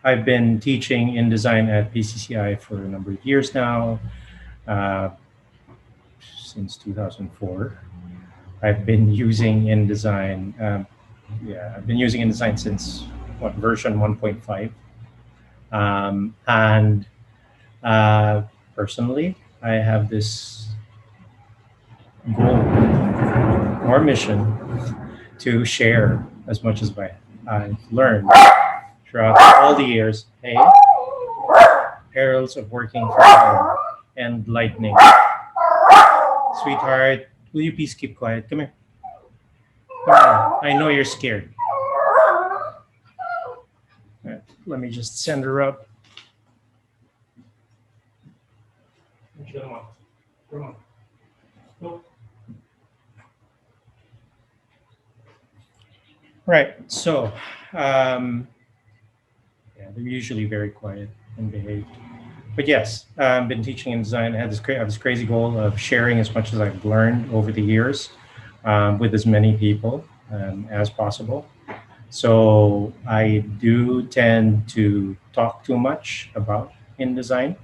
I've been teaching InDesign at PCCI for a number of years now, uh, since 2004. I've been using InDesign. Yeah, I've been using InDesign since what version 1.5. And uh, personally, I have this goal or mission to share as much as I've learned throughout all the years. Hey, perils of working from home and lightning. Sweetheart, will you please keep quiet? Come here. Come here. I know you're scared. Right, let me just send her up. Come on. Come on. Go. Right. So, yeah, they're usually very quiet and behaved. But yes, I've been teaching in design. I have this crazy goal of sharing as much as I've learned over the years with as many people as possible. So I do tend to talk too much about InDesign.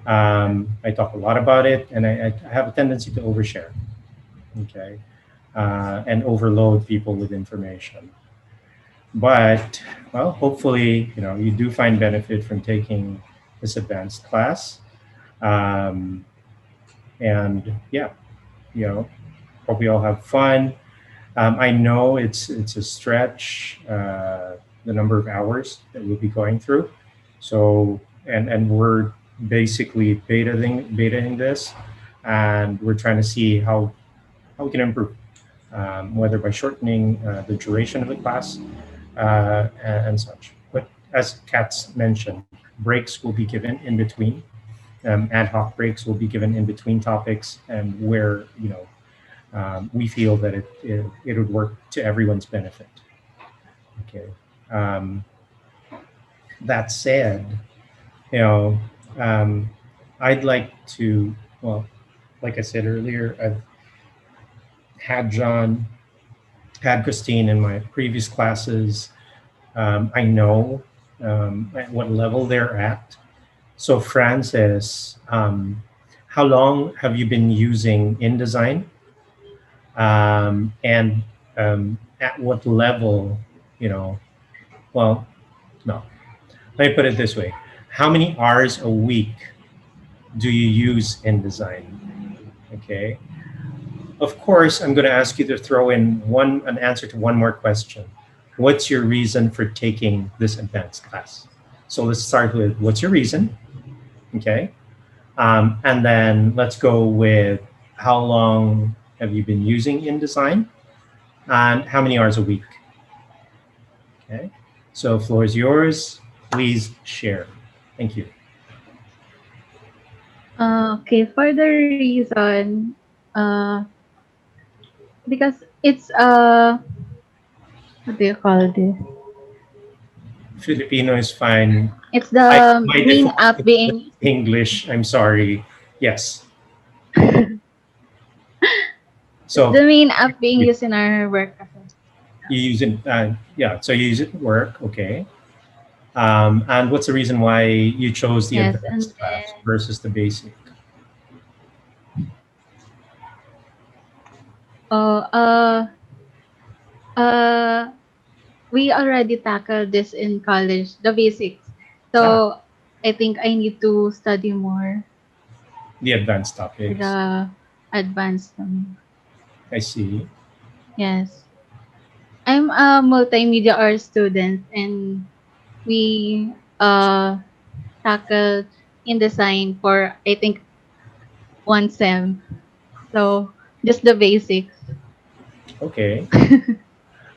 I talk a lot about it, and I have a tendency to overshare, okay, and overload people with information. But well, hopefully, you do find benefit from taking this advanced class, um, and yeah, you know, hope we all have fun. I know it's a stretch, the number of hours that we'll be going through. So and we're basically betaing this, and we're trying to see how we can improve, whether by shortening the duration of the class and such. But as Kat's mentioned, breaks will be given in between. Ad hoc breaks will be given in between topics, and where we feel that it would work to everyone's benefit. Okay. Um, that said, you know, um, I'd like to, well, like I said earlier, I've had John, had Christine in my previous classes. I know at what level they're at. So, Francis, how long have you been using InDesign? And at what level, you know, well, no, let me put it this way. How many hours a week do you use InDesign? Okay. Of course, I'm going to ask you to throw in an answer to one more question. What's your reason for taking this advanced class? So let's start with what's your reason? Okay. And then let's go with how long have you been using InDesign and how many hours a week? Okay. So floor is yours. Please share. Thank you. Okay, for the reason, uh, because it's what do you call this? Filipino is fine. It's I the my main default app is being English. I'm sorry. Yes. it's So the main app being you, used in our work. you use it. Yeah. So you use it at work. Okay. And what's the reason why you chose the Yes, and advanced class versus the basic? oh, uh, we already tackled this in college, the basics. Ah, So I think I need to study more the advanced for topics. the advanced. I see. Yes, I'm a multimedia arts student, and we tackled InDesign for I think one sem. So just the basics. Okay.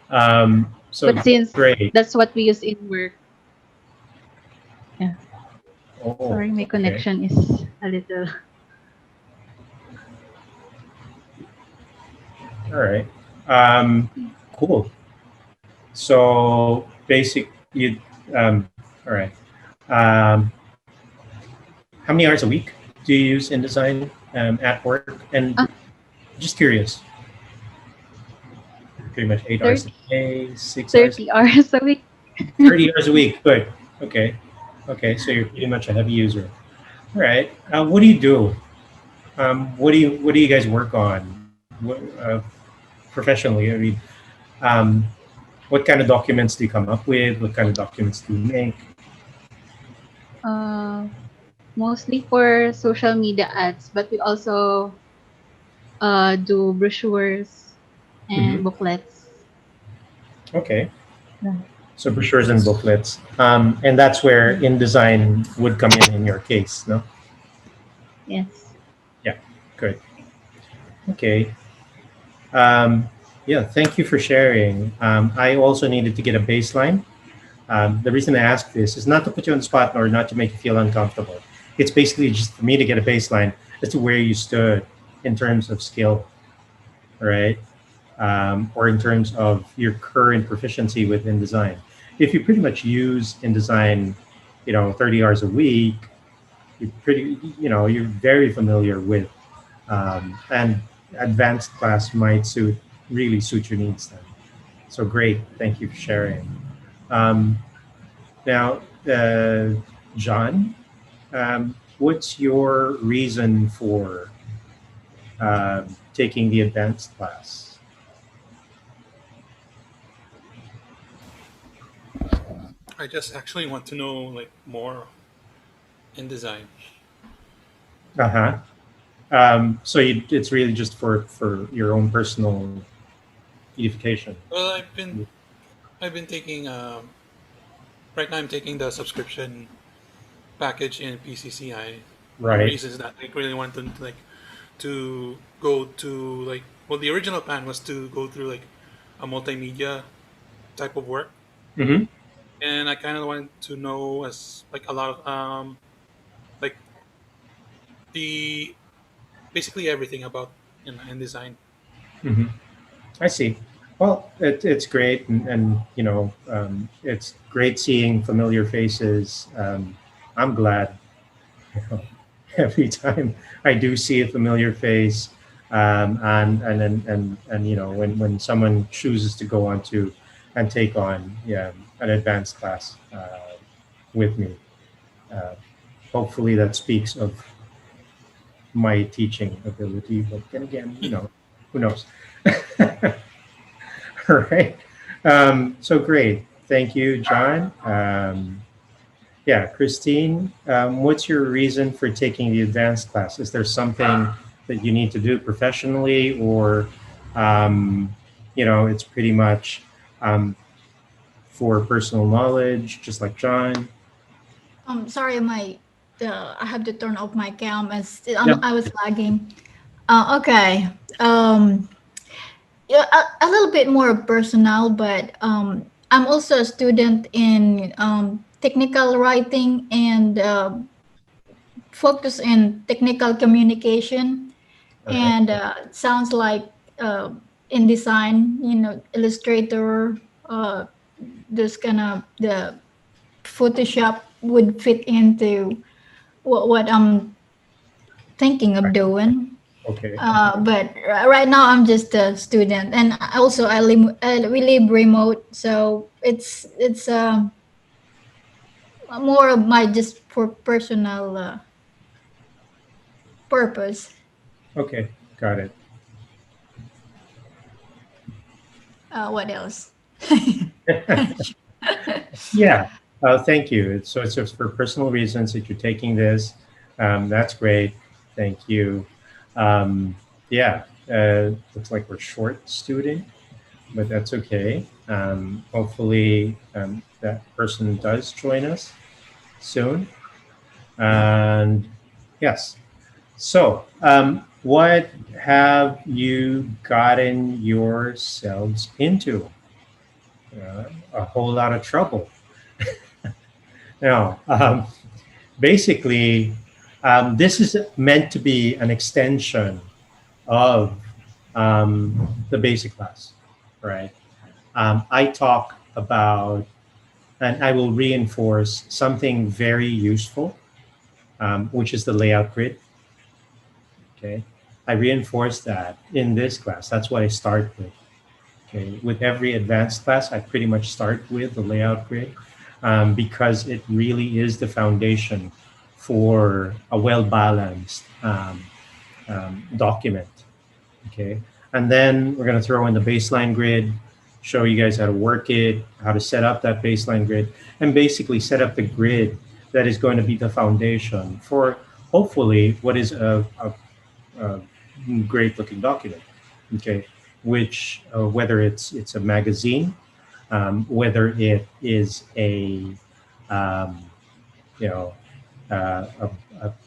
But So since great. that's what we use in work, yeah. Oh, Sorry, my okay. connection is a little. All right. Um, cool. So basic, you. All right. Um, how many hours a week do you use InDesign at work? And Ah, just curious, pretty much 8 hours a 30, day, 6 hours, 30 hours a week. 30 hours a week. Good. Okay. Okay. So you're pretty much a heavy user. All right. What do you do? What do you guys work on? Professionally? I mean, um, what kind of documents do you come up with? What kind of documents do you make? Uh, Mostly for social media ads, but we also do brochures Hmm. and booklets. Okay. Yeah. So brochures and booklets, and that's where InDesign would come in your case, no? Yes. Yeah. Good. Okay. Um, yeah. Thank you for sharing. I also needed to get a baseline. The reason I ask this is not to put you on the spot or not to make you feel uncomfortable. It's basically just for me to get a baseline as to where you stood in terms of skill, right? Or in terms of your current proficiency with InDesign. If you pretty much use InDesign, 30 hours a week, you're very familiar with, and advanced class might really suit your needs then. So great, thank you for sharing. Um, Now, John, what's your reason for taking the advanced class? I just actually want to know like more in design. Uh huh. So it's really just for your own personal edification. Well, I've been taking right now I'm taking the subscription package in PCCI. The Right. reason is that I really want to like to go to like well the original plan was to go through like a multimedia type of work, Mm-hmm. and I kind of wanted to know as like a lot of like the basically everything about in design. Mm-hmm. I see. Well, it's great, and it's great seeing familiar faces. I'm glad. You know, every time I do see a familiar face, and when someone chooses to go on to and take on, yeah, an advanced class with me, uh, hopefully that speaks of my teaching ability. But then again, who knows? All right. So great. Thank you, John. Yeah, Christine, what's your reason for taking the advanced class? Is there something that you need to do professionally, or it's pretty much um, for personal knowledge, just like John? Sorry, I have to turn off my cam as Yeah. I was lagging. Okay. Yeah, a little bit more personal, but I'm also a student in technical writing and focus in technical communication. All right. And it sounds like uh, in design, Illustrator, uh, this kind of the Photoshop would fit into what I'm thinking of Right. doing. Okay. But right now I'm just a student, and also we live remote, so it's more of my just for personal purpose. Okay. Got it. What else? Yeah. Thank you. So it's just for personal reasons that you're taking this. That's great. Thank you. Um, yeah. Looks like we're short student, but that's okay. Hopefully, that person does join us soon. And yes. So, what have you gotten yourselves into? A whole lot of trouble. Now, basically, this is meant to be an extension of the basic class, right? I talk about, and I will reinforce something very useful, which is the layout grid. Okay, I reinforce that in this class. That's what I start with. Okay, with every advanced class, I pretty much start with the layout grid. because it really is the foundation for a well-balanced document. Okay, and then we're going to throw in the baseline grid, show you guys how to work it, how to set up that baseline grid, and basically set up the grid that is going to be the foundation for hopefully what is a great looking document. Okay, which whether it's a magazine, whether it is a um, you know a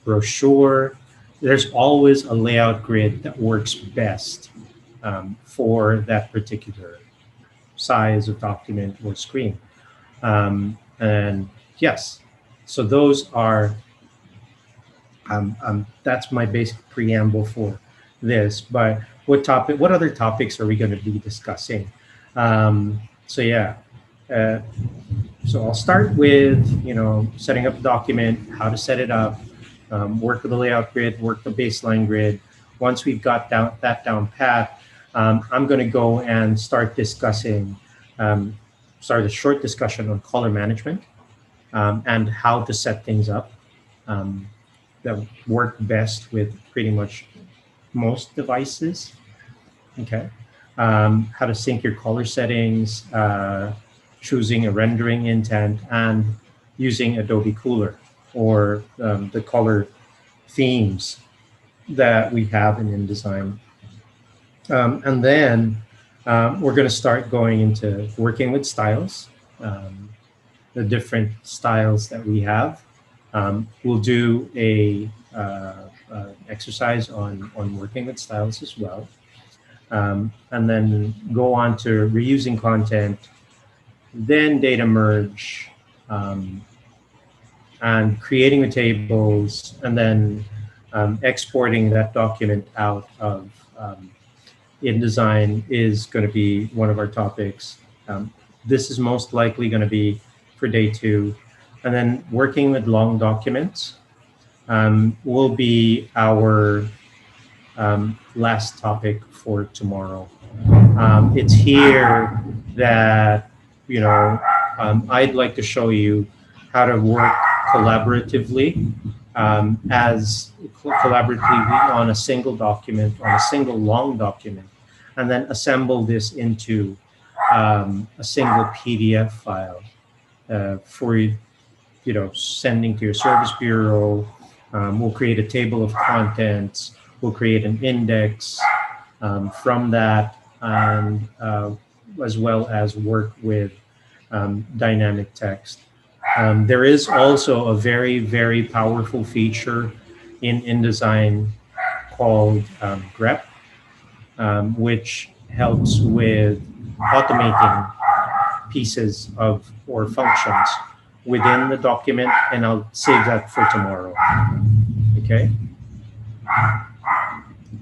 brochure, there's always a layout grid that works best for that particular size of document or screen. And yes, so those are that's my basic preamble for this. But what other topics are we going to be discussing? So yeah, uh, so I'll start with setting up a document, how to set it up, work with the layout grid, work the baseline grid. Once we've got that down pat, I'm going to go and start discussing, start a short discussion on color management and how to set things up that work best with pretty much most devices. Okay. How to sync your color settings, choosing a rendering intent, and using Adobe Cooler or the color themes that we have in InDesign. And then we're going to start going into working with styles, the different styles that we have. We'll do a exercise on working with styles as well. And then go on to reusing content, then data merge, and creating the tables, and then exporting that document out of InDesign is going to be one of our topics. This is most likely going to be for day 2. And then working with long documents will be our last topic for tomorrow. It's here that I'd like to show you how to work collaboratively collaboratively on a single document, on a single long document, and then assemble this into a single PDF file for sending to your service bureau. We'll create a table of contents. We'll create an index from that, and as well as work with dynamic text. There is also a very, very powerful feature in InDesign called grep, which helps with automating pieces of or functions within the document, and I'll save that for tomorrow. Okay.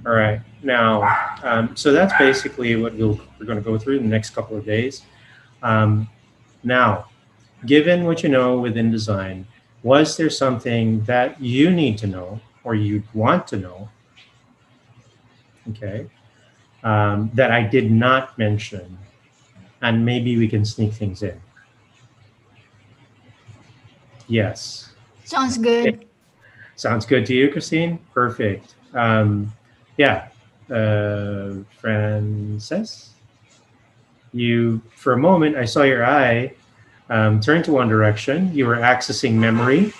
All right. Now, so that's basically what we're going to go through in the next couple of days. Now, given what you know with InDesign, was there something that you need to know or you want to know, okay, that I did not mention, and maybe we can sneak things in? Yes. Sounds good. Sounds good to you, Christine? Perfect. Yeah. Frances, for a moment, I saw your eye turn to one direction. You were accessing memory.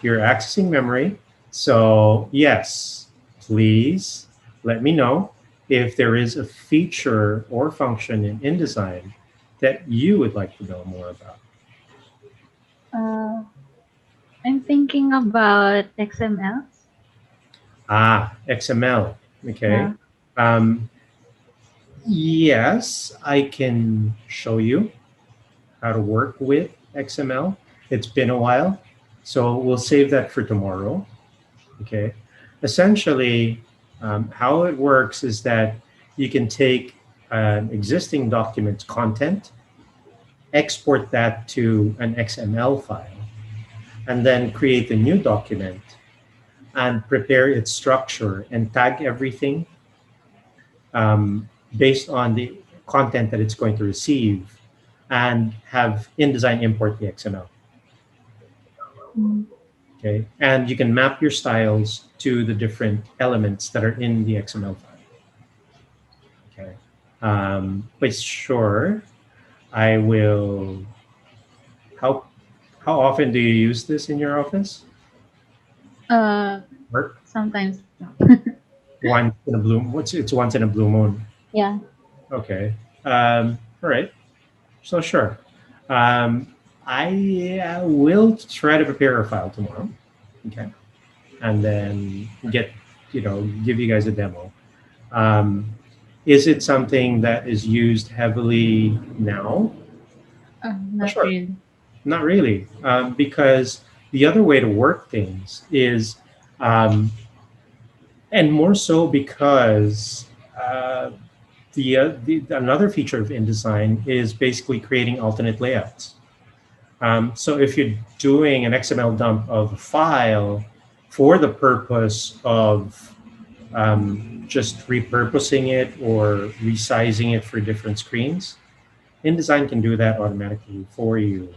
You're accessing memory. So yes, please let me know if there is a feature or function in InDesign that you would like to know more about. I'm thinking about XML. XML. Okay. Yeah. Yes, I can show you how to work with XML. It's been a while, so we'll save that for tomorrow. Okay. Essentially, how it works is that you can take an existing document's content, export that to an XML file, and then create a new document and prepare its structure and tag everything based on the content that it's going to receive and have InDesign import the XML. Mm. Okay, and you can map your styles to the different elements that are in the XML file. Okay, but sure, I will. How how often do you use this in your office? Uh, Work Sometimes. once in a blue. It's once in a blue moon. Yeah. Okay. All right. So sure. I will try to prepare a file tomorrow. Okay, and then give you guys a demo. Um, is it something that is used heavily now? Not Sure. really. Not really, because the other way to work things is, um, and more so because the another feature of InDesign is basically creating alternate layouts. So if you're doing an XML dump of a file for the purpose of just repurposing it or resizing it for different screens, InDesign can do that automatically for you.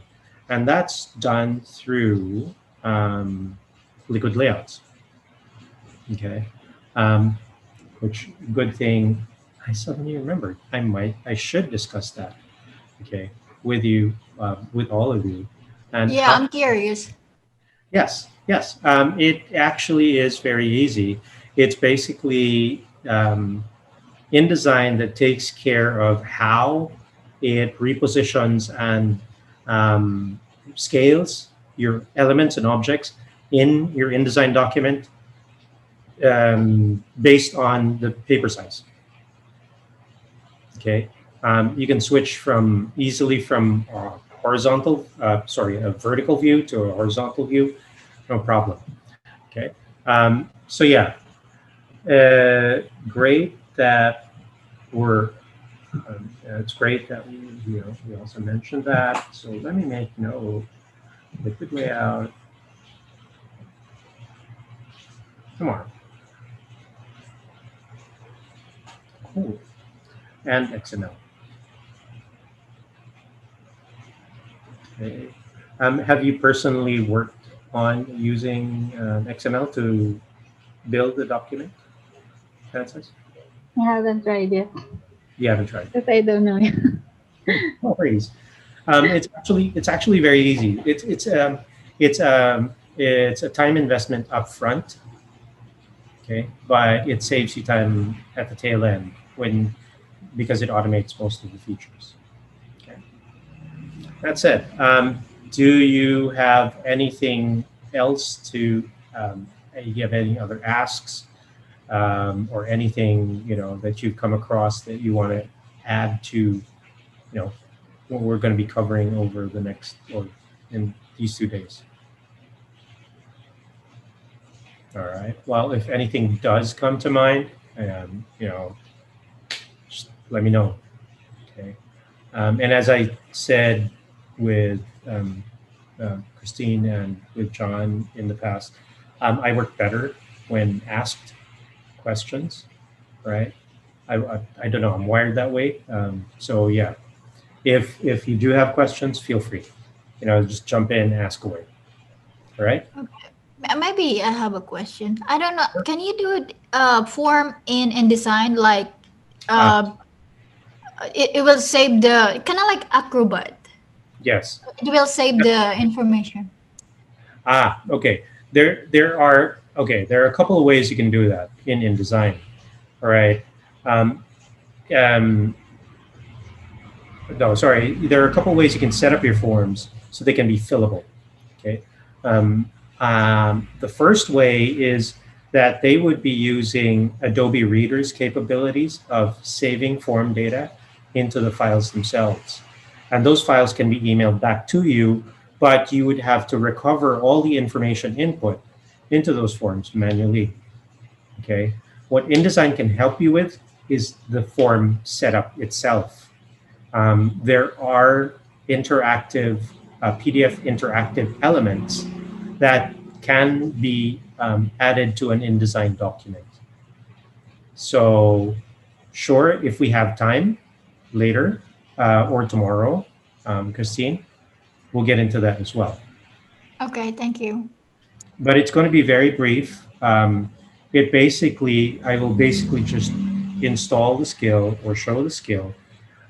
And that's done through liquid layouts. Okay. Um, which good thing I suddenly remembered. I should discuss that. Okay, with you, with all of you, and Yeah, how. I'm curious. Yes, yes. It actually is very easy. It's basically InDesign that takes care of how it repositions and scales your elements and objects in your InDesign document based on the paper size. Okay, you can switch from easily from a vertical view to a horizontal view, no problem. Okay, so yeah, great that we're. It's great that we also mentioned that. So let me make note. Liquid layout. Come on. Cool. And XML. Okay. Have you personally worked on using XML to build the document, Francis? I haven't tried yet You haven't tried. because I don't know. No worries. It's actually very easy. It's a time investment up front, okay, but it saves you time at the tail end because it automates most of the features. Okay. That said, do you have anything else to? You have any other asks or anything that you've come across that you want to add to what we're going to be covering over the next or in these 2 days? All right. Well, if anything does come to mind, just let me know. Okay. And as I said with Christine and with John in the past, I work better when asked questions, right? I don't know. I'm wired that way. So yeah, if you do have questions, feel free. Just jump in, ask away. All right. Maybe I have a question. I don't know. Can you do form in InDesign like Uh, uh, it will save the kind of like Acrobat. yes. It will save the information. Okay. There are a couple of ways you can do that in InDesign. All right. Um, um, no, sorry. There are a couple of ways you can set up your forms so they can be fillable. Okay. The first way is that they would be using Adobe Reader's capabilities of saving form data into the files themselves. And those files can be emailed back to you, but you would have to recover all the information input into those forms manually. Okay. What InDesign can help you with is the form setup itself. There are interactive PDF interactive elements that can be added to an InDesign document. So, sure, if we have time later or tomorrow, Christine, we'll get into that as well. Okay, thank you. But it's going to be very brief. I will basically just install the skill or show the skill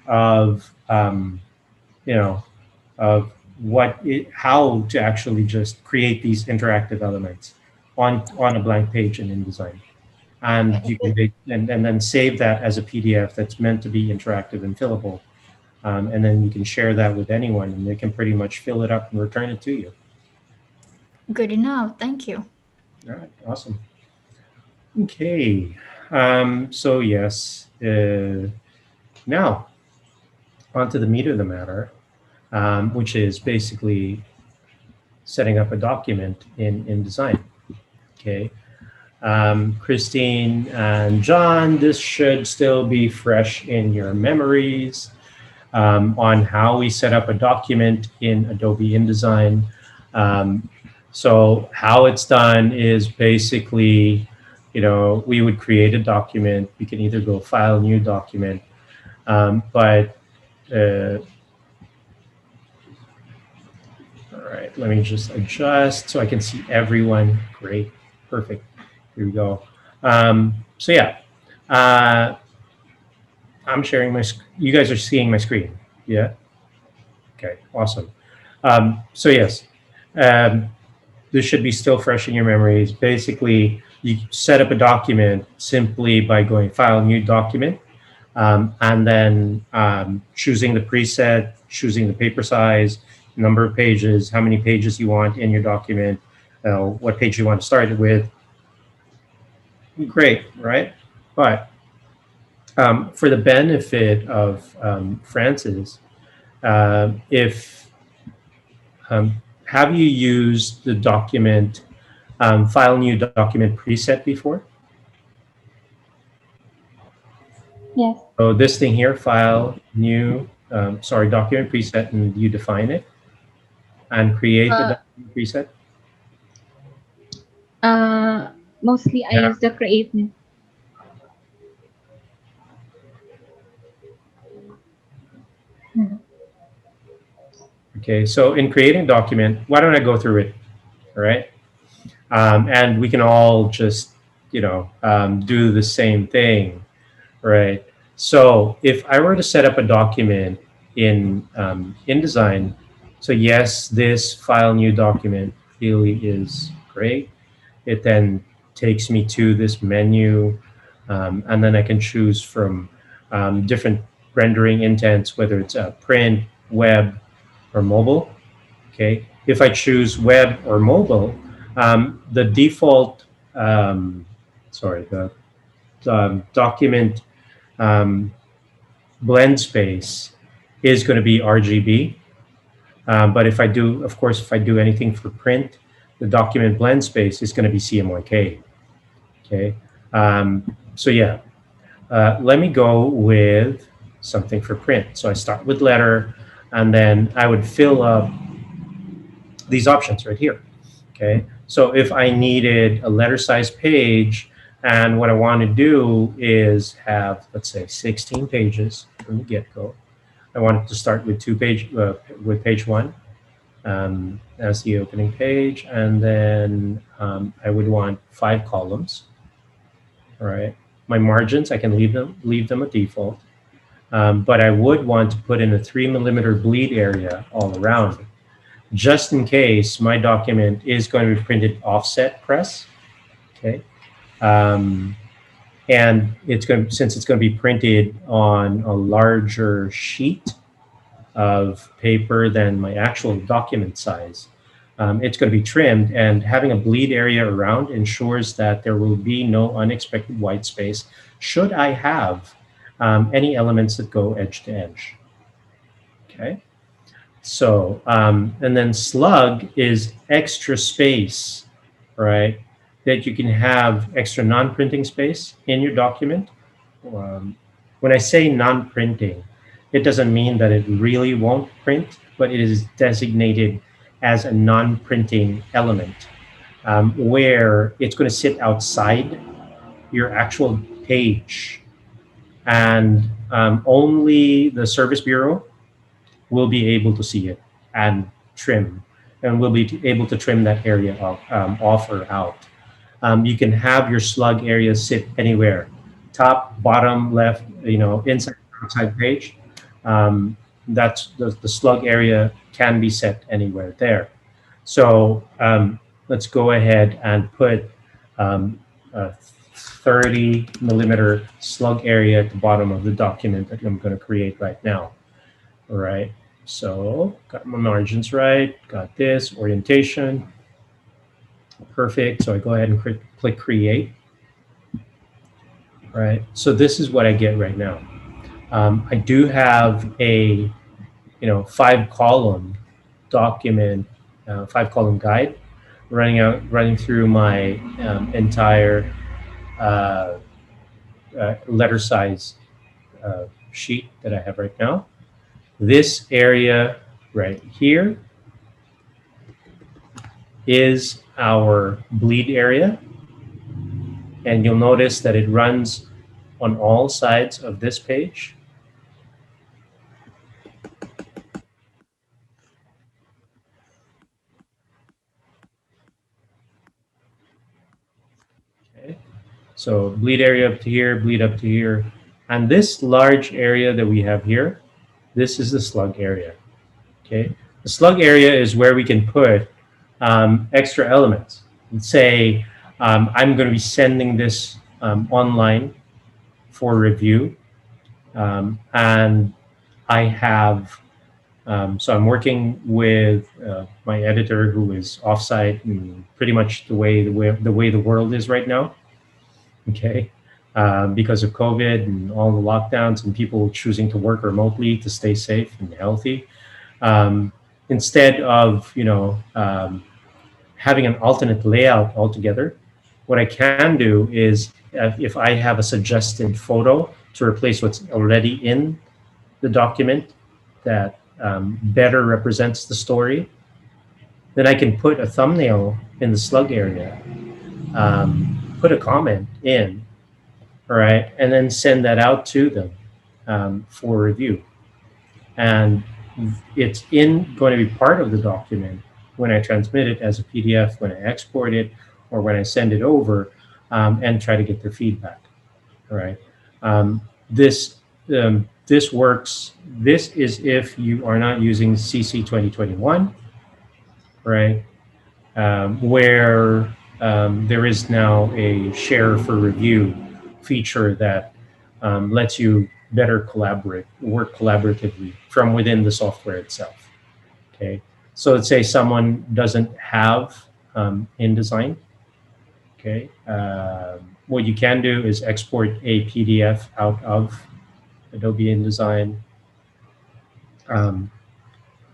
of, you know, of how to actually just create these interactive elements on a blank page in InDesign. And you can and then save that as a PDF that's meant to be interactive and fillable. And then you can share that with anyone and they can pretty much fill it up and return it to you. Good enough. Thank you. All right, awesome. Okay, so yes, now on to the meat of the matter, which is basically setting up a document in InDesign. Okay, Christine and John, this should still be fresh in your memories on how we set up a document in Adobe InDesign. So how it's done is basically, we would create a document. We can either go file, new document, but all right, let me just adjust so I can see everyone. Great, perfect. Here we go. So yeah, I'm sharing you guys are seeing my screen. Yeah. Okay, awesome. So yes, this should be still fresh in your memories. Basically, you set up a document simply by going File, New Document, and then choosing the preset, choosing the paper size, number of pages, how many pages you want in your document, what page you want to start it with. Great, right? But for the benefit of Francis, if have you used the document file new document preset before? Yes. So this thing here, file new, document preset, and you define it and create the document preset. Mostly I use the create. Okay, so in creating a document, why don't I go through it, all right? And we can all just, do the same thing, right? So if I were to set up a document in InDesign, so yes, this file new document really is great. It then takes me to this menu, and then I can choose from different rendering intents, whether it's print, web, or mobile. Okay, if I choose web or mobile, the default, the document blend space is going to be RGB. But if I do anything for print, the document blend space is going to be CMYK. Okay, so yeah, let me go with something for print. So I start with letter, and then I would fill up these options right here. Okay, so if I needed a letter size page, and what I want to do is have, let's say, 16 pages from the get-go. I want it to start with with page 1 as the opening page, and then I would want 5 columns. All right, my margins, I can leave them at default, but I would want to put in a 3mm bleed area all around, just in case my document is going to be printed offset press. Okay, and since it's going to be printed on a larger sheet of paper than my actual document size, it's going to be trimmed, and having a bleed area around ensures that there will be no unexpected white space should I have any elements that go edge to edge. Okay, so and then slug is extra space, right, that you can have extra non-printing space in your document. When I say non-printing, it doesn't mean that it really won't print, but it is designated as a non-printing element, where it's going to sit outside your actual page, and only the Service Bureau will be able to see it and trim, and will be able to trim that area off or out. You can have your slug area sit anywhere, top, bottom, left, inside, outside page. Um, that's the slug area can be set anywhere there. So let's go ahead and put a 30 millimeter slug area at the bottom of the document that I'm going to create right now. All right. So got my margins right, got this orientation. Perfect. So I go ahead and click create. Right. So this is what I get right now. I do have a 5 column document, 5 column guide running through my entire uh, letter size sheet that I have right now. This area right here is our bleed area, and you'll notice that it runs on all sides of this page. Okay. So bleed area up to here, bleed up to here. And this large area that we have here, this is the slug area. Okay. The slug area is where we can put extra elements. Let's say I'm going to be sending this online for review. And I have, so I'm working with my editor who is offsite, and pretty much the way the world is right now. Okay. Because of COVID and all the lockdowns and people choosing to work remotely to stay safe and healthy. Um, Instead of having an alternate layout altogether, what I can do is if I have a suggested photo to replace what's already in the document that better represents the story, then I can put a thumbnail in the slug area, put a comment in, all right, and then send that out to them for review. And it's going to be part of the document when I transmit it as a PDF, when I export it, or when I send it over and try to get their feedback. All right. This works. This is if you are not using CC 2021, right? Where there is now a share for review feature that lets you better work collaboratively from within the software itself. Okay, so let's say someone doesn't have InDesign. Okay, what you can do is export a PDF out of Adobe InDesign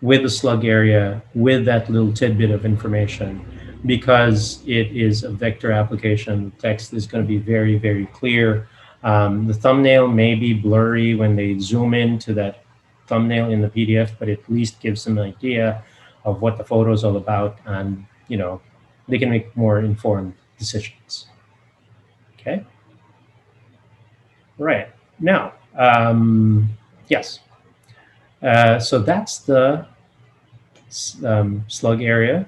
with the slug area, with that little tidbit of information. Because it is a vector application, the text is going to be very, very clear. The thumbnail may be blurry when they zoom into that thumbnail in the PDF, but at least gives them an idea of what the photo is all about, and they can make more informed decisions. Okay. Right. Now, yes. So that's the slug area,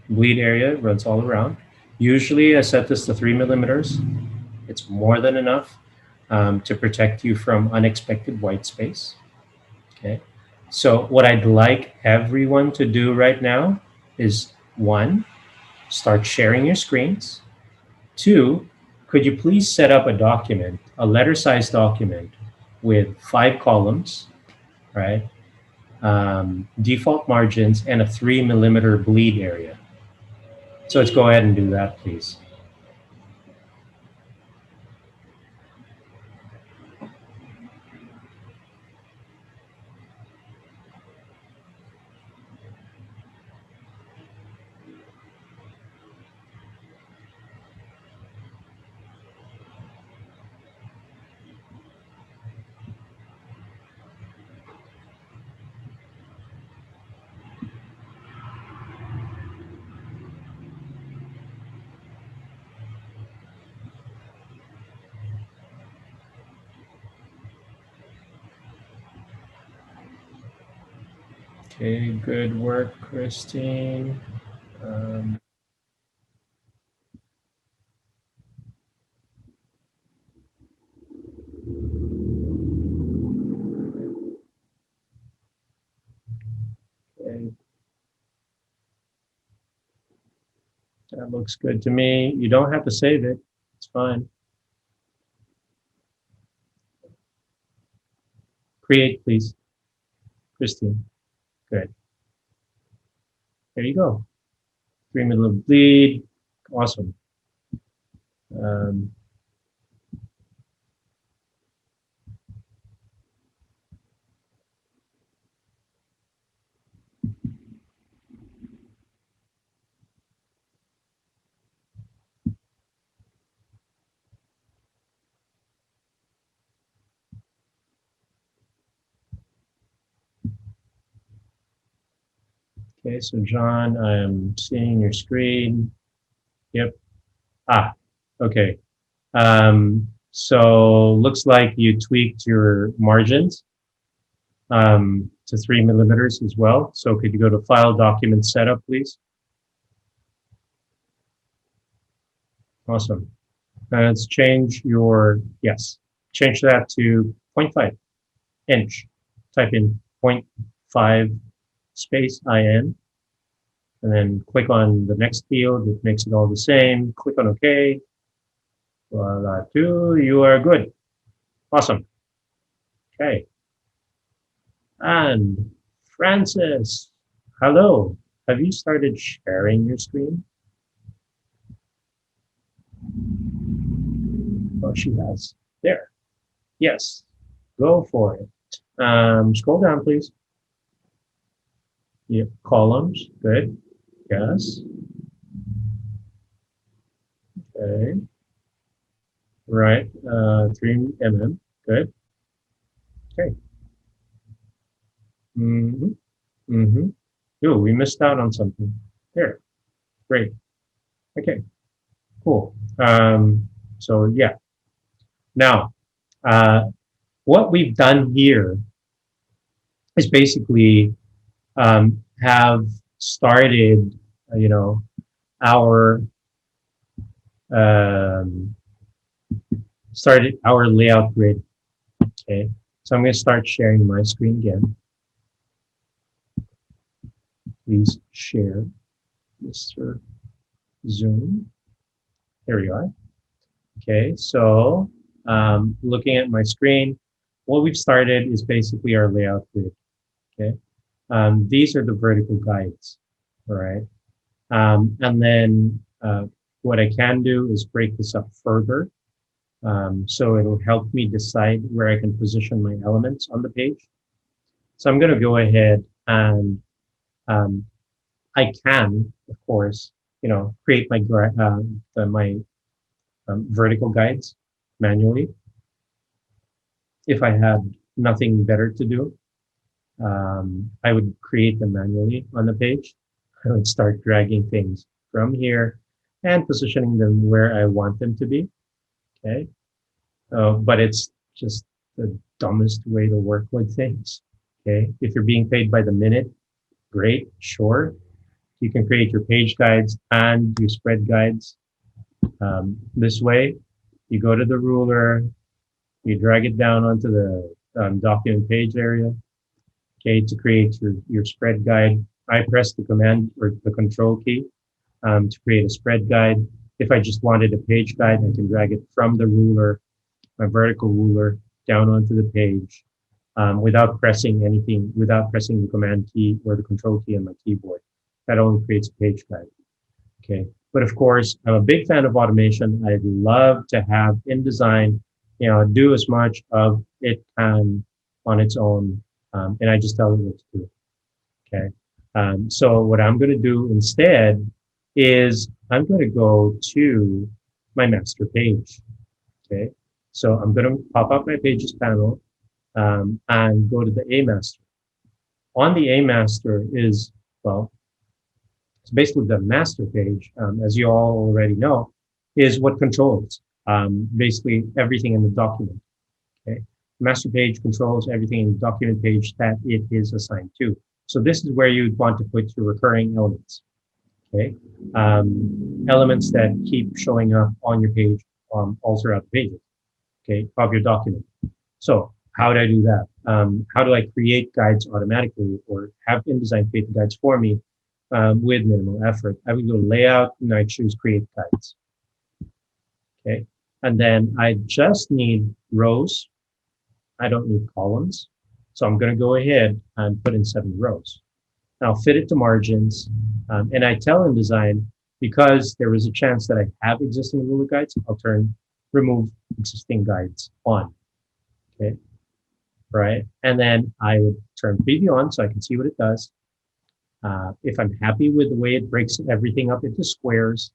bleed area, runs all around. Usually I set this to 3 millimeters. It's more than enough to protect you from unexpected white space. Okay. So what I'd like everyone to do right now is 1, start sharing your screens. 2, could you please set up a document, a letter size document with 5 columns, right? Default margins, and a 3 millimeter bleed area. So let's go ahead and do that, please. Okay, good work, Christine. Um, okay, that looks good to me. You don't have to save it. It's fine. Create, please, Christine. Good. There you go. 3 middle of bleed. Awesome. Um, okay, so John, I'm seeing your screen. Yep. Ah, okay. So looks like you tweaked your margins to 3 millimeters as well. So could you go to File, Document Setup, please? Awesome. Let's change your, yes, change that to zero 0.5 inch. Type in 0.5 space IN, and then click on the next field. It makes it all the same. Click on OK. Voila, you are good. Awesome. Okay. And Francis, hello. Have you started sharing your screen? Oh, she has. There. Yes. Go for it. Scroll down, please. Yep. Columns. Good. Yes. Okay. Right. 3 mm. Good. Okay. Mm-hmm. Mm-hmm. Ooh, we missed out on something. There. Great. Okay. Cool. So yeah. Now, uh, what we've done here is basically have started, our um, started our layout grid. Okay, so I'm going to start sharing my screen again. Please share, Mr. Zoom. Here we are. Okay, so looking at my screen, what we've started is basically our layout grid. Okay, these are the vertical guides. All right. And then what I can do is break this up further. So it'll help me decide where I can position my elements on the page. So I'm going to go ahead and um, I can, of course, create my vertical guides manually. If I had nothing better to do, I would create them manually on the page. I would start dragging things from here and positioning them where I want them to be. Okay. But it's just the dumbest way to work with things. Okay. If you're being paid by the minute, great, sure. You can create your page guides and your spread guides. This way, you go to the ruler, you drag it down onto the document page area. Okay, to create your spread guide, I press the command or the control key to create a spread guide. If I just wanted a page guide, I can drag it from the ruler, my vertical ruler, down onto the page without pressing anything, without pressing the command key or the control key on my keyboard. That only creates a page guide. Okay, but of course, I'm a big fan of automation. I'd love to have InDesign, do as much of it can on its own, and I just tell it what to do. Okay. So what I'm going to do instead is I'm going to go to my master page. Okay. So I'm going to pop up my pages panel and go to the A master. On the A master is, well, it's basically the master page, as you all already know, is what controls basically everything in the document. Okay. Master page controls everything in the document page that it is assigned to. So this is where you'd want to put your recurring elements. Okay, elements that keep showing up on your page all throughout the pages. Okay, of your document. So how do I do that? How do I create guides automatically, or have InDesign create the guides for me with minimal effort? I would go to Layout and I choose Create Guides. Okay, and then I just need rows. I don't need columns. So I'm going to go ahead and put in 7 rows. I'll fit it to margins. And I tell InDesign, because there is a chance that I have existing ruler guides, I'll remove existing guides on. Okay, right? And then I would turn preview on so I can see what it does. If I'm happy with the way it breaks everything up into squares,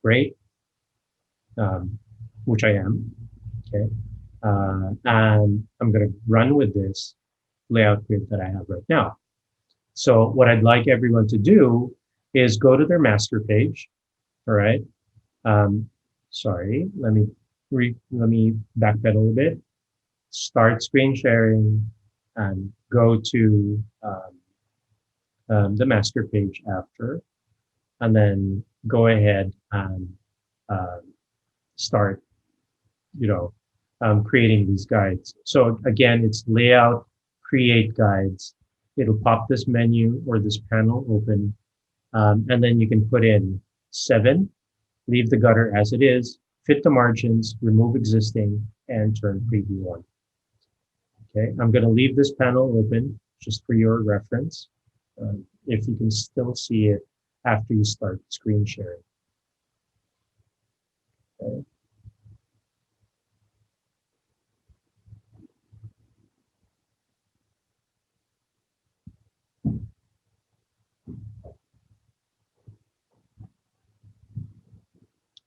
great, which I am. Okay, and I'm going to run with this layout grid that I have right now. So what I'd like everyone to do is go to their master page. All right. Sorry, let me backpedal a little bit. Start screen sharing and go to the master page after, and then go ahead and start, creating these guides. So again, it's layout, create guides. It'll pop this menu or this panel open, and then you can put in 7, leave the gutter as it is, fit the margins, remove existing, and turn preview on. Okay, I'm going to leave this panel open just for your reference, if you can still see it after you start screen sharing. Okay.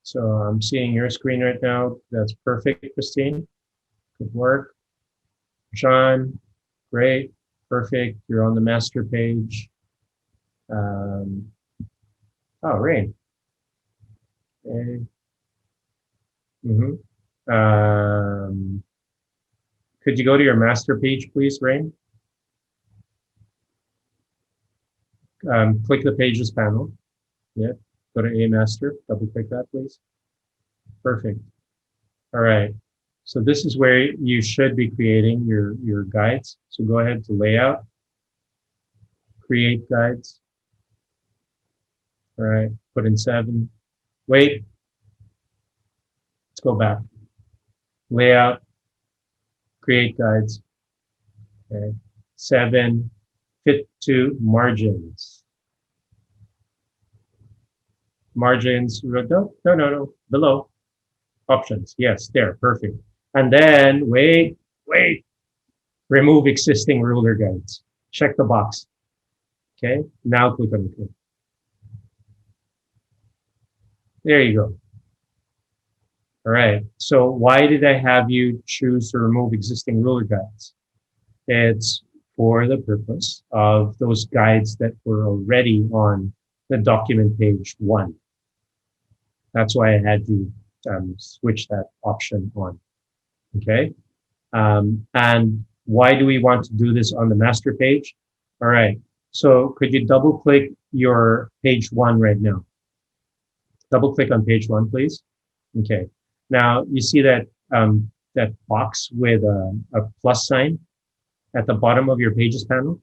So I'm seeing your screen right now. That's perfect, Christine. Good work. John, great, perfect. You're on the master page. Oh, Rain. Okay. Could you go to your master page, please, Rain? Click the Pages panel. Yeah, go to A Master, double click that, please. Perfect. All right. So this is where you should be creating your guides. So go ahead to Layout, Create Guides. All right, put in 7. Wait. Let's go back. Layout, Create Guides. Okay. 7, fit to margins. Margins, no, below. Options, yes, there, perfect. And then, wait, remove existing ruler guides. Check the box. Okay, now click on OK. There you go. All right, so why did I have you choose to remove existing ruler guides? It's for the purpose of those guides that were already on the document page 1. That's why I had you switch that option on. Okay, and why do we want to do this on the master page? All right, so could you double click your page 1 right now? Double click on page 1, please. Okay, now you see that that box with a plus sign at the bottom of your pages panel.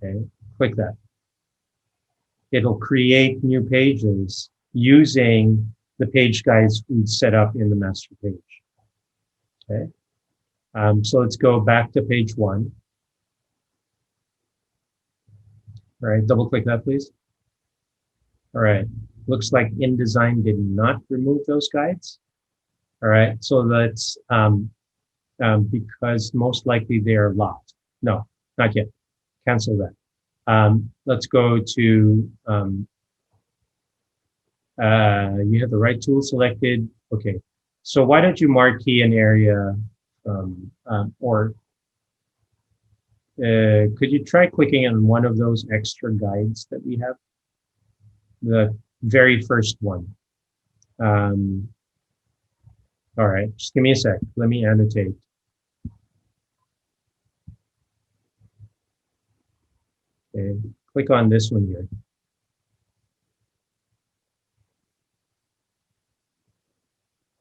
Okay, click that. It'll create new pages using the page guides we set up in the master page. Okay, so let's go back to page 1. All right, double click that, please. All right, looks like InDesign did not remove those guides. All right, so that's because most likely they are locked. No, not yet. Cancel that. Let's go to, you have the right tool selected. Okay, so why don't you marquee an area, or could you try clicking on one of those extra guides that we have? The very first one. All right, just give me a sec. Let me annotate. Okay, click on this one here.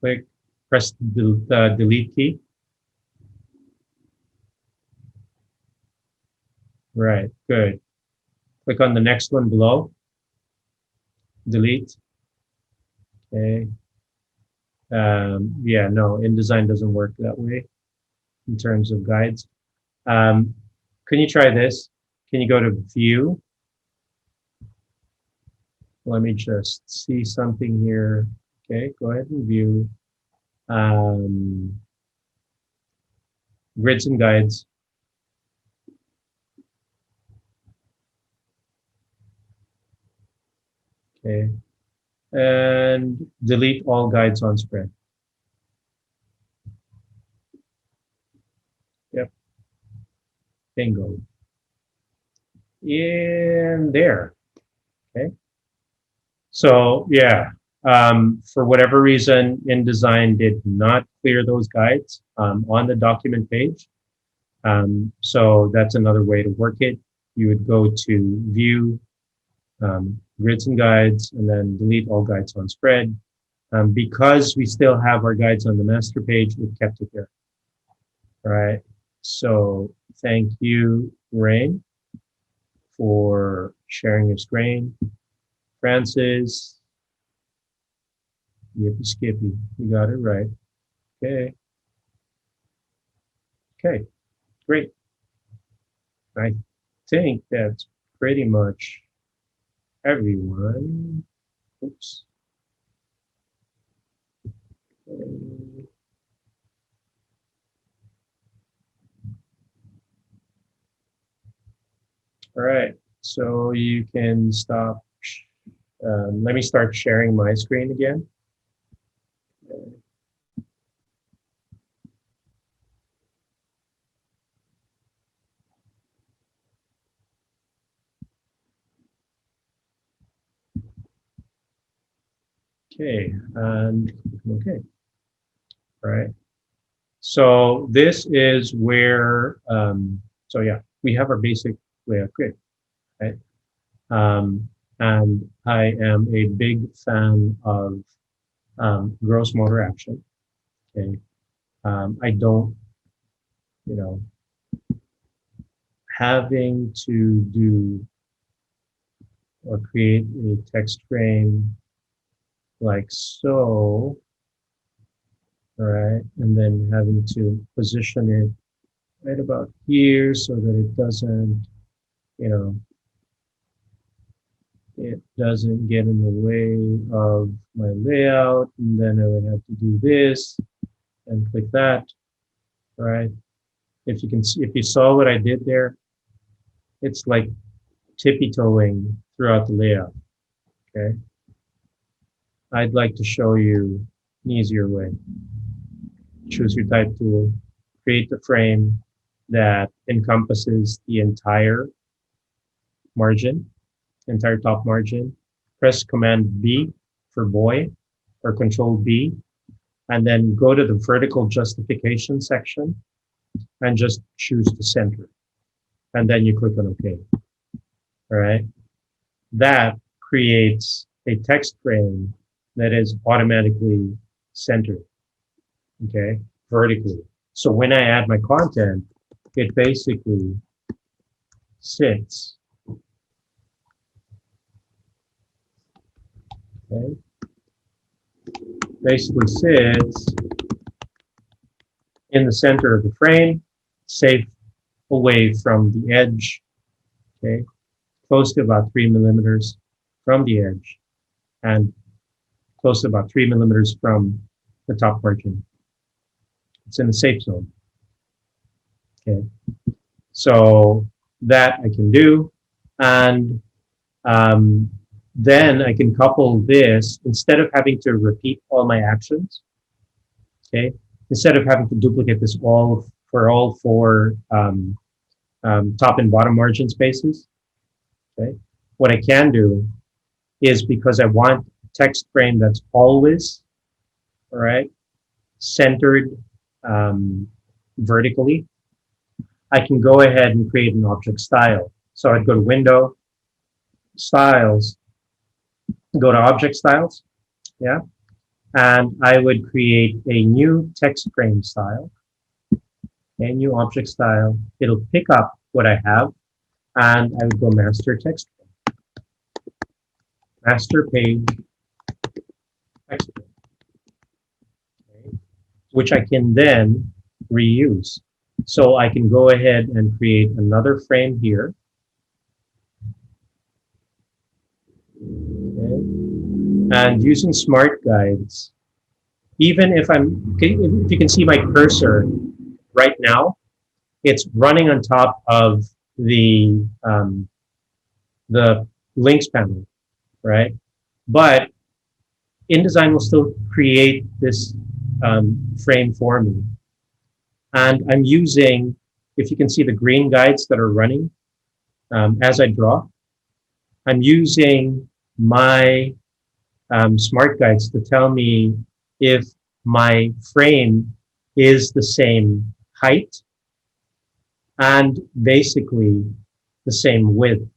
Click, press the delete key. Right, good. Click on the next one below. Delete. Okay. Yeah, no, InDesign doesn't work that way in terms of guides. Can you try this? Can you go to View? Let me just see something here. Okay, go ahead and view. Grids and guides. Okay, and delete all guides on spread. Yep, bingo. In there. Okay. So yeah, for whatever reason, InDesign did not clear those guides on the document page. So that's another way to work it. You would go to View, Grids and Guides, and then delete all guides on spread. Because we still have our guides on the master page, we've kept it there. All right. So thank you, Rain, for sharing your screen. Francis, Yippee Skippy, you got it right. Okay. Okay, great. I think that's pretty much everyone. Oops. All right, so you can stop. Let me start sharing my screen again. Okay, and okay. All right. So this is where, so yeah, we have our basic layout grid, right? And I am a big fan of gross motor action. Okay, I don't, you know, having to do or create a text frame like so, all right, and then having to position it right about here so that it doesn't, you know, it doesn't get in the way of my layout, and then I would have to do this and click that, right? If you can see, if you saw what I did there, it's like tippy-toeing throughout the layout, okay? I'd like to show you an easier way. Choose your type tool, create the frame that encompasses the entire margin, entire top margin. Press Command B for boy or Control B, and then go to the vertical justification section and just choose the center. And then you click on OK. All right. That creates a text frame that is automatically centered, okay, vertically. So when I add my content, it basically sits, okay, basically sits in the center of the frame, safe away from the edge, okay, close to about 3 millimeters from the edge, and close to about 3 millimeters from the top margin. It's in the safe zone. Okay, so that I can do, and then I can couple this instead of having to repeat all my actions. Okay, instead of having to duplicate this all for all four top and bottom margin spaces. Okay, what I can do is, because I want a text frame that's always, all right, centered vertically, I can go ahead and create an object style. So I'd go to Window, Styles, go to Object Styles, yeah, and I would create a new text frame style, a new object style. It'll pick up what I have, and I would go Master Text Frame, Master Page Text Frame, okay, which I can then reuse. So I can go ahead and create another frame here. Okay. And using smart guides, even if if you can see my cursor right now, it's running on top of the links panel, right? But InDesign will still create this frame for me. And I'm using, if you can see the green guides that are running as I draw, I'm using my smart guides to tell me if my frame is the same height and basically the same width.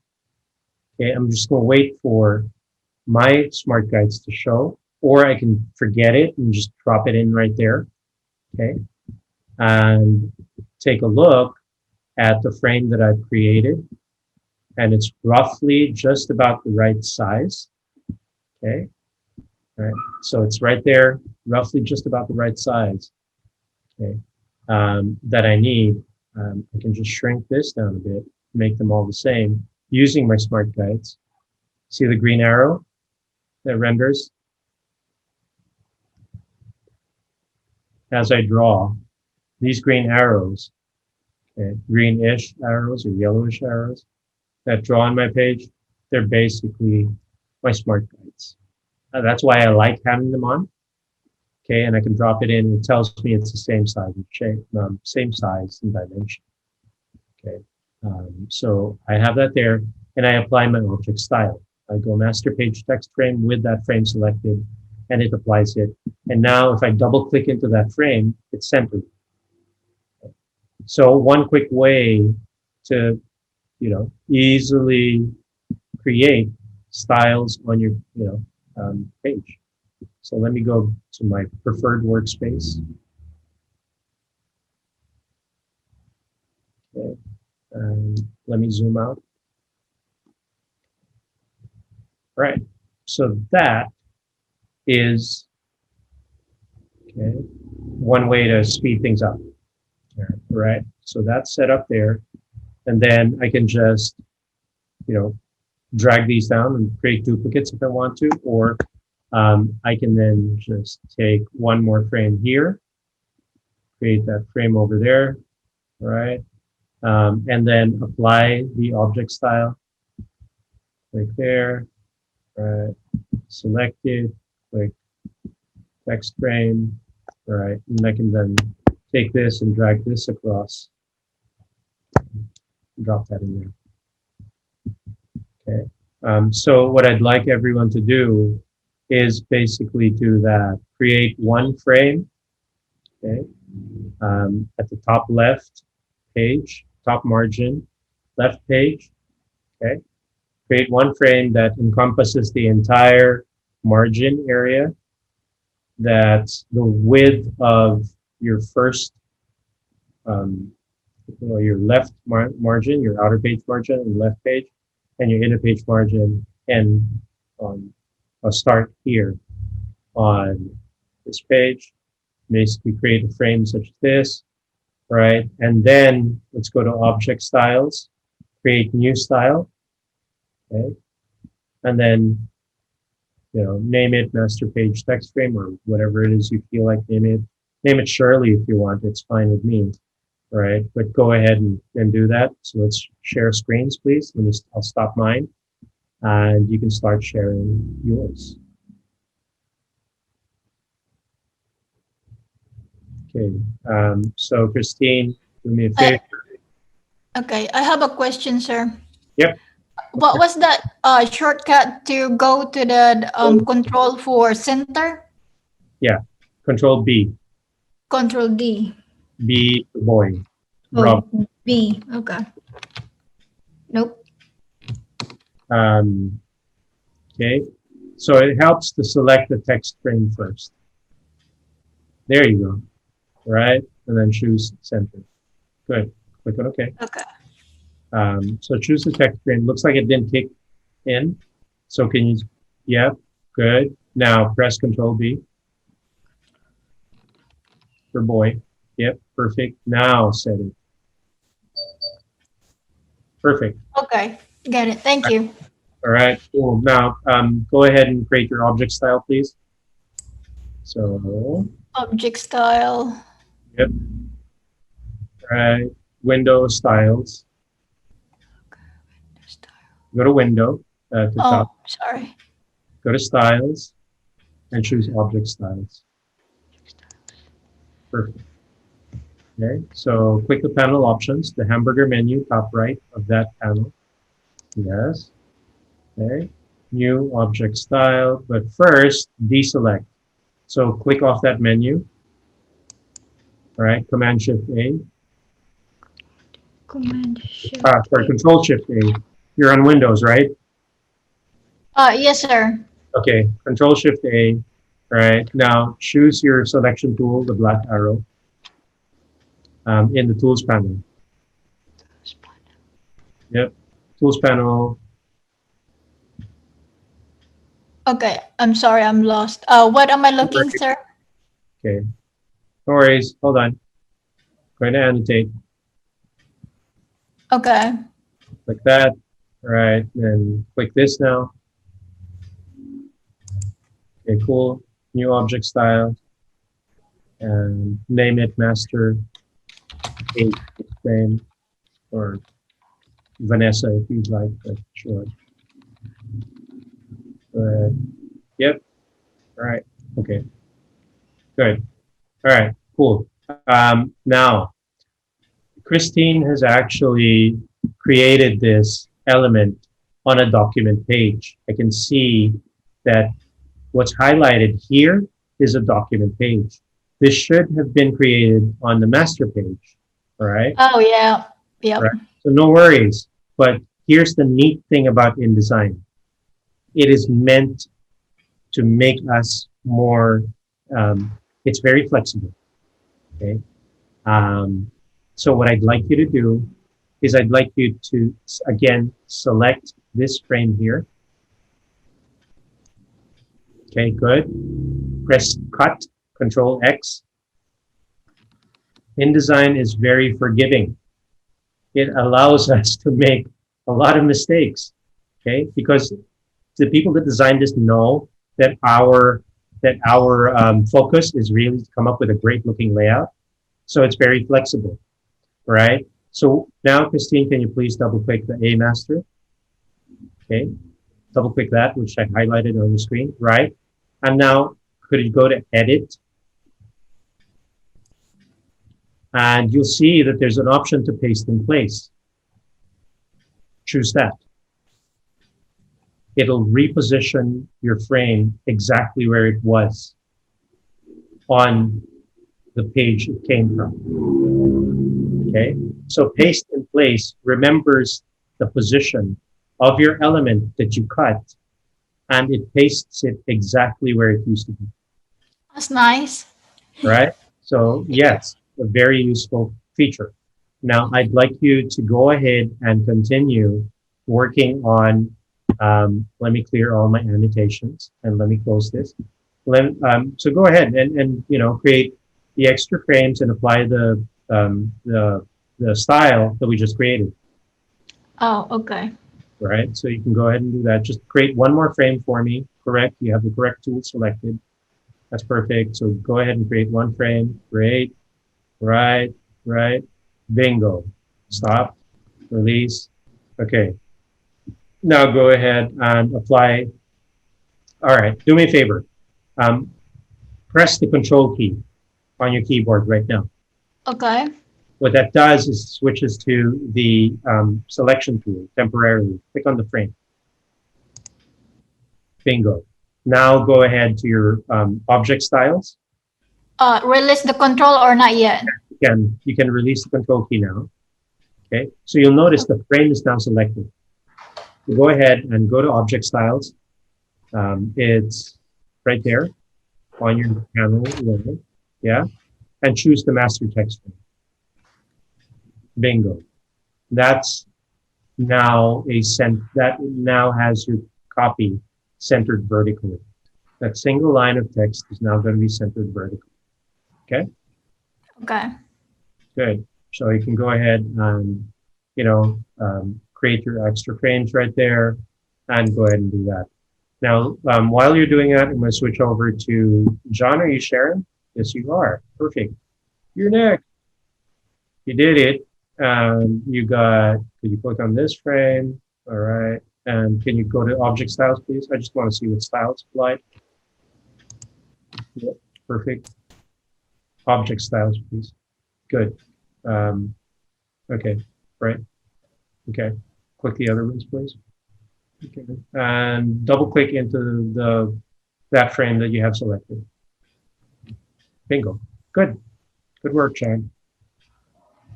Okay, I'm just going to wait for my smart guides to show, or I can forget it and just drop it in right there. Okay, and take a look at the frame that I've created, and it's roughly just about the right size. Okay, all right, so it's right there, roughly just about the right size. Okay, that I need. I can just shrink this down a bit, make them all the same using my smart guides. See the green arrow that renders? As I draw, these green arrows, okay, greenish arrows or yellowish arrows that draw on my page, they're basically my smart guides. That's why I like having them on. Okay, and I can drop it in and it tells me it's the same size and shape, same size and dimension. Okay, so I have that there, and I apply my object style. I go Master Page Text Frame with that frame selected, and it applies it. And now if I double click into that frame, it's centered. So one quick way to, easily create styles on your, page. So let me go to my preferred workspace. Okay, and let me zoom out. Right, so that is one way to speed things up. Right, so that's set up there, and then I can just, drag these down and create duplicates if I want to, or I can then just take one more frame here, create that frame over there, right, and then apply the object style. Click there, right, select it, click text frame, right, and I can then take this and drag this across, drop that in there. Okay, so what I'd like everyone to do is basically do that. Create one frame, okay, at the top left page, top margin, left page, okay. Create one frame that encompasses the entire margin area. That's the width of your first, your left margin, your outer page margin, and left page, and your inner page margin, and I'll start here on this page. Basically create a frame such as this, right? And then let's go to Object Styles, create new style, okay? And then, name it Master Page Text Frame or whatever it is you feel like name it. Name it Shirley if you want, it's fine with me, right? But go ahead and do that. So let's share screens, please. I'll stop mine, and you can start sharing yours. Okay, so Christine, do me a favor. Okay, I have a question, sir. Yep. What was that shortcut to go to the control for center? Yeah, Control B. Control D. B, boy. Oh, Rob. B. Okay. Nope. Um, okay, so it helps to select the text frame first. There you go, right? And then choose center. Good. Click on OK. Okay. So choose the text frame. Looks like it didn't kick in. So can you, yeah, good. Now press Control B for boy. Yep, perfect. Now set it. Perfect. Okay. Got it. Thank you. All right, cool. Now go ahead and create your object style, please. So, Object style. yep. All right, window styles. Go to window to Oh, top. sorry. Go to styles and choose object styles. Perfect. Okay, so click the panel options, the hamburger menu, top right of that panel. Yes. Okay. New object style, but first deselect. So click off that menu. All right, Command Shift A. Command Shift. Sorry, Control Shift A. You're on Windows, right? Yes, sir. Okay, Control Shift A. All right, now choose your selection tool, the black arrow, in the Tools panel. Yep, Tools panel. Okay. I'm sorry. I'm lost. What am I looking, sir? Okay, no worries. Hold on. Going to annotate Okay. like that. All right, then click this now. Okay, cool. New object style. And name it master 8 frame or Vanessa if you'd like, but sure. But yep. All right. Okay. Good. All right. Cool. Now, Christine has actually created this element on a document page. I can see that what's highlighted here is a document page. This should have been created on the master page. All right. Oh, yeah. Yep. Right. So no worries. But here's the neat thing about InDesign. It is meant to make us more, it's very flexible. Okay. So what I'd like you to do is I'd like you to, again, select this frame here. Okay, good. Press Cut, Control X. InDesign is very forgiving. It allows us to make a lot of mistakes, okay? Because the people that designed this know that our focus is really to come up with a great looking layout. So it's very flexible, right? So now, Christine, can you please double click the A master? Okay, double click that, which I highlighted on the screen, right? And now could you go to edit? And you'll see that there's an option to paste in place. Choose that. It'll reposition your frame exactly where it was on the page it came from. Okay, so paste in place remembers the position of your element that you cut, and it pastes it exactly where it used to be. That's nice. Right? So yes, a very useful feature. Now I'd like you to go ahead and continue working on, let me clear all my annotations and let me close this. So go ahead and create the extra frames and apply the style that we just created. Oh, okay. Right? So you can go ahead and do that. Just create one more frame for me. Correct. You have the correct tool selected. That's perfect. So go ahead and create one frame. Great. Right. Bingo. Stop. Release. Okay. Now go ahead and apply. All right. Do me a favor. Press the Control key on your keyboard right now. Okay. What that does is switches to the selection tool temporarily. Click on the frame. Bingo. Now go ahead to your object styles. Release the control or not yet? You can release the Control key now. Okay. So you'll notice the frame is now selected. go ahead and go to Object Styles. It's right there on your panel. Yeah, and choose the master text frame. Bingo. That's now that now has your copy centered vertically. That single line of text is now going to be centered vertically. Okay. Okay. Good. So you can go ahead and, create your extra frames right there and go ahead and do that. Now, while you're doing that, I'm going to switch over to John. Are you sharing? Yes, you are. Perfect. You're next. You did it. Could you click on this frame? All right. And can you go to object styles, please? I just want to see what styles applied. Yep. Perfect. Object styles, please. Good. Okay, right. Okay. Click the other ones, please. Okay. And double click into that frame that you have selected. Bingo. Good. Good work, John.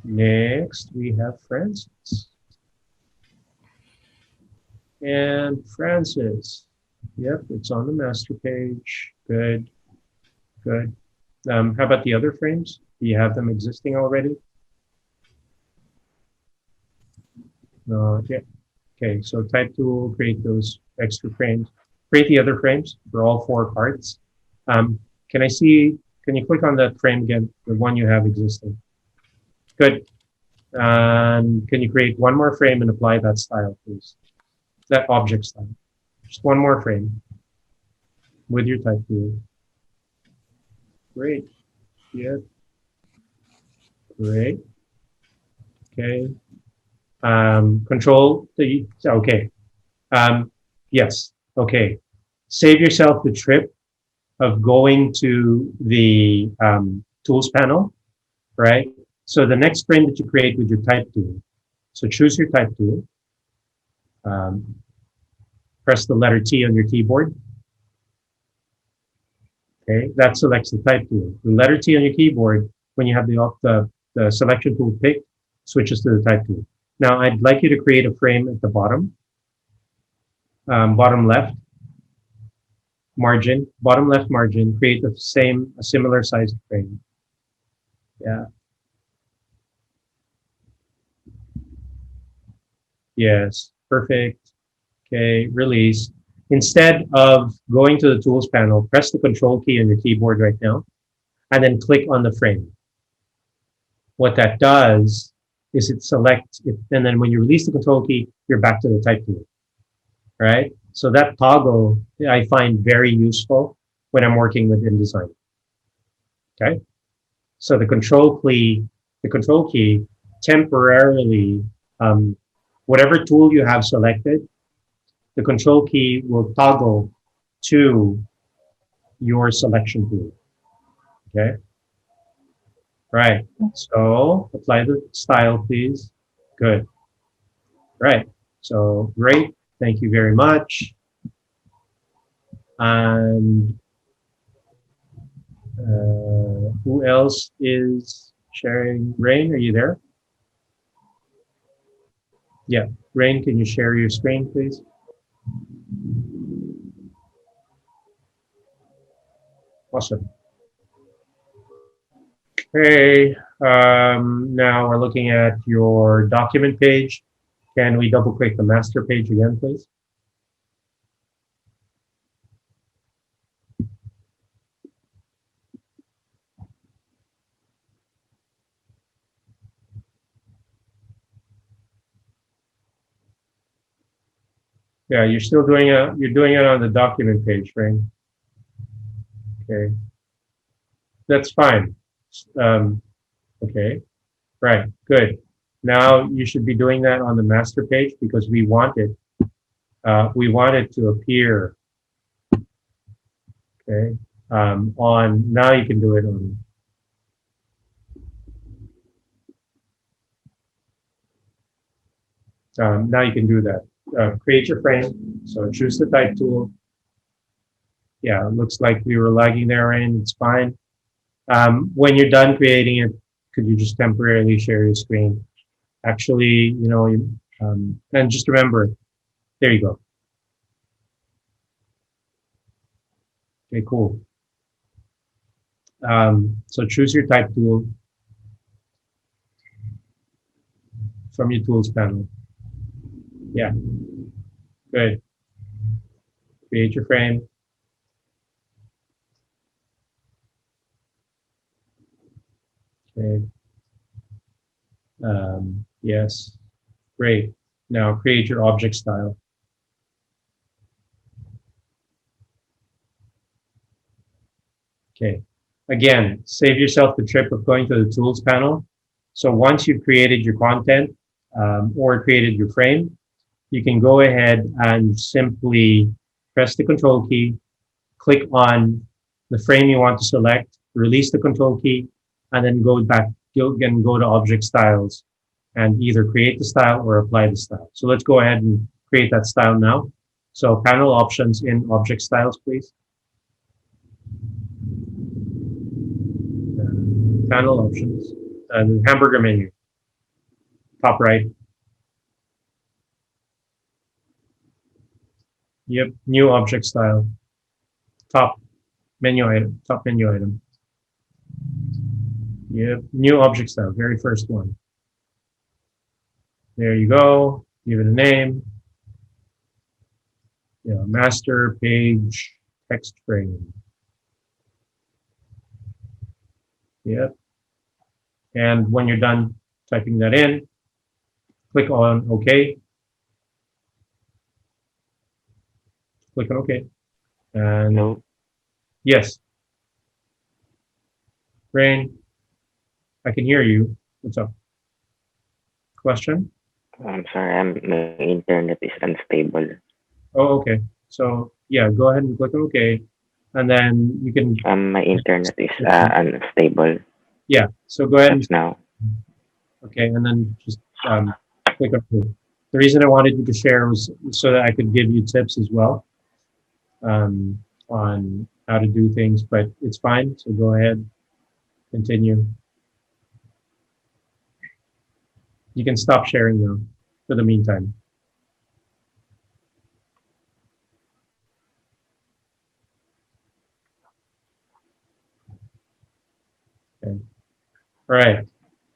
Next, we have Francis. And Francis. Yep, it's on the master page. Good. Good. How about the other frames? Do you have them existing already? Yeah. Okay, so type tool, create those extra frames. Create the other frames for all 4 parts. Can you click on that frame again, the one you have existing? Good. Can you create one more frame and apply that style, please? That object style. Just one more frame with your type tool. Great. Yeah. Great. Okay. Okay. Yes. Okay. Save yourself the trip of going to the tools panel, right? So the next frame that you create with your type tool. So choose your type tool. Press the letter T on your keyboard. Okay, that selects the type tool. The letter T on your keyboard, when you have the selection tool picked, switches to the type tool. Now, I'd like you to create a frame at the bottom left margin, bottom left margin, create a similar sized frame. Yeah. Yes, perfect. Okay, release. Instead of going to the tools panel, press the control key on your keyboard right now, and then click on the frame. What that does is it selects it, and then when you release the control key, you're back to the type tool, right? So that toggle I find very useful when I'm working with InDesign. Okay, so the control key temporarily, whatever tool you have selected, the control key will toggle to your selection tool. Okay. Right. So apply the style, please. Good. Right. So great. Thank you very much. And who else is sharing? Rain, are you there? Yeah. Rain, can you share your screen, please? Awesome. Okay, now we're looking at your document page. Can we double click the master page again, please? Yeah, you're still doing you're doing it on the document page, right? Okay, that's fine. Okay, right, good. Now you should be doing that on the master page because we want it to appear. Okay, now you can do it on. Now you can do that. Create your frame. So choose the type tool. Yeah, it looks like we were lagging there, Rain. It's fine. When you're done creating it, could you just temporarily share your screen? Actually, and just remember, There you go. Okay, cool. So choose your type tool from your tools panel. Yeah, good. Create your frame. Okay. Yes, great. Now create your object style. Okay. Again, save yourself the trip of going to the tools panel. So once you've created your content or created your frame, you can go ahead and simply press the control key, click on the frame you want to select, release the control key, and then go back, again, go to object styles and either create the style or apply the style. So let's go ahead and create that style now. So panel options in object styles, please. Panel options, and hamburger menu, top right. Yep, new object style, top menu item, top menu item. Yep, new object style, very first one. There you go, give it a name. Yeah, master page text frame. Yep. And when you're done typing that in, click on OK. Click on OK. And No, yes, Rain, I can hear you. What's up? Question? I'm sorry, my internet is unstable. Oh, okay. So yeah, go ahead and click on OK. And then you can, My internet is unstable yeah. So go ahead and just now. okay, and then just click on OK. The reason I wanted you to share was so that I could give you tips as well on how to do things, but it's fine. So go ahead, continue. You can stop sharing now for the meantime. Okay. All right.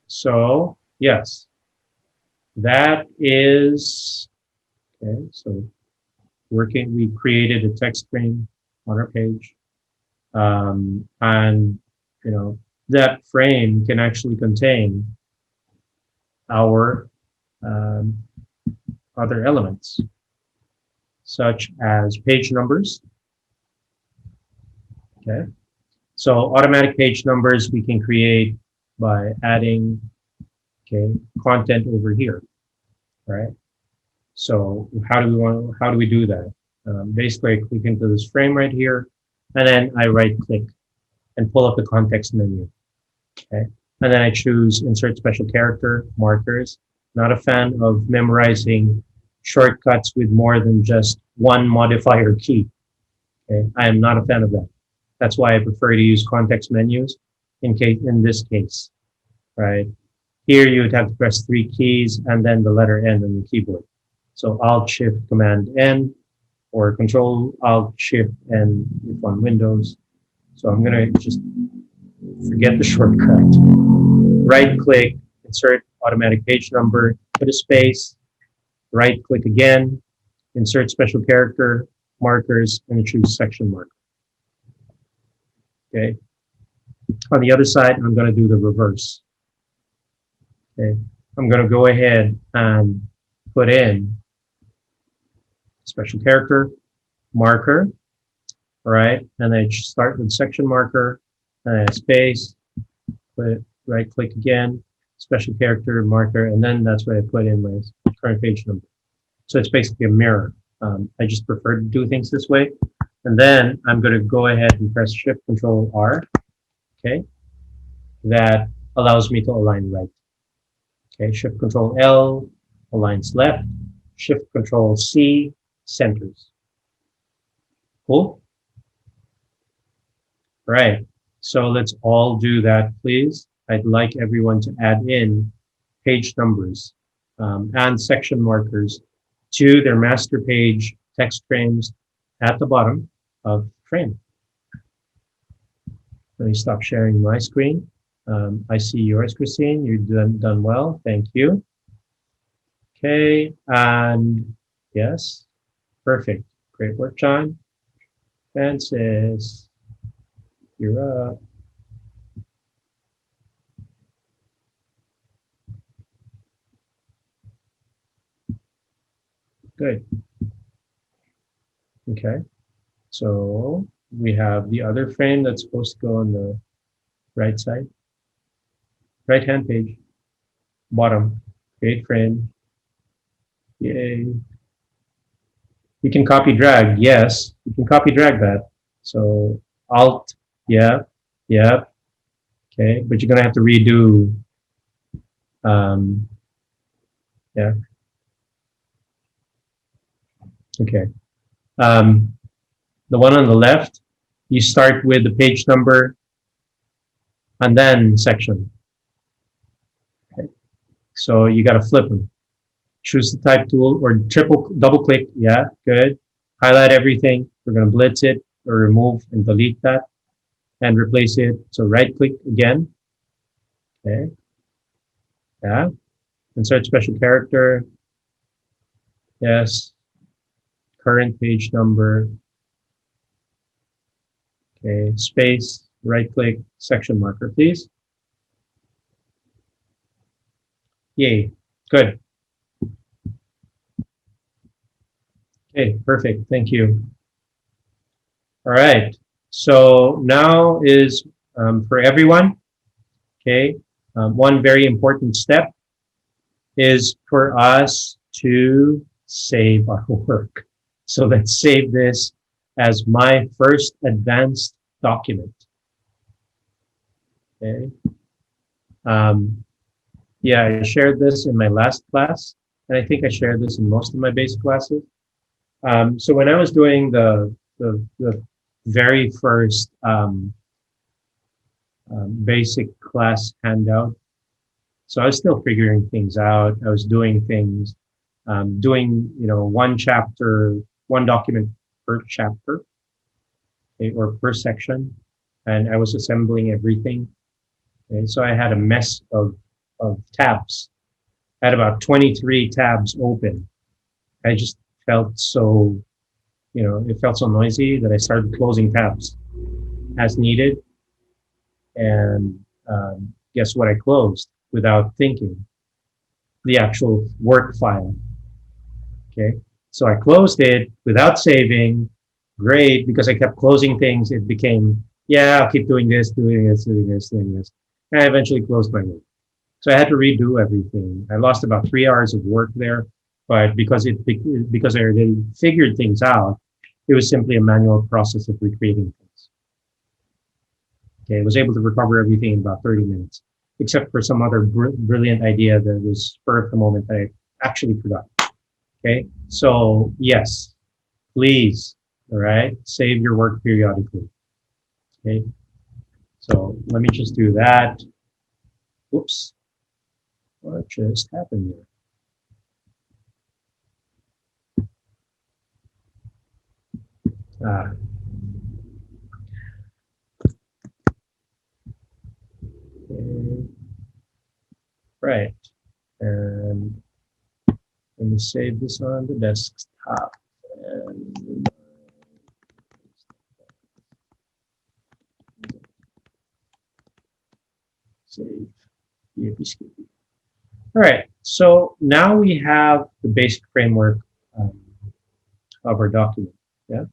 So yes, that is okay. So working, we created a text frame on our page, and you know that frame can actually contain our um, other elements, such as page numbers. Okay. So automatic page numbers we can create by adding okay content over here, right? So how do we do that? Basically, I click into this frame right here, and then I right click and pull up the context menu. Okay, and then I choose insert special character markers. Not a fan of memorizing shortcuts with more than just one modifier key. Okay, I am not a fan of that. That's why I prefer to use context menus in this case, right? Here you would have to press 3 keys and then the letter N on the keyboard. So Alt Shift Command N or Control Alt Shift N if on Windows. So I'm gonna just forget the shortcut. Right click, insert automatic page number, put a space, right click again, insert special character markers, and choose section marker. Okay. On the other side, I'm going to do the reverse. Okay. I'm going to go ahead and put in special character marker. All right. And then start with section marker and space, put right click again, special character marker, and then that's where I put in my current page number. So it's basically a mirror. I just prefer to do things this way. And then I'm going to go ahead and press Shift Control R. Okay, that allows me to align right. Okay, Shift Control L aligns left. Shift Control C centers. Cool. Right. So let's all do that, please. I'd like everyone to add in page numbers and section markers to their master page text frames at the bottom of frame. Let me stop sharing my screen. I see yours, Christine. You've done well. Thank you. Okay, and yes, perfect. Great work, John. Francis, you're up. Good. Okay, so we have the other frame that's supposed to go on the right side, right-hand page, bottom, create frame. Yay. You can copy drag, yes, you can copy drag that. So Alt, yeah, yeah, okay, but you're gonna have to redo, yeah, okay. The one on the left, you start with the page number and then section. Okay. So you got to flip them. Choose the type tool or double click. Yeah, good. Highlight everything. We're going to blitz it or remove and delete that and replace it. So right click again. Okay. Yeah. Insert special character. Yes. Current page number. Okay. Space. Right click. Section marker, please. Yay. Good. Okay, perfect. Thank you. All right. So now is for everyone. Okay. One very important step is for us to save our work. So let's save this as my first advanced document. Okay. Yeah, I shared this in my last class, and I think I shared this in most of my basic classes. So when I was doing the very first basic class handout, so I was still figuring things out. I was doing things, doing one chapter, one document per chapter, okay, or per section, and I was assembling everything. Okay, so I had a mess of tabs. I had about 23 tabs open. I just felt so, it felt so noisy that I started closing tabs as needed. And guess what I closed without thinking? The actual work file. Okay, so I closed it without saving. Great, because I kept closing things. It became, yeah, I'll keep doing this, doing this, doing this, doing this. And I eventually closed my work. So I had to redo everything. I lost about 3 hours of work there, but because I already figured things out, it was simply a manual process of recreating things. Okay, I was able to recover everything in about 30 minutes, except for some other brilliant idea that was spur of the moment that I actually forgot. Okay, so yes, please, all right, save your work periodically. Okay, so let me just do that. Whoops, what just happened there? Okay. Right, and let me save this on the desktop. And save. All right, so now we have the basic framework of our document. Yeah,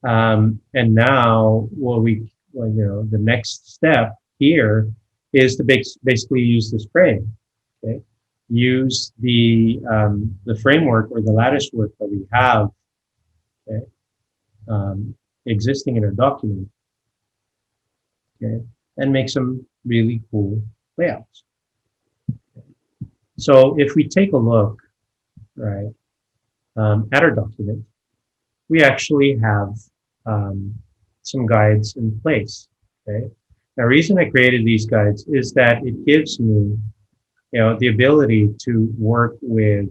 and now the next step here is to basically use this frame. Okay, use the framework or the lattice work that we have, okay, existing in our document, okay, and make some really cool layouts. So if we take a look, right, at our document, we actually have some guides in place. Okay. The reason I created these guides is that it gives me, the ability to work with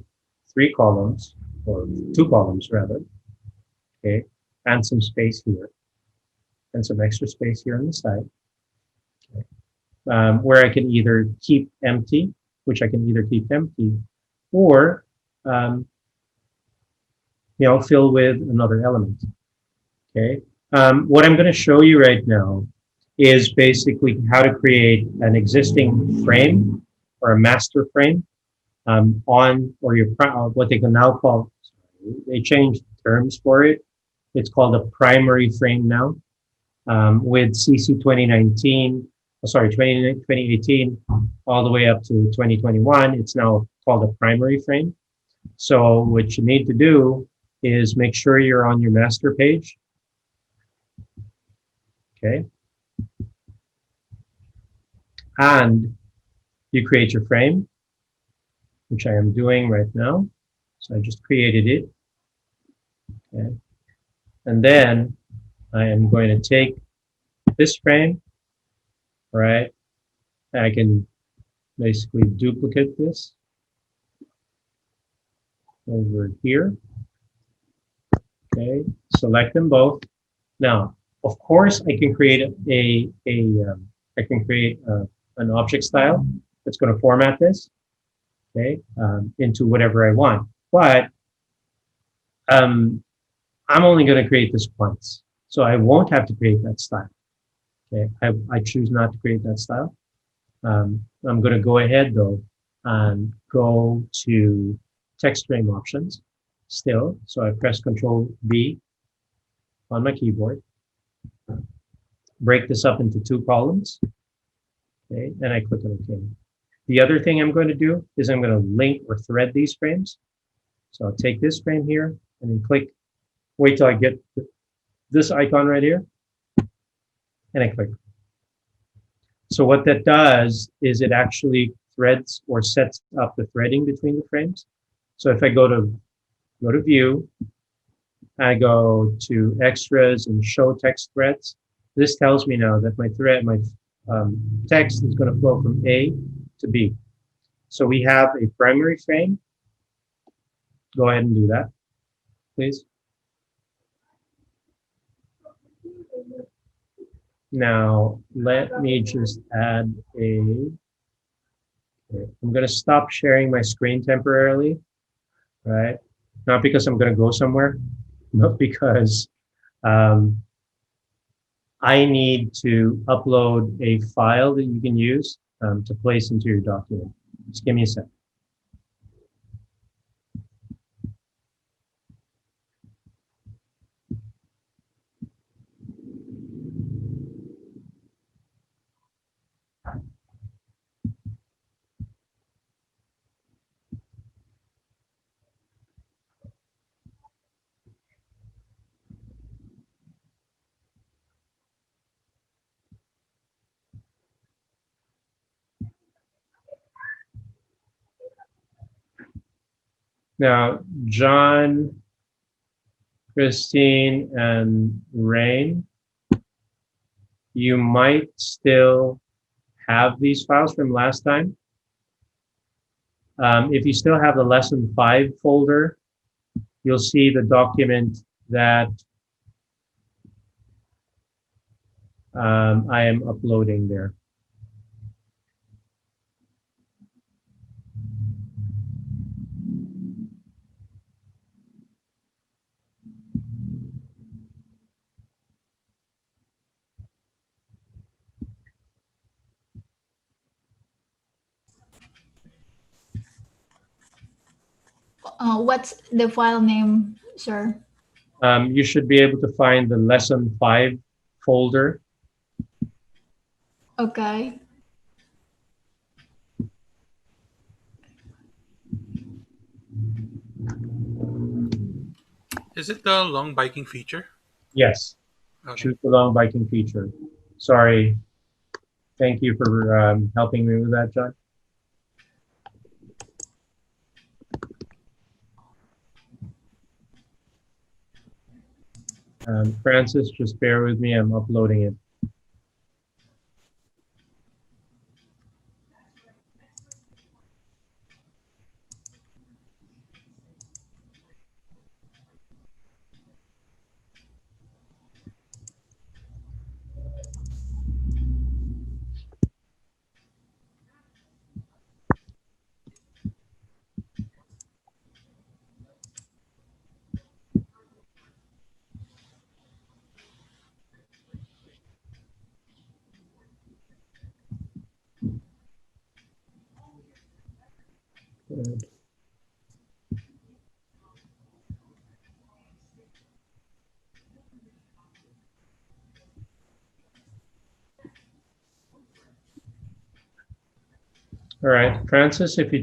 3 columns, or 2 columns rather, okay, and some space here, and some extra space here on the side, okay, where I can either keep empty, which I can either keep empty, or um, fill with another element. Okay. What I'm going to show you right now is basically how to create an existing frame or a master frame on, or your what they can now call, they changed terms for it. It's called a primary frame now. With CC 2019, sorry, 2018, all the way up to 2021, it's now called a primary frame. So what you need to do is make sure you're on your master page. Okay. And you create your frame, which I am doing right now. So I just created it. Okay. And then I am going to take this frame, right? I can basically duplicate this over here. Okay, select them both. Now, of course, I can create an object style that's going to format this, okay, into whatever I want. But I'm only going to create this once, so I won't have to create that style. Okay, I choose not to create that style. I'm going to go ahead though and go to text frame options still. So I press Control V on my keyboard, break this up into 2 columns, okay, and I click on OK. The other thing I'm going to do is I'm going to link or thread these frames. So I'll take this frame here and then click, wait till I get this icon right here, and I click. So what that does is it actually threads or sets up the threading between the frames. So if I go to View, I go to Extras and Show Text Threads. This tells me now that my text is going to flow from A to B. So we have a primary frame. Go ahead and do that, please. Now, let me just add I'm going to stop sharing my screen temporarily, right? Not because I'm going to go somewhere, but because I need to upload a file that you can use to place into your document. Just give me a sec. Now, John, Christine, and Rain, you might still have these files from last time. If you still have the lesson 5 folder, you'll see the document that I am uploading there. What's the file name, sir? You should be able to find the lesson 5 folder. Okay. Is it the long biking feature? Yes, Okay. choose the long biking feature. Sorry. Thank you for helping me with that, John. Francis, just bear with me. I'm uploading it. Good. All right, Francis, if you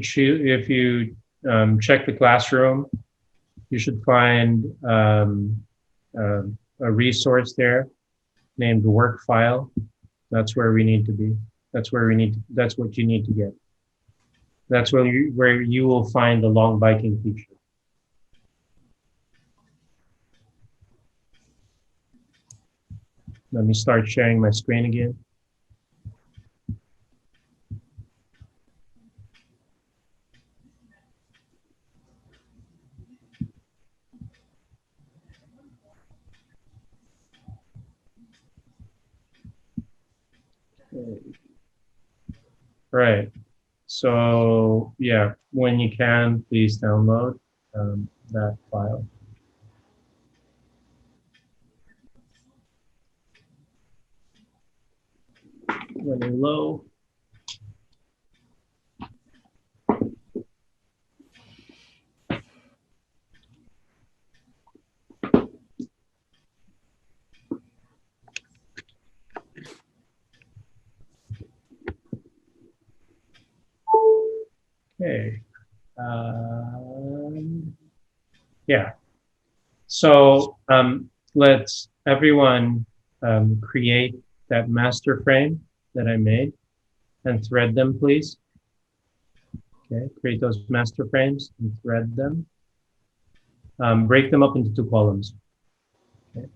check the classroom, you should find a resource there named work file. That's where we need to be. That's where we need. That's what you need to get. That's where you will find the long biking feature. Let me start sharing my screen again. Right. So yeah, when you can, please download that file. Running low. Okay. Yeah. So let's everyone create that master frame that I made and thread them, please. Okay, create those master frames and thread them. Break them up into 2 columns. Okay.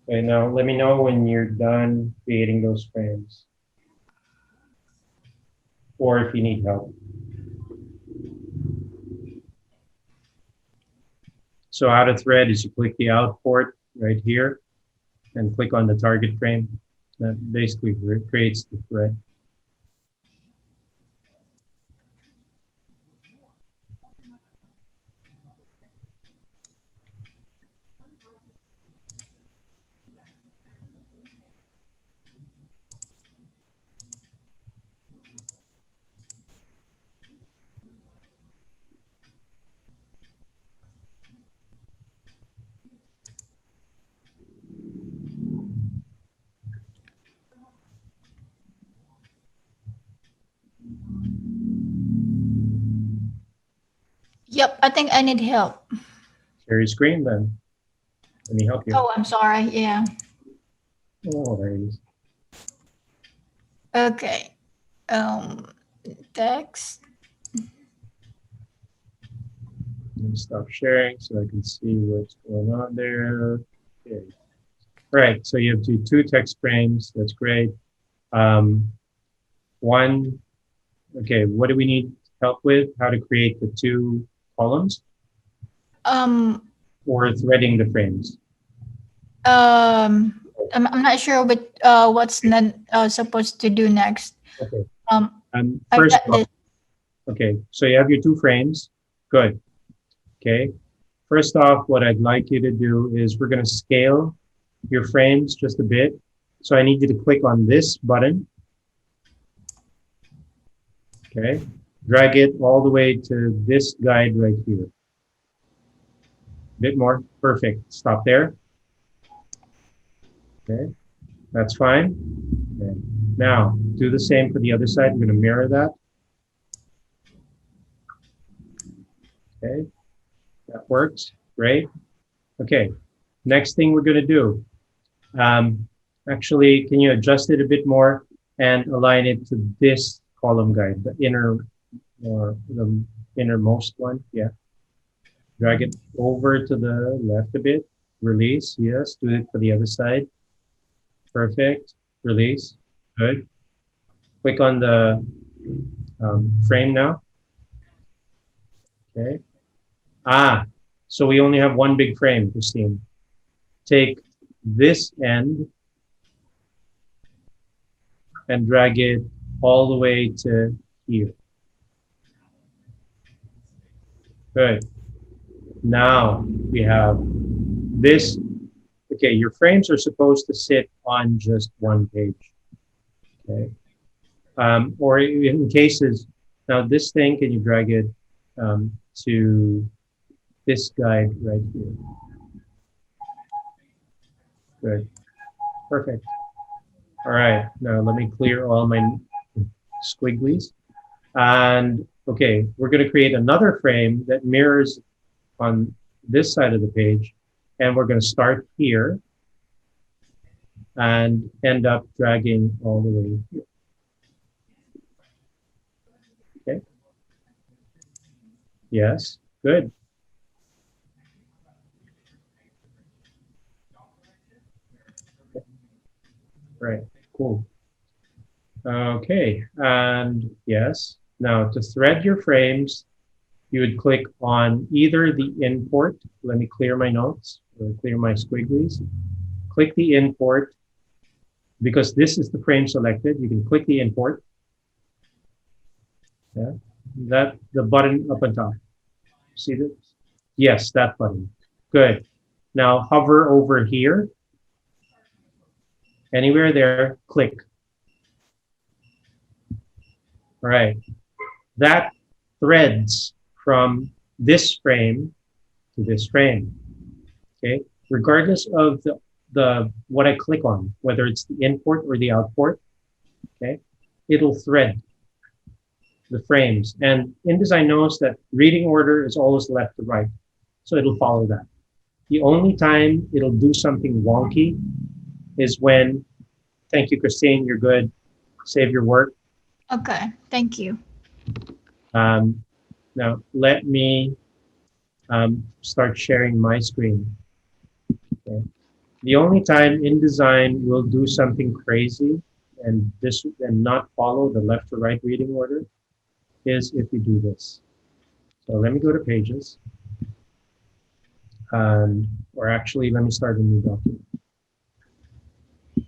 Okay, now let me know when you're done creating those frames, or if you need help. So how to thread is you click the out port right here and click on the target frame. That basically creates the thread. Yep, I think I need help. Share your screen then. Let me help you. Oh, I'm sorry. Yeah. Oh, there it is. Okay. Text. Let me stop sharing so I can see what's going on there. Okay. Right, so you have two text frames. That's great. One, okay, what do we need help with? How to create the 2 columns Um. or threading the frames? I'm not sure what's not supposed to do next. Okay. I First got off, this. okay, so you have your 2 frames. Good. Okay. First off, what I'd like you to do is we're going to scale your frames just a bit. So I need you to click on this button. Okay. Drag it all the way to this guide right here. Bit more. Perfect. Stop there. Okay. That's fine. Okay. Now, do the same for the other side. I'm going to mirror that. Okay. That works. Great. Okay. Next thing we're going to do. Actually, can you adjust it a bit more and align it to this column guide, the inner or the innermost one? Yeah. Drag it over to the left a bit. Release. Yes. Do it for the other side. Perfect. Release. Good. Click on the frame now. Okay. So we only have one big frame, Christine. Take this end and drag it all the way to here. Good. Now we have this. Okay, your frames are supposed to sit on just one page. Okay. Or in cases, now this thing, can you drag it to this guide right here? Good. Perfect. All right. Now let me clear all my squigglies. And okay, we're going to create another frame that mirrors on this side of the page. And we're going to start here and end up dragging all the way here. Okay. Yes. Good. Right. Cool. Okay. And yes. Now to thread your frames, you would click on either the import. Let me clear my notes or clear my squigglies. Click the import. Because this is the frame selected, you can click the import. Yeah. That the button up on top. See this? Yes, that button. Good. Now hover over here. Anywhere there, click. All right. That threads from this frame to this frame. Okay. Regardless of the what I click on, whether it's the import or the output, okay, it'll thread the frames. And InDesign knows that reading order is always left to right, so it'll follow that. The only time it'll do something wonky is when, thank you, Christine, you're good. Save your work. Okay, thank you. Now let me start sharing my screen. Okay. The only time InDesign will do something crazy and not follow the left to right reading order is if you do this. So let me go to Pages. Or actually, let me start a new document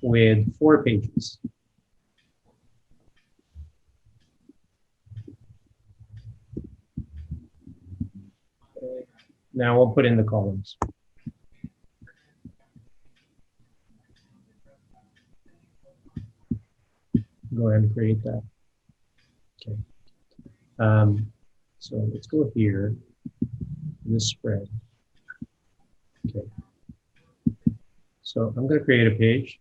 with 4 pages. Okay. Now we'll put in the columns. Go ahead and create that. Okay. So let's go here, this spread. Okay. So I'm going to create a page,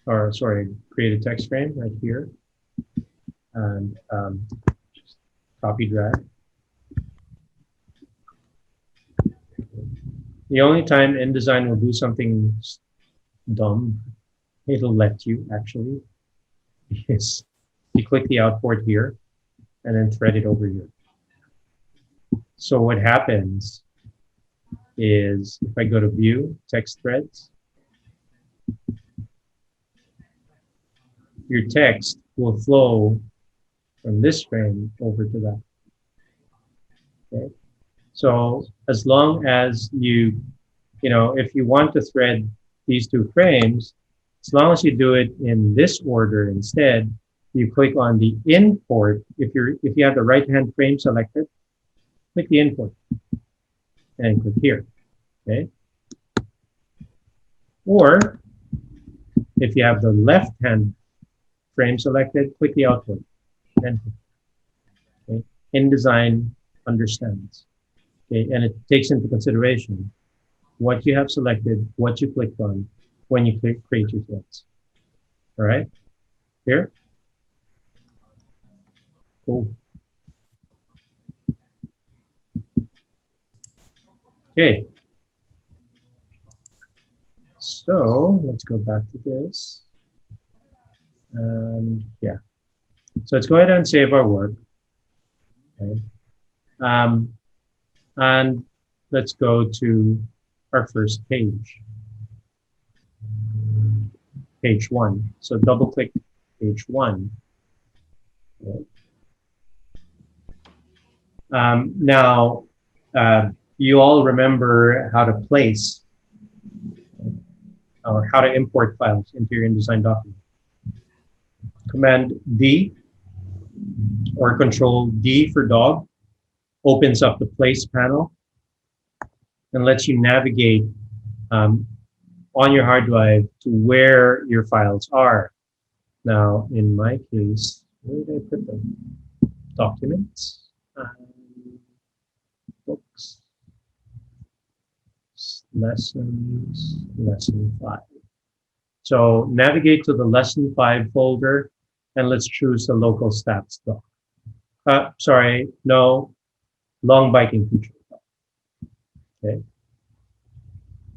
or sorry, create a text frame right here, and copy drag. The only time InDesign will do something dumb, it'll let you actually, is you click the output here and then thread it over here. So what happens is if I go to View, Text Threads, your text will flow from this frame over to that. Okay. So as long as if you want to thread these 2 frames, as long as you do it in this order instead, you click on the import. If you have the right-hand frame selected, click the import and click here. Okay. Or if you have the left-hand frame selected, click the output. Okay. InDesign understands. Okay, and it takes into consideration what you have selected, what you clicked on when you create your threads. All right, here. Cool. Okay. So let's go back to this. And yeah. So let's go ahead and save our work. Okay. And let's go to our first page. page 1. So double click page 1. Okay. Now, you all remember how to place or how to import files into your InDesign document. Command D or Control D for dog opens up the place panel and lets you navigate on your hard drive to where your files are. Now, in my case, where did I put them? Documents, books, lessons, lesson 5. So navigate to the lesson 5 folder and let's choose the local stats doc. Sorry, no, long biking feature. Okay.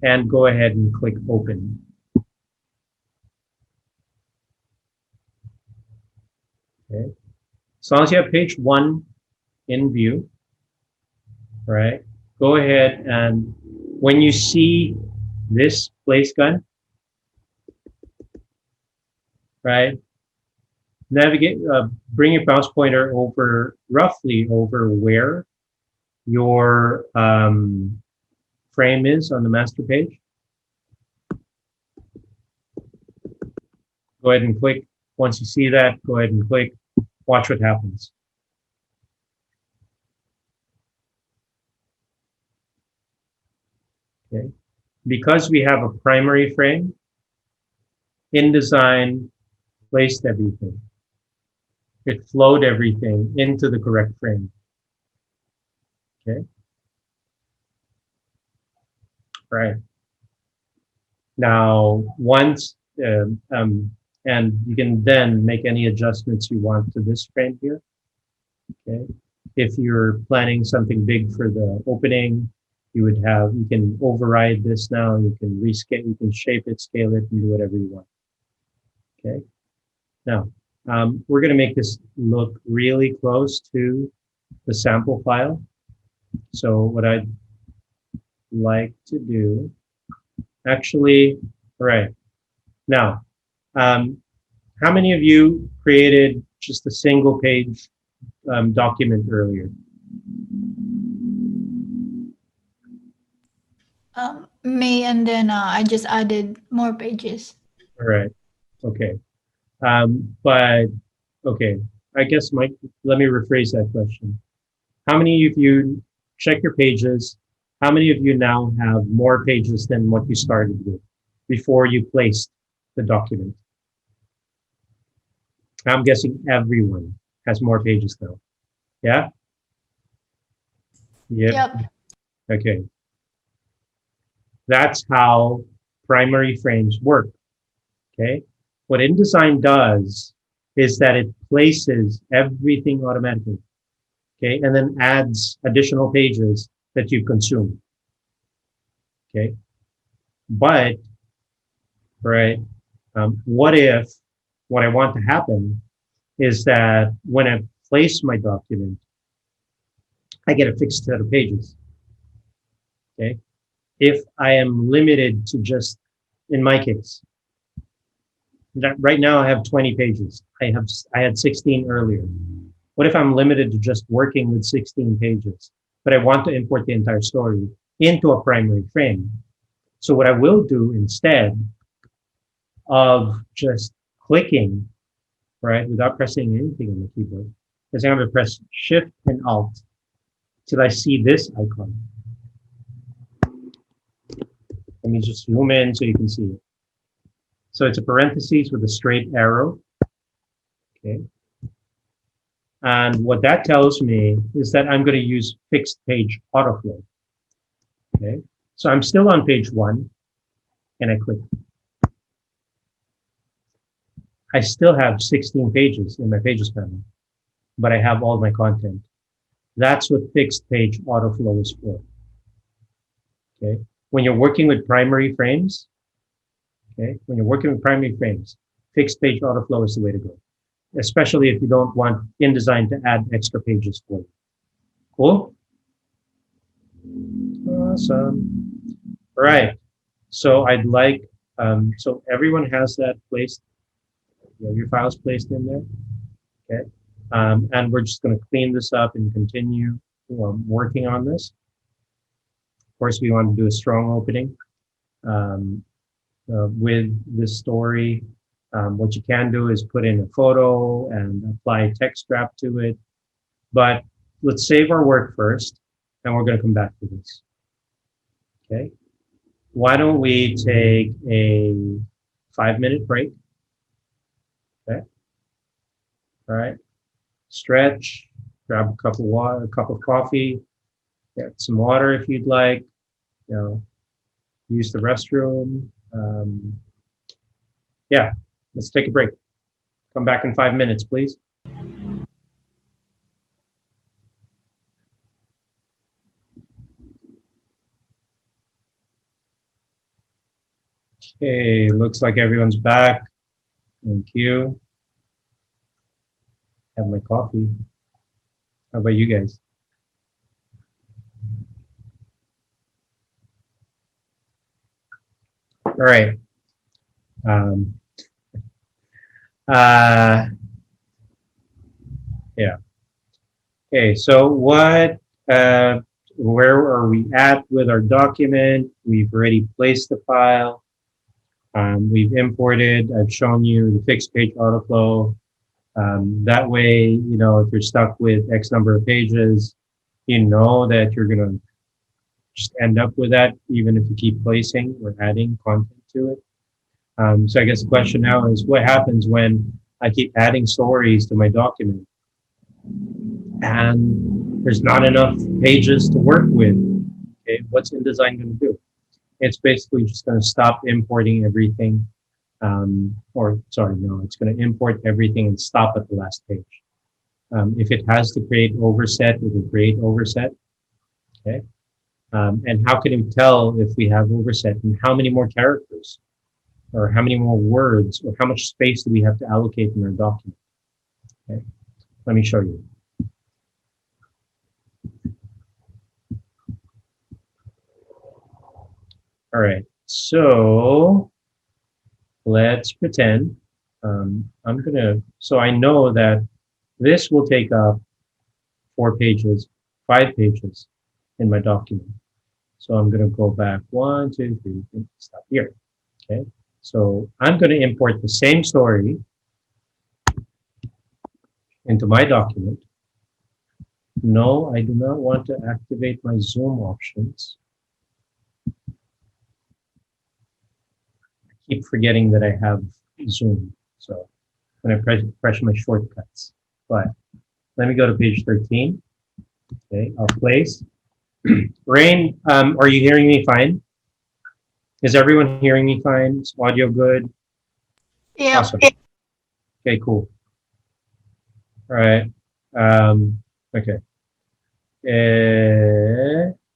And go ahead and click open. Okay. As long as you have page 1 in view, right? Go ahead and when you see this place gun, right? Navigate, bring your mouse pointer over, roughly over where your frame is on the master page. Go ahead and click. Once you see that, go ahead and click. Watch what happens. Okay. Because we have a primary frame, InDesign placed everything. It flowed everything into the correct frame. Okay. Right. Now, once, and you can then make any adjustments you want to this frame here. Okay. If you're planning something big for the opening, you can override this now. You can rescale, you can shape it, scale it, and do whatever you want. Okay. Now, we're going to make this look really close to the sample file. So what I'd like to do, actually, all right. Now, how many of you created just a single page document earlier? Me, and then I just added more pages. All right. Okay. But okay, I guess let me rephrase that question. How many of you check your pages? How many of you now have more pages than what you started with before you placed the document? I'm guessing everyone has more pages now. Yeah? Yep. Okay. That's how primary frames work. Okay. What InDesign does is that it places everything automatically. Okay. And then adds additional pages that you consume. Okay. But, right, what I want to happen is that when I place my document, I get a fixed set of pages. Okay. If I am limited to just, in my case, right now I have 20 pages. I had 16 earlier. What if I'm limited to just working with 16 pages, but I want to import the entire story into a primary frame? So what I will do instead of just clicking, right, without pressing anything on the keyboard, is I'm going to press Shift and Alt till I see this icon. Let me just zoom in so you can see it. So it's a parentheses with a straight arrow. Okay. And what that tells me is that I'm going to use fixed page autoflow. Okay. So I'm still on page 1 and I click. I still have 16 pages in my pages panel, but I have all my content. That's what fixed page autoflow is for. Okay. When you're working with primary frames, okay, fixed page autoflow is the way to go, especially if you don't want InDesign to add extra pages for you. Cool? Awesome. All right. So I'd like So everyone has that placed, you have your files placed in there, okay? And we're just gonna clean this up and continue working on this. Of course, we want to do a strong opening with this story. What you can do is put in a photo and apply text wrap to it. But let's save our work first, and we're going to come back to this. Okay? Why don't we take a 5-minute break? Okay? All right. Stretch, grab a cup of water, a cup of coffee, get some water if you'd like, you know, use the restroom. Yeah, let's take a break. Come back in 5 minutes, please. Okay, looks like everyone's back. Thank you. Have my coffee. How about you guys? All right. Yeah. Okay, so where are we at with our document? We've already placed the file. We've imported, I've shown you the fixed page autoflow. That way, you know, if you're stuck with X number of pages, you know that you're gonna just end up with that, even if you keep placing or adding content to it. So I guess the question now is, what happens when I keep adding stories to my document and there's not enough pages to work with? Okay, what's InDesign going to do? It's basically just going to stop importing everything. It's going to import everything and stop at the last page. If it has to create overset, it will create overset. Okay. And how can we tell if we have overset and how many more characters or how many more words or how much space do we have to allocate in our document? Okay. Let me show you. All right, so let's pretend so I know that this will take up 4 pages, 5 pages in my document. So I'm gonna go back 1, 2, 3, stop here, okay? So I'm gonna import the same story into my document. No, I do not want to activate my zoom options. Keep forgetting that I have Zoom. So I'm going to press my shortcuts. But let me go to page 13. Okay, I'll place. Rain, are you hearing me fine? Is everyone hearing me fine? Is audio good? Yeah. Awesome. Okay, cool. All right. Okay.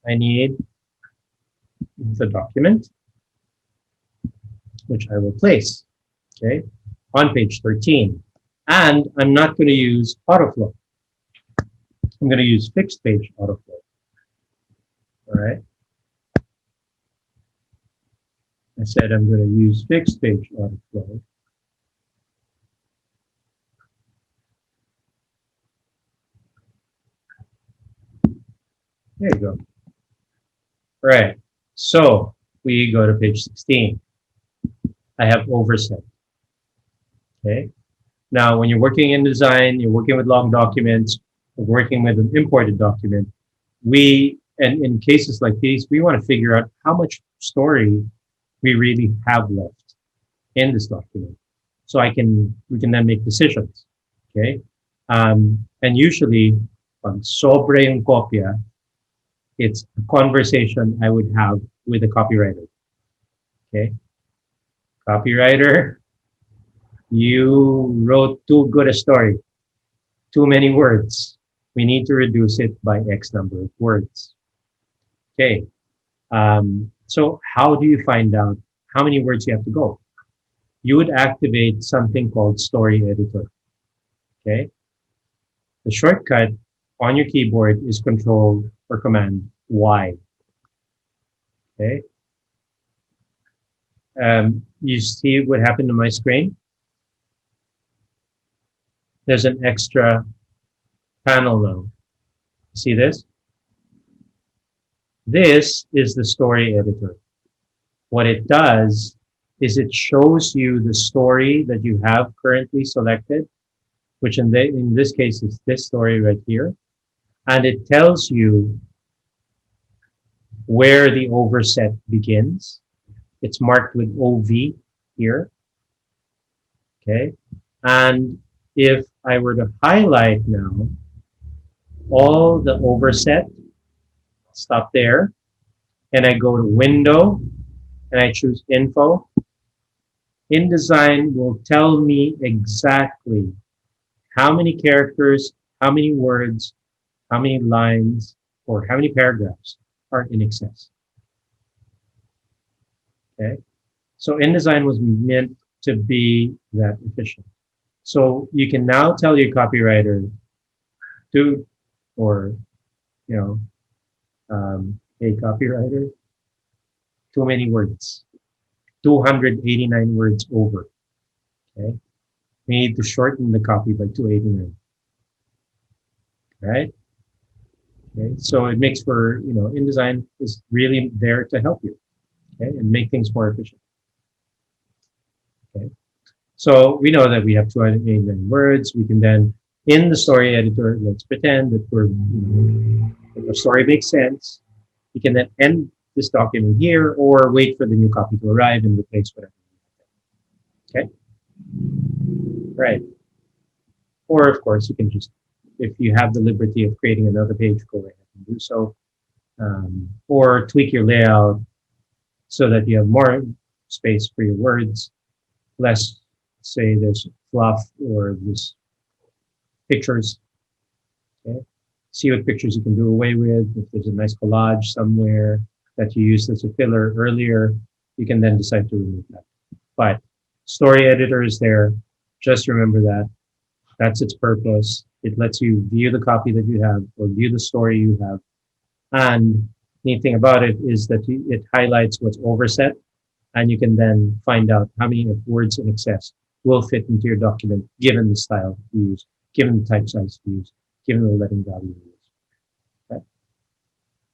I need the document, which I will place, okay, on page 13. And I'm not going to use autoflow. I'm going to use fixed page autoflow. All right. I said I'm going to use fixed page autoflow. There you go. All right. So we go to page 16. I have overset. Okay. Now, when you're working in design, you're working with long documents, working with an imported document, and in cases like these, we want to figure out how much story we really have left in this document. So we can then make decisions. Okay. And usually, on sobre yung kopya, it's a conversation I would have with a copywriter. Okay. Copywriter, you wrote too good a story, too many words. We need to reduce it by X number of words. Okay. So how do you find out how many words you have to go? You would activate something called Story Editor. Okay. The shortcut on your keyboard is Control or Command Y. Okay. You see what happened to my screen? There's an extra panel now. See this? This is the story editor. What it does is it shows you the story that you have currently selected, which in this case is this story right here. And it tells you where the overset begins. It's marked with OV here. Okay. And if I were to highlight now all the overset, stop there, and I go to window and I choose info, InDesign will tell me exactly how many characters, how many words, how many lines, or how many paragraphs are in excess. Okay. So InDesign was meant to be that efficient. So you can now tell your copywriter, dude, or, you know, hey, copywriter, too many words, 289 words over. Okay. We need to shorten the copy by 289. Right? Okay. So it makes for, InDesign is really there to help you, okay, and make things more efficient. Okay. So we know that we have 289 words. We can then, in the story editor, let's pretend that if the story makes sense. You can then end this document here or wait for the new copy to arrive and replace whatever. Okay. Right. Or of course, you can just, if you have the liberty of creating another page, go ahead and do so. Or tweak your layout so that you have more space for your words, less, say, there's fluff or there's pictures. Okay. See what pictures you can do away with. If there's a nice collage somewhere that you used as a filler earlier, you can then decide to remove that. But story editor is there. Just remember that. That's its purpose. It lets you view the copy that you have or view the story you have. And neat thing about it is that it highlights what's overset, and you can then find out how many words in excess will fit into your document given the style you use, given the type size you use, given the letting value you use. Okay.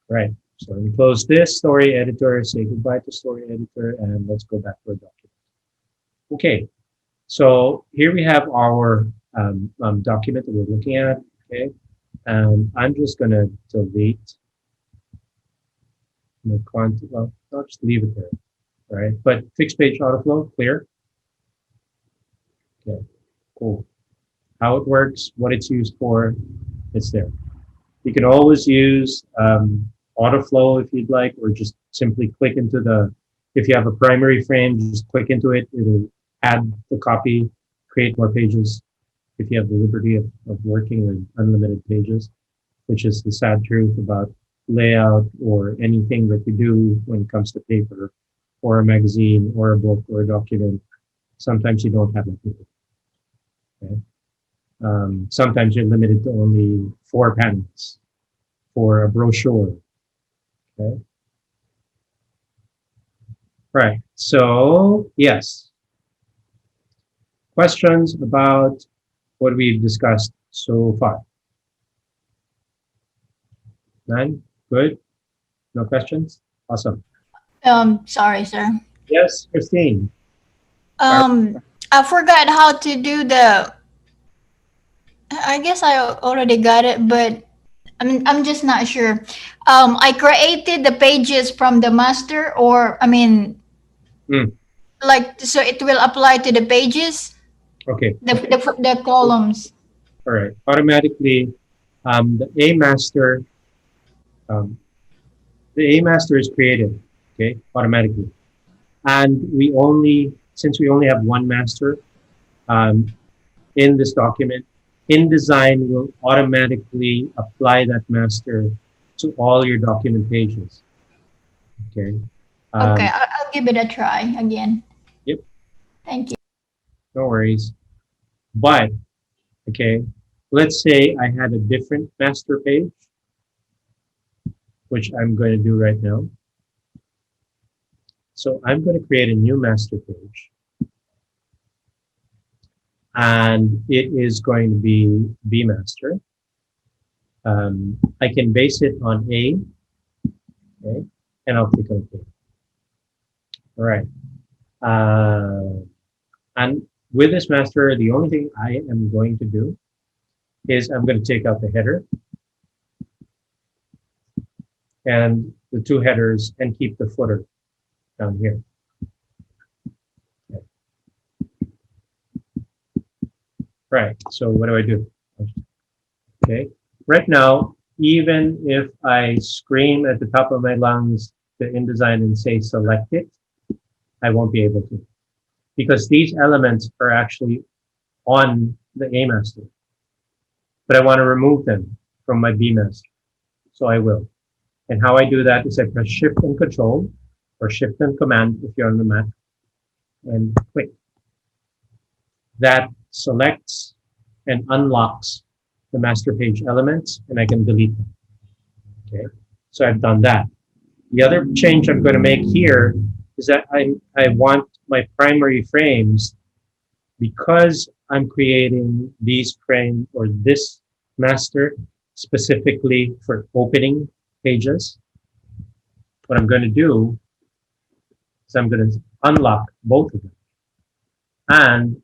Right. So let me close this story editor, say goodbye to story editor, and let's go back to our document. Okay. So here we have our document that we're looking at. Okay. And I'm just going to delete the content. Well, I'll just leave it there. All right. But fixed page autoflow, clear. Okay. Cool. How it works, what it's used for, it's there. You can always use autoflow if you'd like, or just simply click into if you have a primary frame, just click into it. It'll add the copy, create more pages if you have the liberty of working with unlimited pages, which is the sad truth about layout or anything that you do when it comes to paper or a magazine or a book or a document. Sometimes you don't have that. Okay. Sometimes you're limited to only 4 panels for a brochure. Okay. Right. So yes. Questions about what we've discussed so far? None? Good? No questions? Awesome. Sorry, sir. Yes, Christine. I forgot how to do I guess I already got it, but I'm just not sure. I created the pages from the master, or like, so it will apply to the pages, Okay. the columns. All right. Automatically, the A master, is created. Okay, automatically, and since we only have one master in this document, InDesign will automatically apply that master to all your document pages. Okay. Okay, I'll give it a try again. Yep. Thank you. No worries. But, okay, let's say I had a different master page, which I'm going to do right now. So I'm going to create a new master page, and it is going to be bmaster. I can base it on A, okay, and I'll click OK. All right. And with this master, the only thing I am going to do is I'm going to take out the header and the two headers and keep the footer down here. Okay. Right, so what do? Okay, right now, even if I scream at the top of my lungs to InDesign and say select it, I won't be able to, because these elements are actually on the A master, but I want to remove them from my B master, so I will. And how I do that is I press Shift and Control, or Shift and Command if you're on the Mac, and click. That selects and unlocks the master page elements, and I can delete them. Okay, so I've done that. The other change I'm going to make here is that I want my primary frames, because I'm creating these frame or this master specifically for opening pages. What I'm going to do is I'm going to unlock both of them, and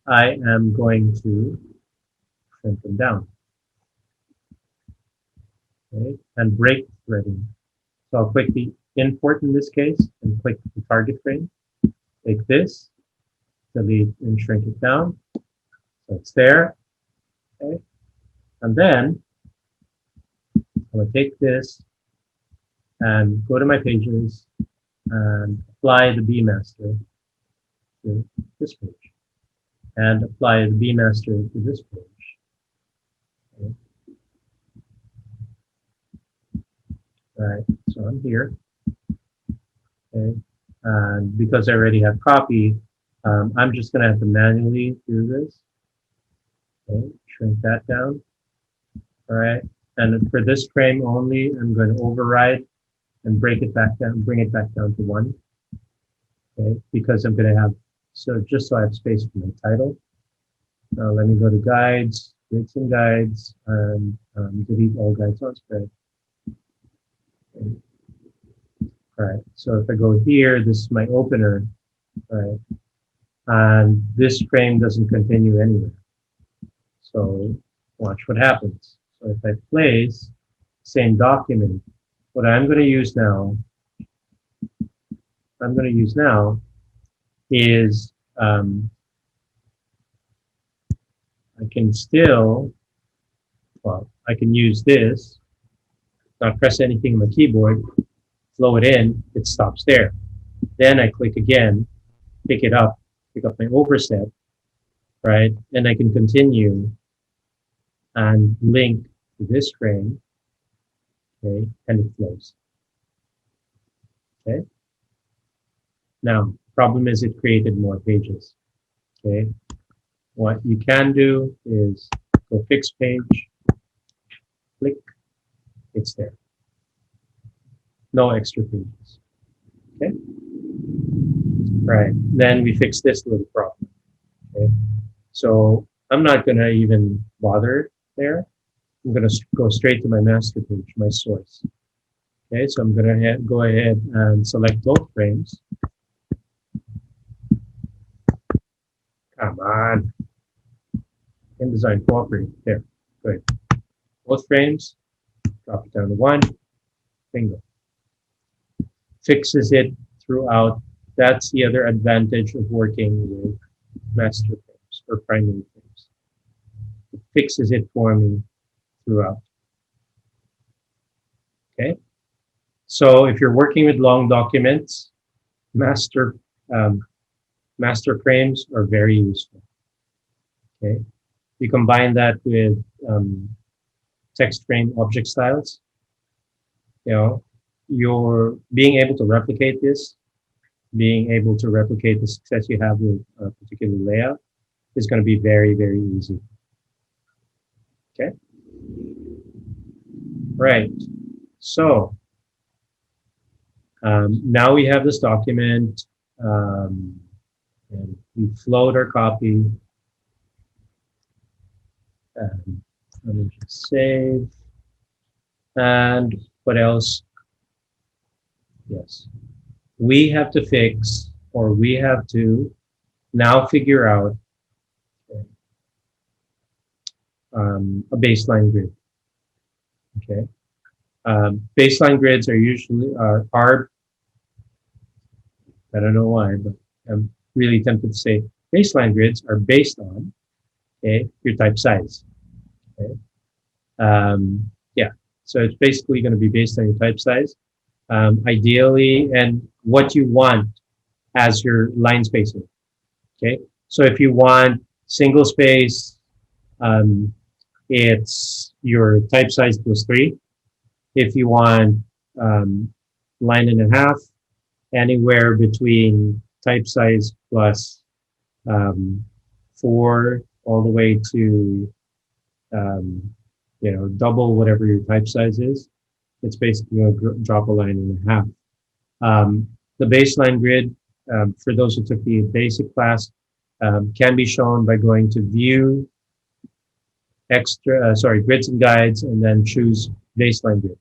I am going to shrink them down, okay, and break threading. So I'll click the import in this case and click the target frame. Take this, delete and shrink it down. So it's there. Okay. And then I'm going to take this and go to my pages and apply the B master to this page, and apply the B master to this page. Okay. All right, so I'm here. Okay. And because I already have copy, I'm just going to have to manually do this. Okay, shrink that down. All right, and for this frame only, I'm going to override and break it back down, bring it back down to 1. Okay, because I'm going to have, so just so I have space for my title. Now let me go to guides, grids and guides, and delete all guides on spread. Okay. All right, so if I go here, this is my opener, right? And this frame doesn't continue anywhere. So watch what happens. So if I place same document, what I'm going to use now is I can still, well, I can use this, not press anything on my keyboard, flow it in, it stops there. Then I click again, pick up my overstep, right? And I can continue and link to this frame, okay, and it flows. Okay. Now, problem is it created more pages. Okay. What you can do is go fix page, click, it's there. No extra pages. Okay. Right. Then we fix this little problem. Okay. So I'm not going to even bother there. I'm going to go straight to my master page, my source. Okay, so I'm going to go ahead and select both frames. Come on. InDesign cooperate. There. Good. Both frames. Drop it down to 1. Bingo. Fixes it throughout. That's the other advantage of working with master frames or primary frames. It fixes it for me throughout. Okay. So if you're working with long documents, master frames are very useful. Okay. You combine that with text frame object styles. You know, you're being able to replicate this, being able to replicate the success you have with a particular layout is going to be very, very easy. Okay. Right. So Now we have this document, and we float our copy. Let me just save. And what else? Yes. We have to fix, or we have to now figure out a baseline grid. Okay. Baseline grids are usually are I don't know why, but I'm really tempted to say baseline grids are based on your type size. Okay. Yeah. So it's basically going to be based on your type size, ideally, and what you want as your line spacing. Okay. So if you want single space, it's your type size plus 3. If you want line and a half, anywhere between type size plus 4 all the way to double whatever your type size is. It's basically going to drop a line and a half. The baseline grid, for those who took the basic class, can be shown by going to view, grids and guides, and then choose baseline grid.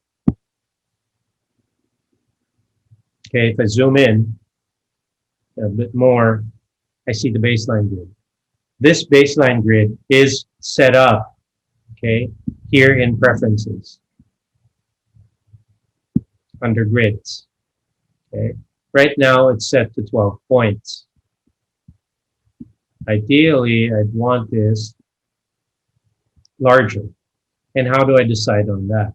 Okay, if I zoom in a bit more, I see the baseline grid. This baseline grid is set up, okay, here in preferences under grids. Okay, right now it's set to 12 points. Ideally, I'd want this larger. And how do I decide on that?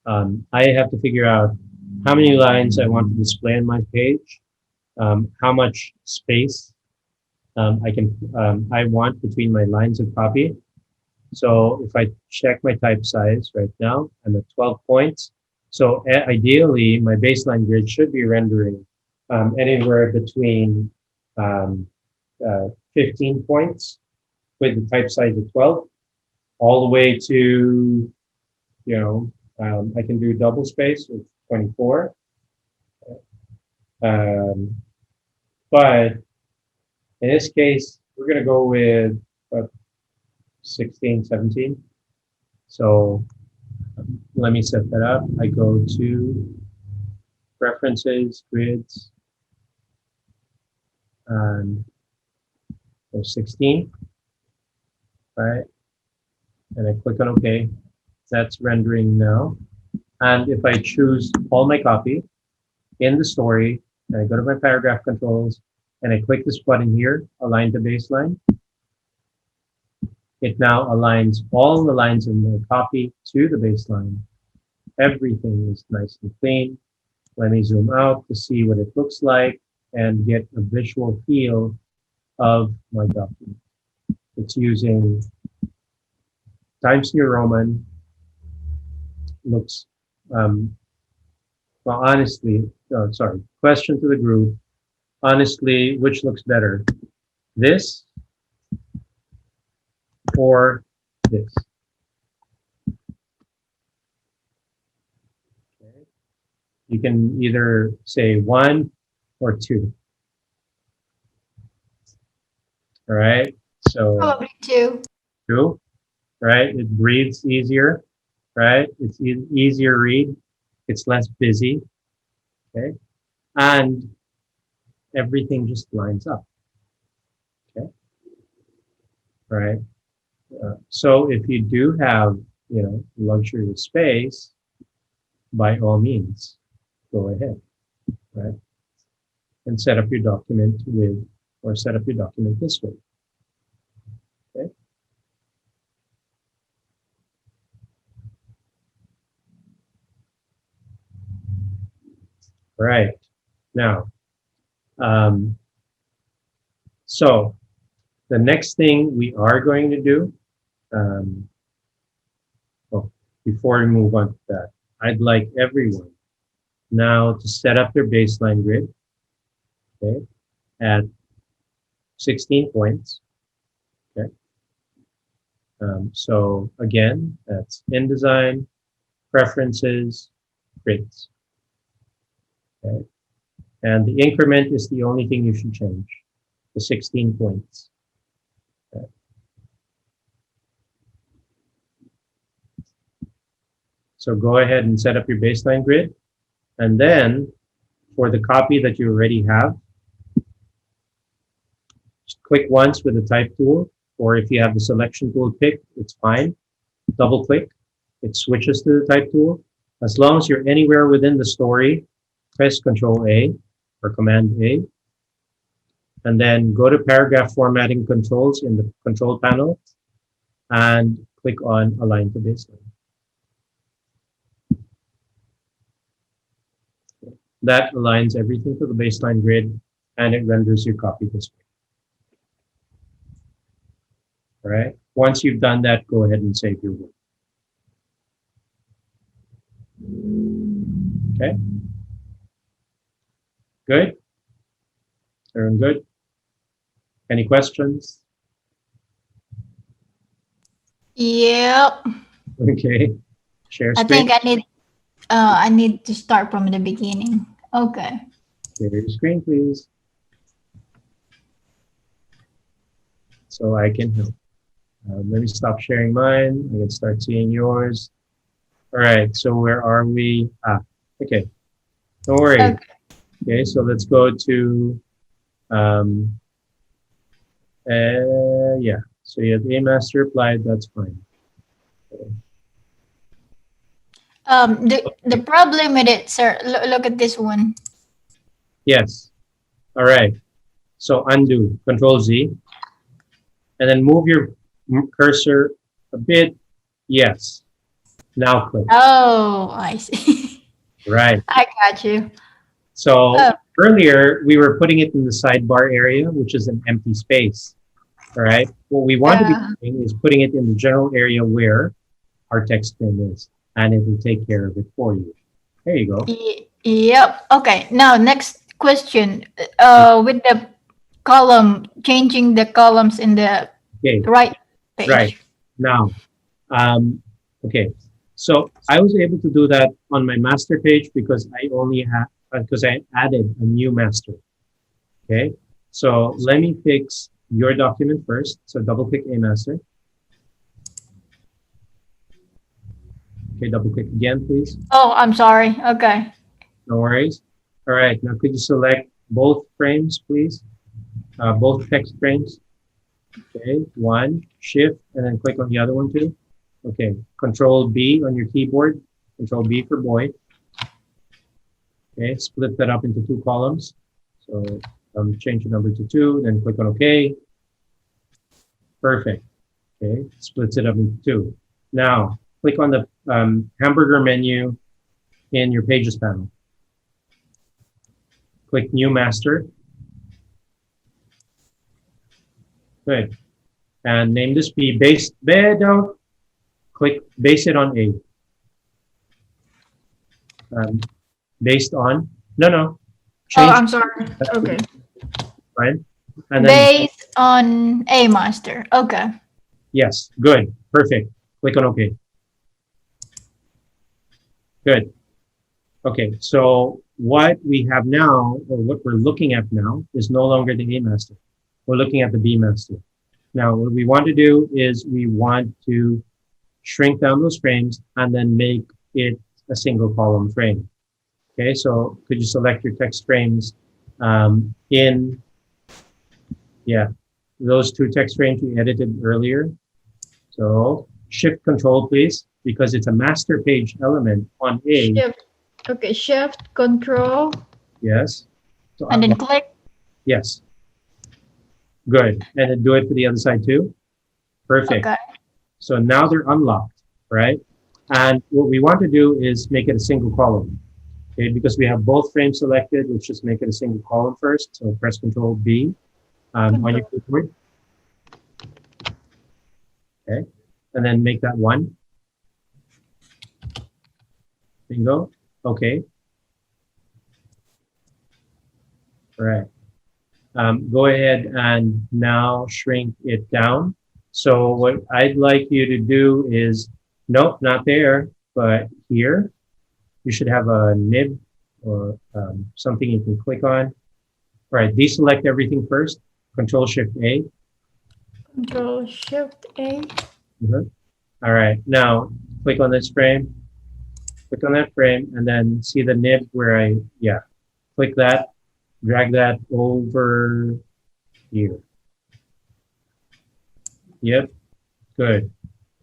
I have to figure out how many lines I want to display on my page, how much space I want between my lines of copy. So if I check my type size right now, I'm at 12 points. So ideally, my baseline grid should be rendering anywhere between 15 points with the type size of 12, all the way to, I can do double space with 24. But in this case, we're going to go with 16, 17. So let me set that up. I go to preferences, grids, and 16, right? And I click on OK. That's rendering now. And if I choose all my copy in the story, and I go to my paragraph controls, and I click this button here, align to baseline, it now aligns all the lines in the copy to the baseline. Everything is nice and clean. Let me zoom out to see what it looks like and get a visual feel of my document. It's using Times New Roman. Looks, well, honestly, question to the group. Honestly, which looks better? This or this? Okay. You can either say 1 or 2. All right. So Probably 2. 2, right? It breathes easier, right? It's easier read. It's less busy. Okay. And everything just lines up. Okay. Right. So if you do have, luxury of space, by all means, go ahead, right? And set up your document set up your document this way. Okay. All right. Now, so the next thing we are going to do, before we move on to that, I'd like everyone now to set up their baseline grid, okay, at 16 points. Okay. So again, that's InDesign, preferences, grids. Okay. And the increment is the only thing you should change, the 16 points. Okay. So go ahead and set up your baseline grid. And then for the copy that you already have, just click once with the type tool, or if you have the selection tool picked, it's fine. Double click, it switches to the type tool. As long as you're anywhere within the story, press Control A or Command A, and then go to paragraph formatting controls in the control panel and click on Align to Baseline. That aligns everything to the baseline grid and it renders your copy this way. All right. Once you've done that, go ahead and save your work. Okay. Good. Everyone good? Any questions? Yep. Okay. Share I screen. think I need to start from the beginning. Okay. Share your screen, please. So I can help. Let me stop sharing mine. I can start seeing yours. All right. So where are we? Okay. Don't worry. Okay. Okay. So let's go to, yeah. So you have A master applied. That's fine. Okay. The problem with it, sir, look at this one. Yes. All right. So undo, Control Z, and then move your cursor a bit. Yes. Now click. Oh, I see. Right. I got you. So Oh. earlier we were putting it in the sidebar area, which is an empty space. All right. What we want to be doing is putting it in the general area where our text frame is, and it will take care of it for you. There you go. Yep. Okay. Now, next question. With the column, changing the columns in the right page. Right. Now, okay. So I was able to do that on my master page because I added a new master. Okay. So let me fix your document first. So double click a master. Okay, double click again, please. Oh, I'm sorry. Okay. No worries. All right, now could you select both frames, please? Both text frames. Okay, one, shift, and then click on the other one too. Okay, Control B on your keyboard. Control B for boy. Okay, split that up into two columns. So change the number to 2, then click on OK. Perfect. Okay, splits it up into 2. Now, click on the hamburger menu in your Pages panel. Click New Master. Good. And name this B based. Don't click base it on A. Based on no. Change. Oh, I'm sorry. Okay. Fine. And then Based on A master. Okay. yes, good, perfect. Click on OK. Good. Okay, so what we have now, or what we're looking at now, is no longer the A master. We're looking at the B master. Now, what we want to do is we want to shrink down those frames and then make it a single column frame. Okay, so could you select your text frames in, those two text frames we edited earlier. So Shift Control, please, because it's a master page element on A. Shift. Okay, Shift Control. Yes. So And then click. Yes. Good. And then do it for the other side too. Perfect. Okay. So now they're unlocked, right? And what we want to do is make it a single column. Okay, because we have both frames selected, let's just make it a single column first. So press Control B on your keyboard. Okay, and then make that 1. Bingo. Okay. All right. Go ahead and now shrink it down. So what I'd like you to do is, nope, not there, but here. You should have a nib or something you can click on. All right, deselect everything first. Control Shift A. Control Shift A. Mhm. All right, now click on this frame. Click on that frame and then see the nib where click that, drag that over here. Yep, good.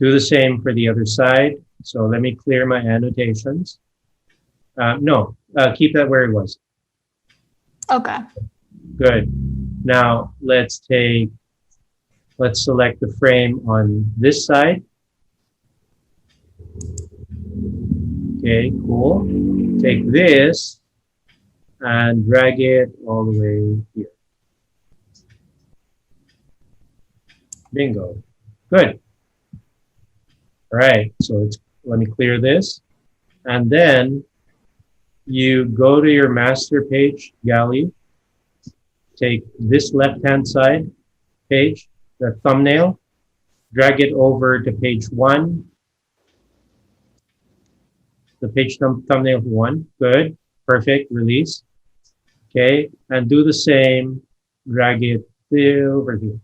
Do the same for the other side. So let me clear my annotations. No, keep that where it was. Okay. Good. Now let's select the frame on this side. Okay, cool. Take this and drag it all the way here. Bingo. Good. All right, so let me clear this. And then you go to your master page gallery, take this left-hand side page, the thumbnail, drag it over to page 1, the page thumbnail 1, good, perfect, release. Okay, and do the same, drag it over here.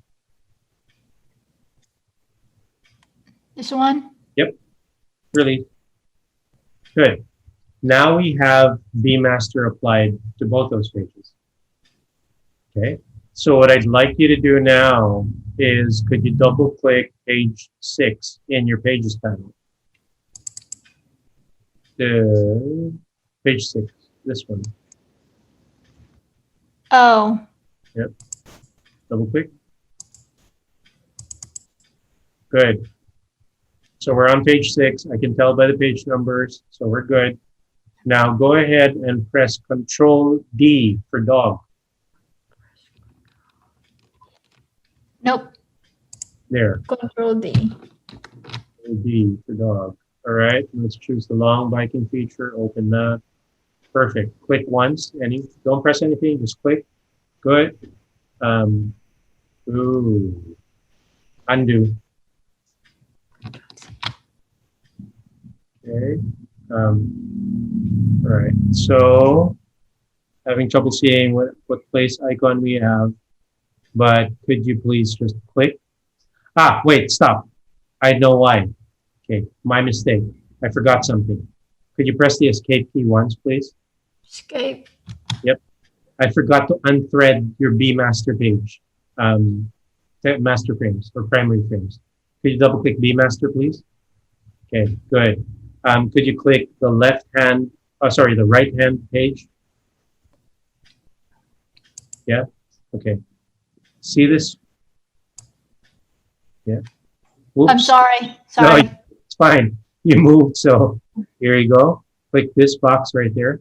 This one? Yep, release. Good. Now we have Master applied to both those pages. Okay, so what I'd like you to do now is, could you double click page 6 in your pages panel? The page 6, this one. Oh. Yep. Double click. Good. So we're on page 6. I can tell by the page numbers, so we're good. Now go ahead and press Control D for dog. Nope. There. Control D. D for dog. All right, let's choose the long biking feature. Open that. Perfect. Click once. Don't press anything. Just click. Good. Ooh. Undo. Okay. All right. So, having trouble seeing what place icon we have, but could you please just click? Ah, wait. Stop. I know why. Okay, my mistake. I forgot something. Could you press the escape key once, please? Escape. Yep. I forgot to unthread your Master page, master frames or primary frames. Could you double click Master, please? Okay, good. Could you click the the right hand page? Yeah. Okay. See this? Yeah. Oops. I'm sorry. No, it's fine. You moved, so here you go. Click this box right there.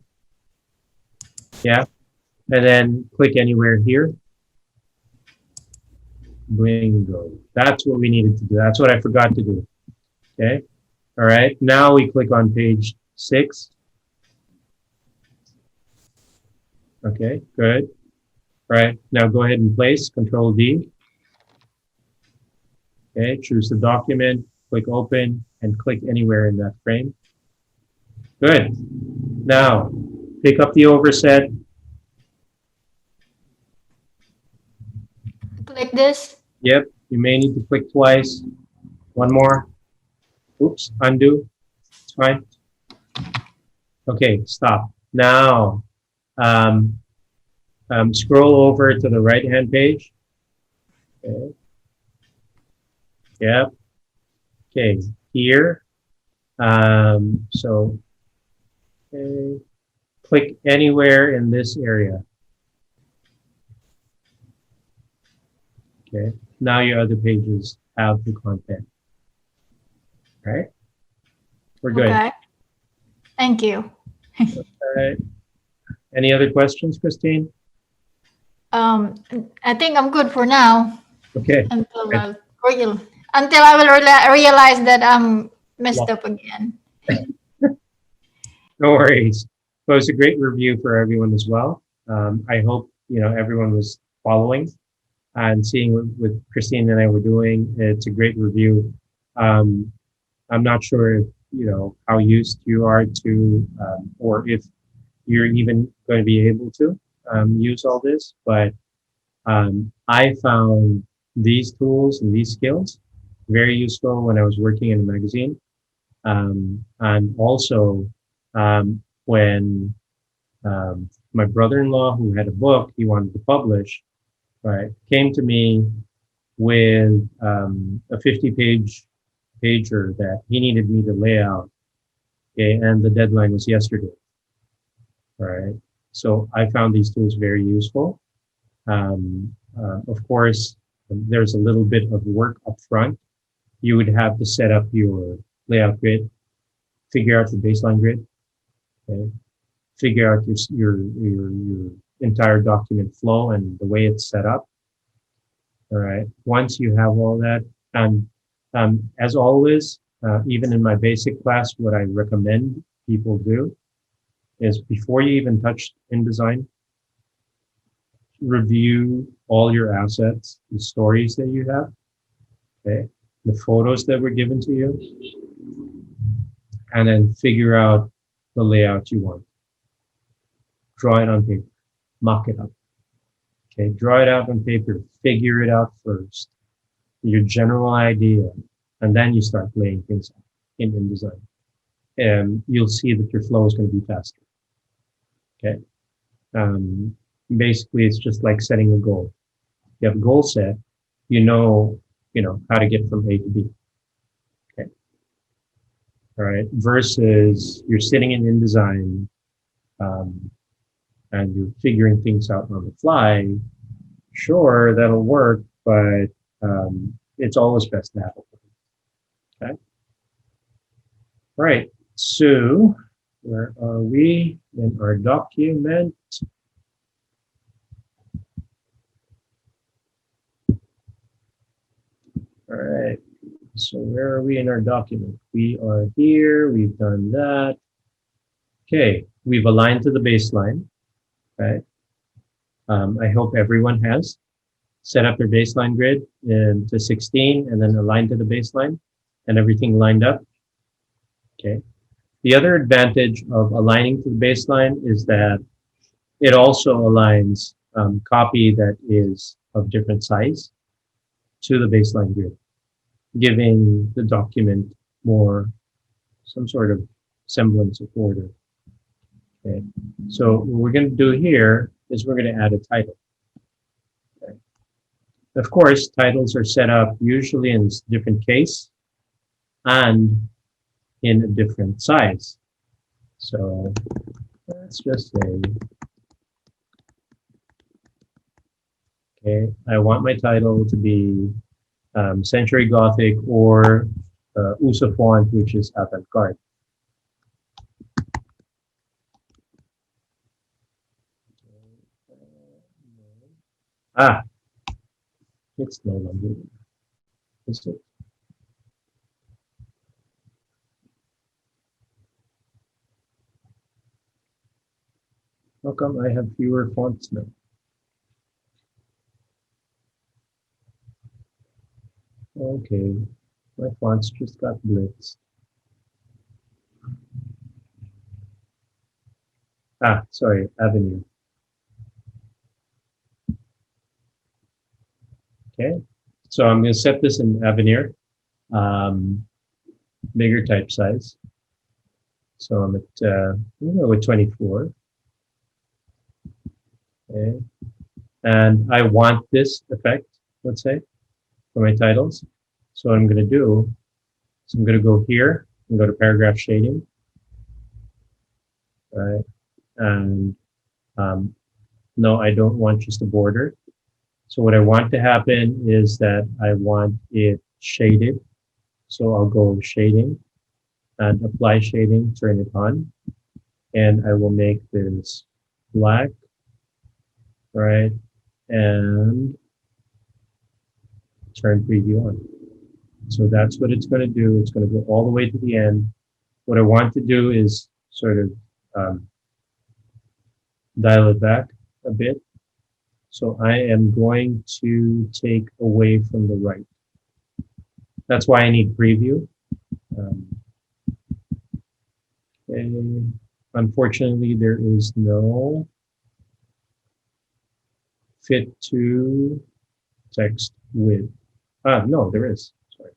Yeah. And then click anywhere here. Bingo. That's what we needed to do. That's what I forgot to do. Okay. All right. Now we click on page 6. Okay, good. All right. Now go ahead and place Control D. Okay, choose the document, click open, and click anywhere in that frame. Good. Now, pick up the overset. Click this. Yep, you may need to click twice. One more. Oops, undo. It's fine. Okay, stop. Now, scroll over to the right-hand page. Okay. Yep. Okay, here. Okay. Click anywhere in this area. Okay, now your other pages have the content. All right, we're good. Okay. Thank you. All right. Any other questions, Christine? I think I'm good for now. Okay. Until I will realize that I'm messed up again. No worries. Well, it's a great review for everyone as well. I hope everyone was following and seeing what Christine and I were doing. It's a great review. I'm not sure if how used you are to, or if you're even going to be able to use all this, but I found these tools and these skills very useful when I was working in a magazine. And also when my brother-in-law, who had a book he wanted to publish, right, came to me with a 50-page pager that he needed me to lay out. Okay, and the deadline was yesterday. Right. So I found these tools very useful. Of course, there's a little bit of work up front. You would have to set up your layout grid, figure out the baseline grid, okay? Figure out your entire document flow and the way it's set up. All right. Once you have all that, and as always, even in my basic class, what I recommend people do is before you even touch InDesign, review all your assets, the stories that you have, okay, the photos that were given to you, and then figure out the layout you want. Draw it on paper, mock it up. Okay, draw it out on paper, figure it out first, your general idea, and then you start laying things out in InDesign. And you'll see that your flow is going to be faster. Okay. Basically, it's just like setting a goal. You have a goal set, you know how to get from A to B. Okay. All right. Versus you're sitting in InDesign and you're figuring things out on the fly. Sure, that'll work, but it's always best to have a plan. Okay. All right. So where are we in our document? All right, so where are we in our document? We are here, we've done that. Okay, we've aligned to the baseline, right? I hope everyone has set up their baseline grid to 16 and then aligned to the baseline and everything lined up. Okay. The other advantage of aligning to the baseline is that it also aligns copy that is of different size to the baseline grid, giving the document some sort of semblance of order. Okay. So what we're going to do here is we're going to add a title. Okay. Of course, titles are set up usually in a different case and in a different size. So let's just say, okay, I want my title to be Century Gothic or USA font, which is avant-garde. It's no longer, is it? How come I have fewer fonts now? Okay, my fonts just got blitzed. Sorry, Avenue. Okay, so I'm going to set this in Avenir, bigger type size. So I'm at 24. Okay, and I want this effect, let's say, for my titles. So what I'm going to do is I'm going to go here and go to paragraph shading. All right, and no, I don't want just a border. So what I want to happen is that I want it shaded. So I'll go shading and apply shading, turn it on, and I will make this black, right? And turn preview on. So that's what it's going to do. It's going to go all the way to the end. What I want to do is sort of dial it back a bit. So I am going to take away from the right. That's why I need preview. Okay. Unfortunately, there is no fit to text with. No, there is. Sorry.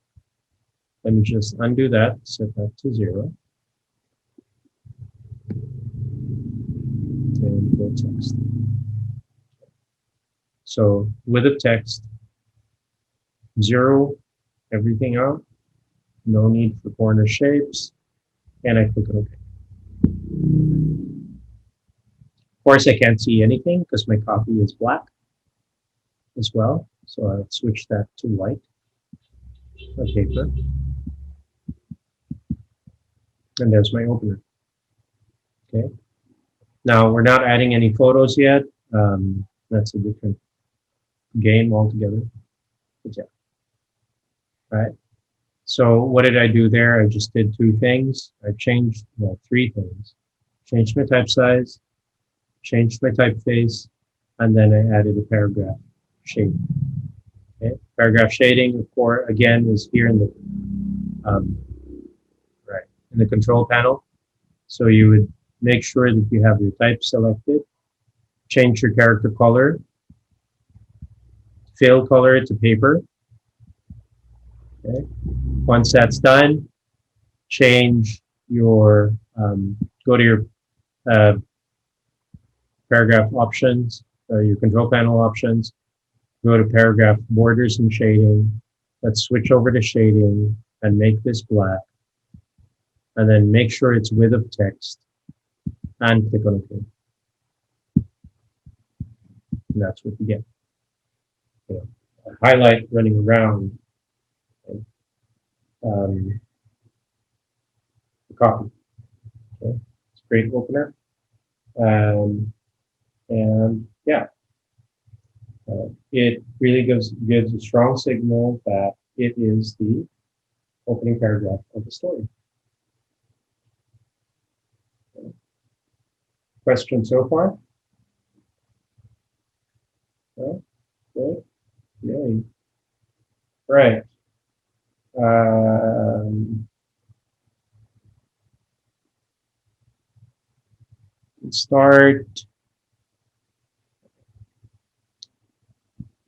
Let me just undo that, set that to 0. And go text. So width of text, 0, everything out. No need for corner shapes. And I click OK. Of course, I can't see anything because my copy is black as well. So I'll switch that to white on paper. And there's my opener. Okay. Now we're not adding any photos yet. That's a different game altogether. But yeah. All right. So what did I do there? I just did 2 things. I changed, well, 3 things. Changed my type size, changed my typeface, and then I added a paragraph shading. Okay. Paragraph shading, of course, again, is here in the in the control panel. So you would make sure that you have your type selected, change your character color, fill color to paper. Okay. Once that's done, change your, go to your paragraph options, or your control panel options, go to paragraph borders and shading. Let's switch over to shading and make this black. And then make sure it's width of text and click on OK. And that's what you get. You know, a highlight running around. The copy. Okay. It's a great opener. And yeah, it really gives a strong signal that it is the opening paragraph of the story. Okay. Question so far? Okay. Good. Yay. Right. Let's start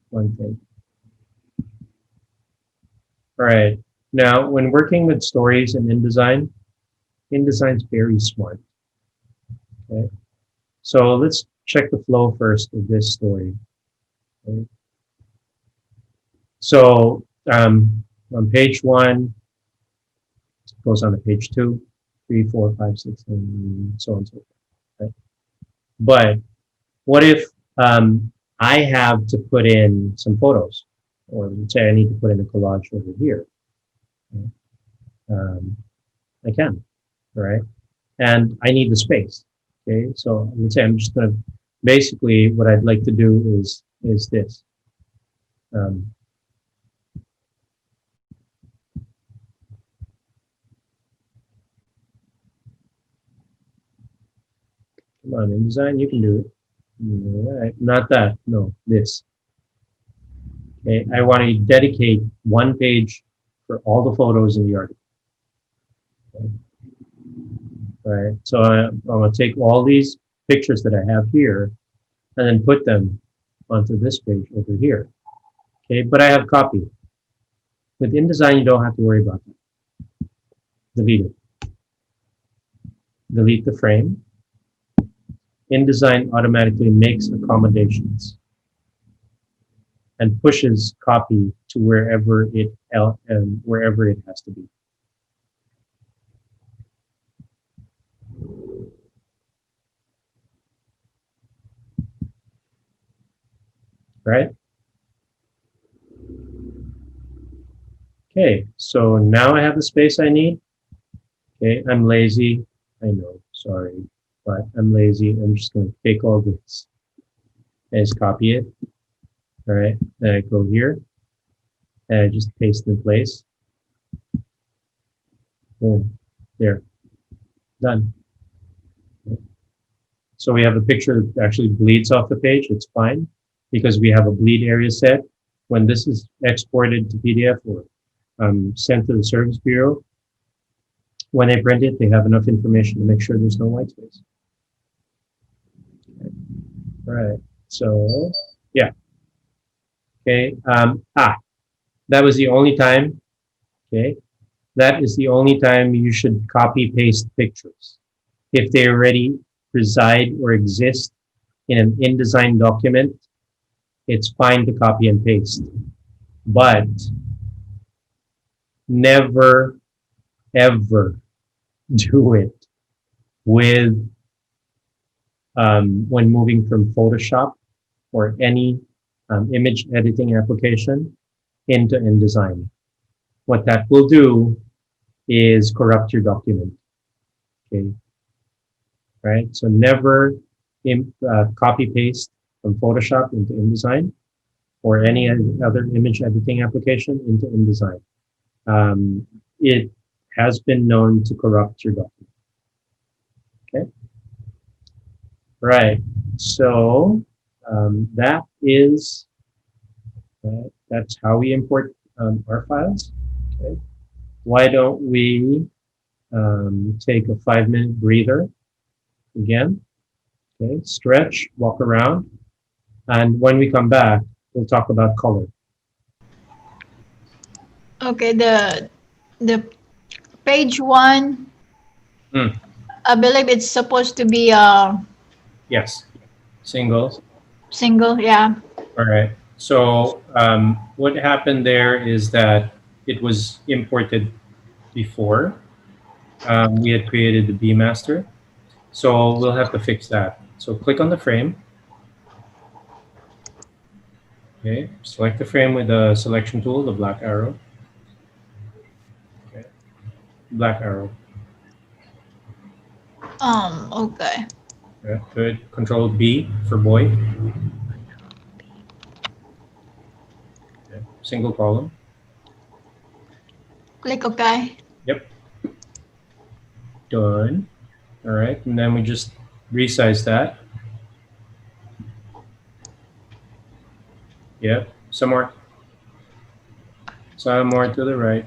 one thing. All right. Now, when working with stories in InDesign's very smart. Okay. So let's check the flow first of this story. Okay. So on page 1, it goes on to page 2, 3, 4, 5, 6, and so on and so forth. Right? But what if I have to put in some photos, or let's say I need to put in a collage over here? Okay. I can, right? And I need the space. Okay, so let's say I'm just going to basically what I'd like to do is this. Come on, InDesign, you can do it. All right, not that, no, this. Okay, I want to dedicate 1 page for all the photos in the article. Okay. All right, so I'm going to take all these pictures that I have here and then put them onto this page over here. Okay, but I have copy. With InDesign, you don't have to worry about that. Delete it. Delete the frame. InDesign automatically makes accommodations and pushes copy to wherever it has to be. Right? Okay, so now I have the space I need. Okay, I'm lazy. I know, sorry, but I'm lazy. I'm just going to take all this and just copy it. All right, then I go here and I just paste in place. Boom, there, done. So we have a picture that actually bleeds off the page. It's fine because we have a bleed area set. When this is exported to PDF or sent to the Service Bureau, When they print it, they have enough information to make sure there's no white space. Okay. Right. So, yeah. Okay. That was the only time. Okay. That is the only time you should copy paste pictures. If they already reside or exist in an InDesign document, it's fine to copy and paste. But never, ever do it with when moving from Photoshop or any image editing application into InDesign. What that will do is corrupt your document. Okay, right? So never copy paste from Photoshop into InDesign or any other image editing application into InDesign. It has been known to corrupt your document. Okay, right. So that is that's how we import our files. Okay. Why don't we take a 5-minute breather again? Okay, stretch, walk around, and when we come back, we'll talk about color. Okay, the page 1, Mm. I believe it's supposed to be Yes, single. single. Yeah. All right. So what happened there is that it was imported before. We had created the B master. So we'll have to fix that. So click on the frame. Okay, select the frame with the selection tool, the black arrow. Okay, black arrow. Okay. Yeah, good. Control B for boy. Okay. Single column. Click OK. Yep. Done. All right, and then we just resize that. Yep. Some more. Some more to the right.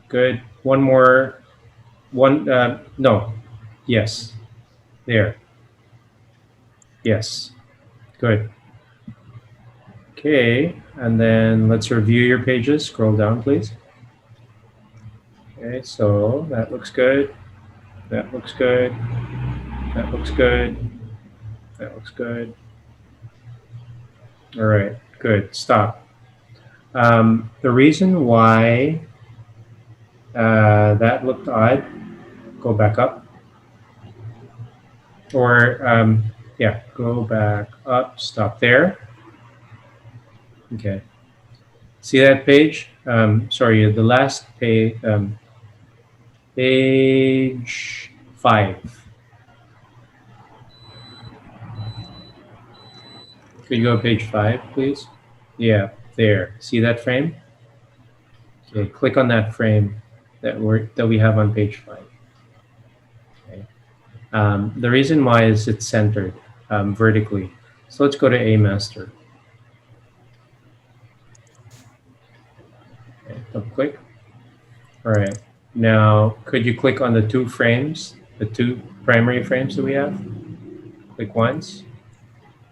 Good. One more. One. No. Yes. There. Yes. Good. Okay, and then let's review your pages. Scroll down, please. Okay, so that looks good. That looks good. That looks good. That looks good. All right, good. Stop. The reason why that looked odd, go back up. Or, yeah, go back up, stop there. Okay. See that page? Sorry, the last page, page 5. Could you go to page 5, please? Yeah, there. See that frame? Okay, click on that frame that we have on page 5. Okay. The reason why is it's centered vertically. So let's go to A master. Okay, double click. All right. Now, could you click on the 2 frames, the 2 primary frames that we have? Click once.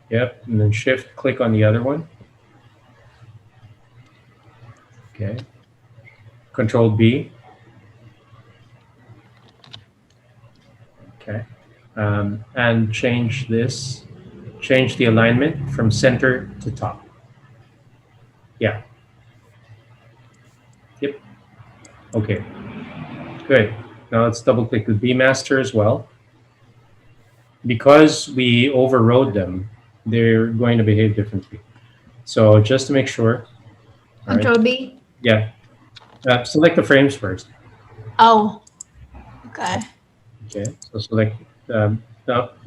Yep, and then shift click on the other one. Okay. Control B. Okay. And change this, change the alignment from center to top. Yeah. Yep. Okay. Good. Now let's double click the B master as well. Because we overrode them, they're going to behave differently. So just to make sure. All right. Control B. Yeah. Select the frames first. Oh. Okay. Okay. So select a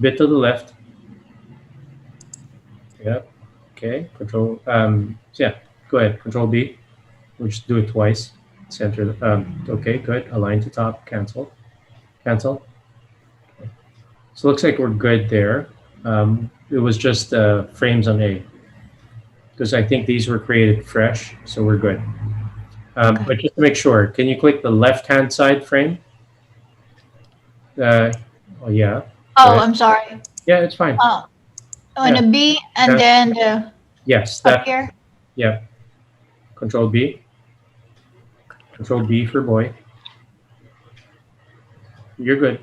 bit to the left. Yep. Okay. Control. Yeah. Go ahead. Control B. We'll just do it twice. Center. Okay. Good. Align to top. Cancel. Cancel. Okay. So it looks like we're good there. It was just frames on A, because I think these were created fresh, so we're good. Okay. But just to make sure, can you click the left-hand side frame? Uh, oh, yeah. Go Oh, ahead. I'm sorry. Yeah, it's fine. On Yeah. a B and That, then the yes, up that, here. yeah. Control B. Control B for boy. You're good.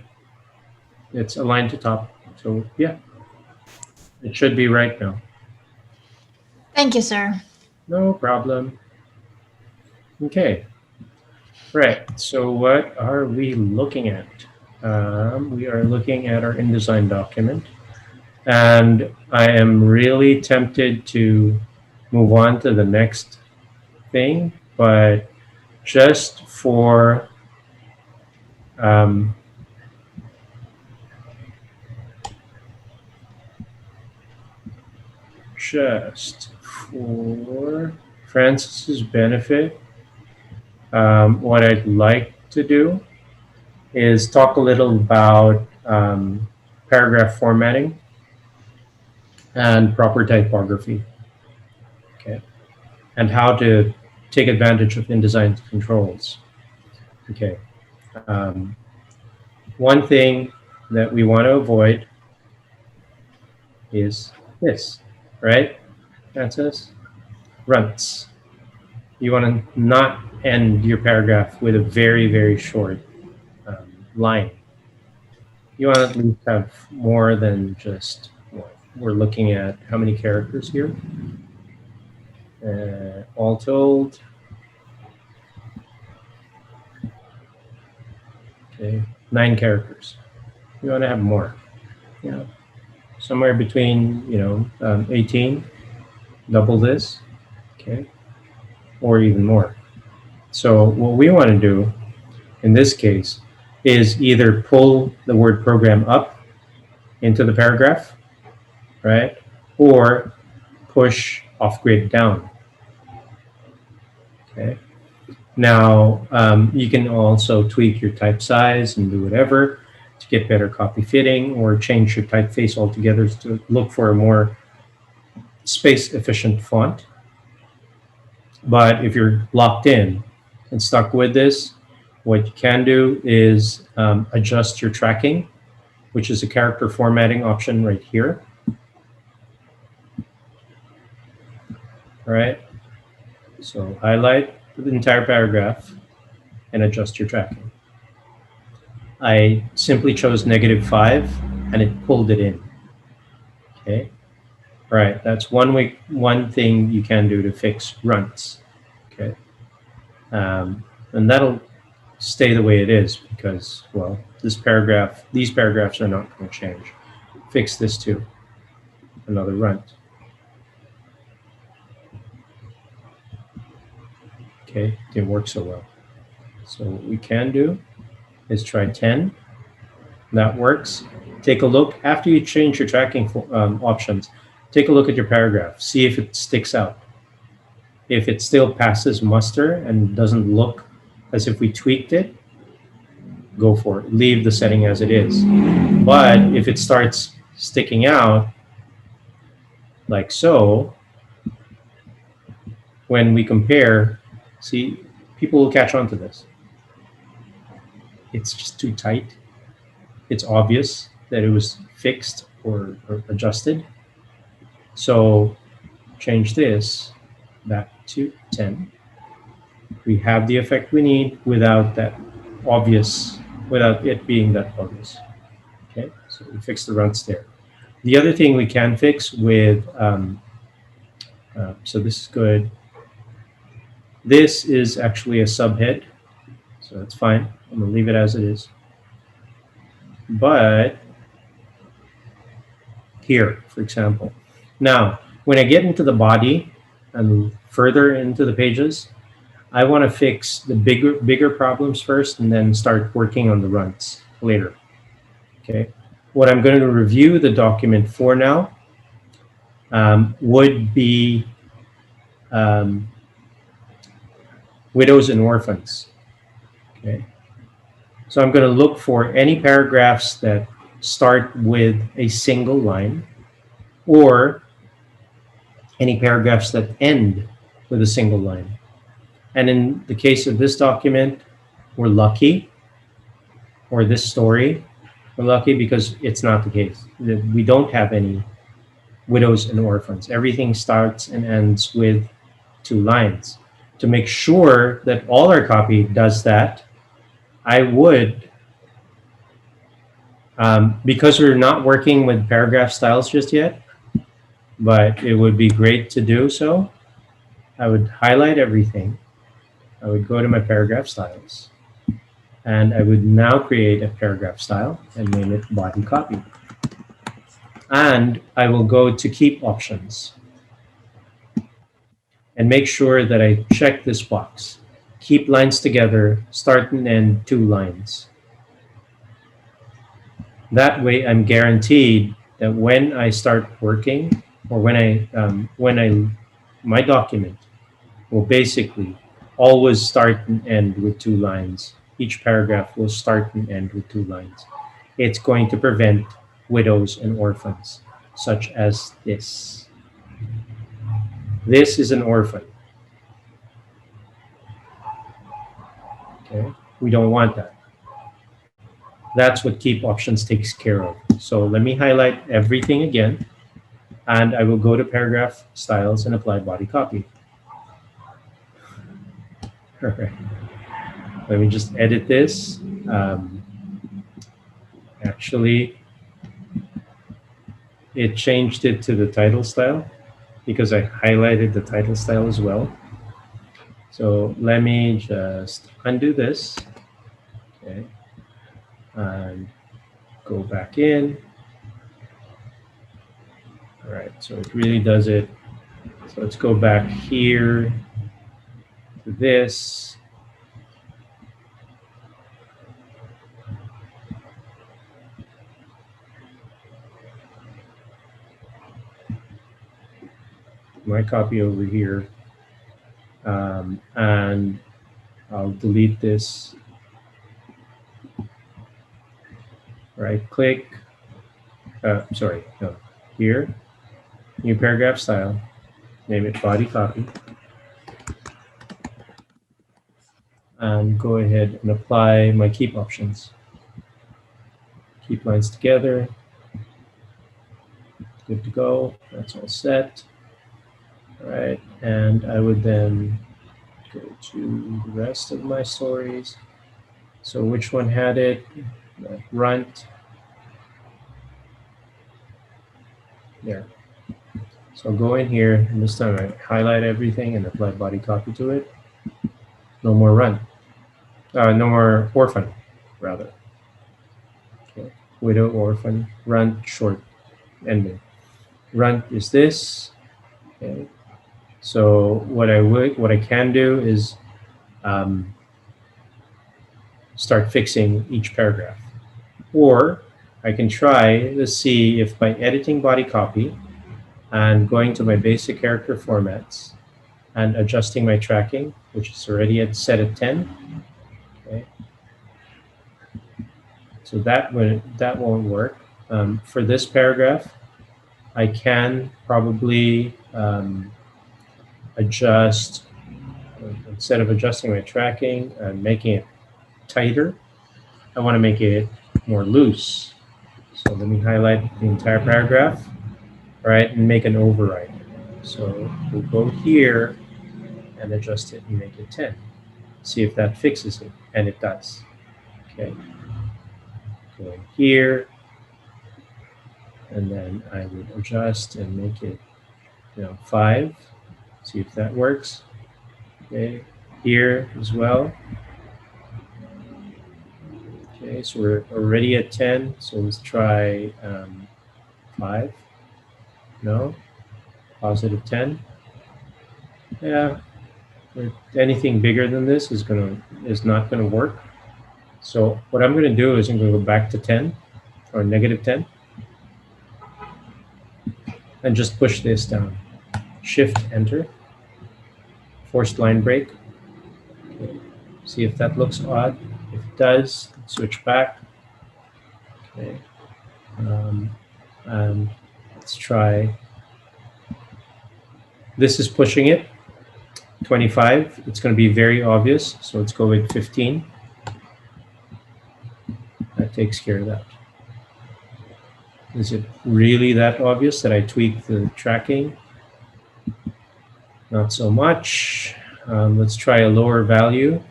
It's aligned to top. So, yeah, it should be right now. Thank you, sir. No problem. Okay. Right. So, what are we looking at? We are looking at our InDesign document. And I am really tempted to move on to the next thing, but just for um, just for Francis's benefit, what I'd like to do is talk a little about paragraph formatting and proper typography, okay, and how to take advantage of InDesign's controls. Okay. Um, One thing that we want to avoid is this, right? Francis? Runts. You want to not end your paragraph with a very, very short line. You want to at least have more than just what we're looking at. How many characters here? All told, okay, 9 characters. You want to have more. Yeah, somewhere between 18, double this, okay, or even more. So what we want to do in this case is either pull the word program up into the paragraph, right? Or push off grid down. Okay. Now, you can also tweak your type size and do whatever to get better copy fitting, or change your typeface altogether to look for a more space efficient font. But if you're locked in and stuck with this, what you can do is adjust your tracking, which is a character formatting option right here. All right. So highlight the entire paragraph and adjust your tracking. I simply chose -5 and it pulled it in. Okay. All right. That's one thing you can do to fix runts. Okay. And that'll stay the way it is because, well, these paragraphs are not going to change. Fix this too. Another runt. Okay, didn't work so well. So what we can do is try 10. That works. Take a look after you change your tracking options. Take a look at your paragraph. See if it sticks out. If it still passes muster and doesn't look as if we tweaked it, go for it. Leave the setting as it is. But if it starts sticking out, like so, when we compare, see, people will catch on to this. It's just too tight. It's obvious that it was fixed or adjusted. So change this back to 10. We have the effect we need without it being that obvious. Okay, so we fix the runts there. The other thing we can fix with, so this is good. This is actually a subhead, so that's fine. I'm gonna leave it as it is. But here, for example, now when I get into the body and further into the pages, I want to fix the bigger problems first and then start working on the runts later. Okay, what I'm going to review the document for now would be widows and orphans. Okay, so I'm going to look for any paragraphs that start with a single line, or any paragraphs that end with a single line. And in the case of this document, we're lucky, or this story, We're lucky because it's not the case. We don't have any widows and orphans. Everything starts and ends with 2 lines. To make sure that all our copy does that, I would, because we're not working with paragraph styles just yet, but it would be great to do so. I would highlight everything. I would go to my paragraph styles, and I would now create a paragraph style and name it body copy. And I will go to keep options and make sure that I check this box. Keep lines together, start and end 2 lines. That way, I'm guaranteed that when I start working, or my document will basically always start and end with 2 lines. Each paragraph will start and end with 2 lines. It's going to prevent widows and orphans, such as this. This is an orphan. Okay, we don't want that. That's what keep options takes care of. So let me highlight everything again, and I will go to paragraph styles and apply body copy. All right. Let me just edit this. Actually, it changed it to the title style because I highlighted the title style as well. So let me just undo this. Okay. And go back in. All right, so it really does it. So let's go back here to this. My copy over here. And I'll delete this. Right click. Sorry, no. Here, new paragraph style. Name it body copy. And go ahead and apply my keep options. Keep lines together. Good to go. That's all set. All right, and I would then go to the rest of my stories. So which one had it? Runt. There. So I'll go in here, and this time I highlight everything and apply body copy to it. No more run. No more orphan, rather. Okay. Widow, orphan, runt, short, ending. Runt is this. Okay. So what I can do is start fixing each paragraph, or I can try to see if by editing body copy and going to my basic character formats and adjusting my tracking, which is already set at 10. Okay. So that won't work. For this paragraph, I can probably adjust, instead of adjusting my tracking and making it tighter, I want to make it more loose. So let me highlight the entire paragraph, right, and make an override. So we'll go here and adjust it and make it 10. See if that fixes it, and it does. Okay. Go in here, and then I would adjust and make it, 5. See if that works. Okay. Here as well. Okay, so we're already at 10. So let's try 5. No. Positive 10. Yeah. Anything bigger than this is not gonna work. So what I'm gonna do is I'm gonna go back to 10 or negative 10 and just push this down. Shift Enter. Forced line break. Okay. See if that looks odd. If it does, switch back. Okay. And let's try. This is pushing it. 25. It's going to be very obvious. So let's go with 15. That takes care of that. Is it really that obvious that I tweak the tracking? Not so much. Let's try a lower value.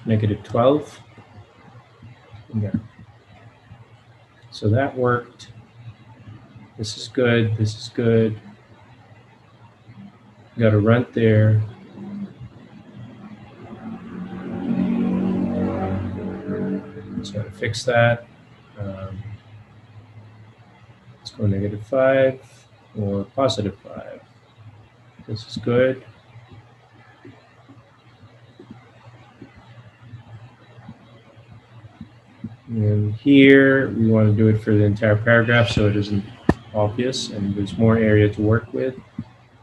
-12. Yeah. So that worked. This is good. This is good. Got a runt there. So to fix that, let's go -5 or +5. This is good. And here we want to do it for the entire paragraph so it isn't obvious and there's more area to work with.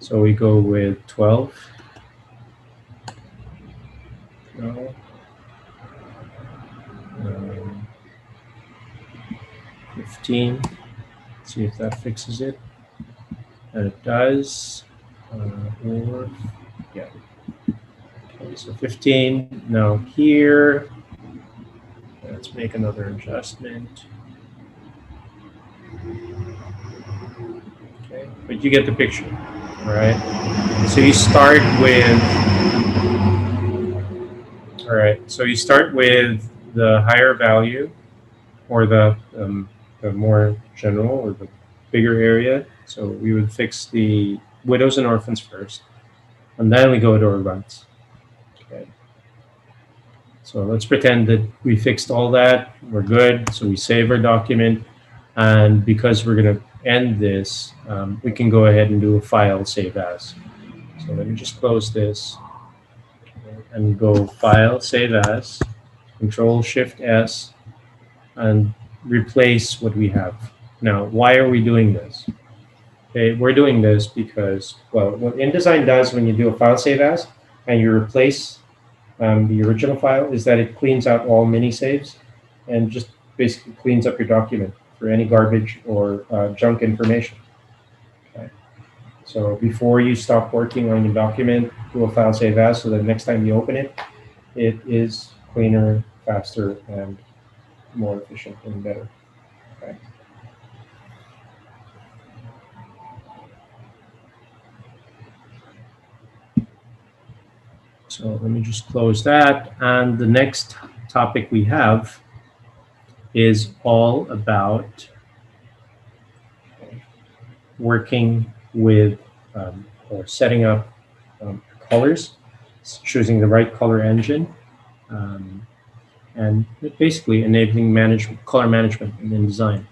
So we go with 12. No. 15. See if that fixes it. And it does. Or yeah. Okay, so 15. Now here, let's make another adjustment. Okay, but you get the picture, all right? So you start with, all right, so you start with the higher value or the more general or the bigger area. So we would fix the widows and orphans first, and then we go to our runts. Okay. So let's pretend that we fixed all that. We're good. So we save our document. And because we're going to end this, we can go ahead and do a file save as. So let me just close this and go file save as, Control-Shift-S, and replace what we have. Now, why are we doing this? Okay, we're doing this because, well, what InDesign does when you do a file save as and you replace the original file is that it cleans out all mini saves and just basically cleans up your document for any garbage or junk information. Okay. So before you stop working on your document, do a file save as so that next time you open it, it is cleaner, faster, and more efficient and better. Okay. So let me just close that. And the next topic we have is all about working with or setting up colors, choosing the right color engine, and basically enabling color management in InDesign.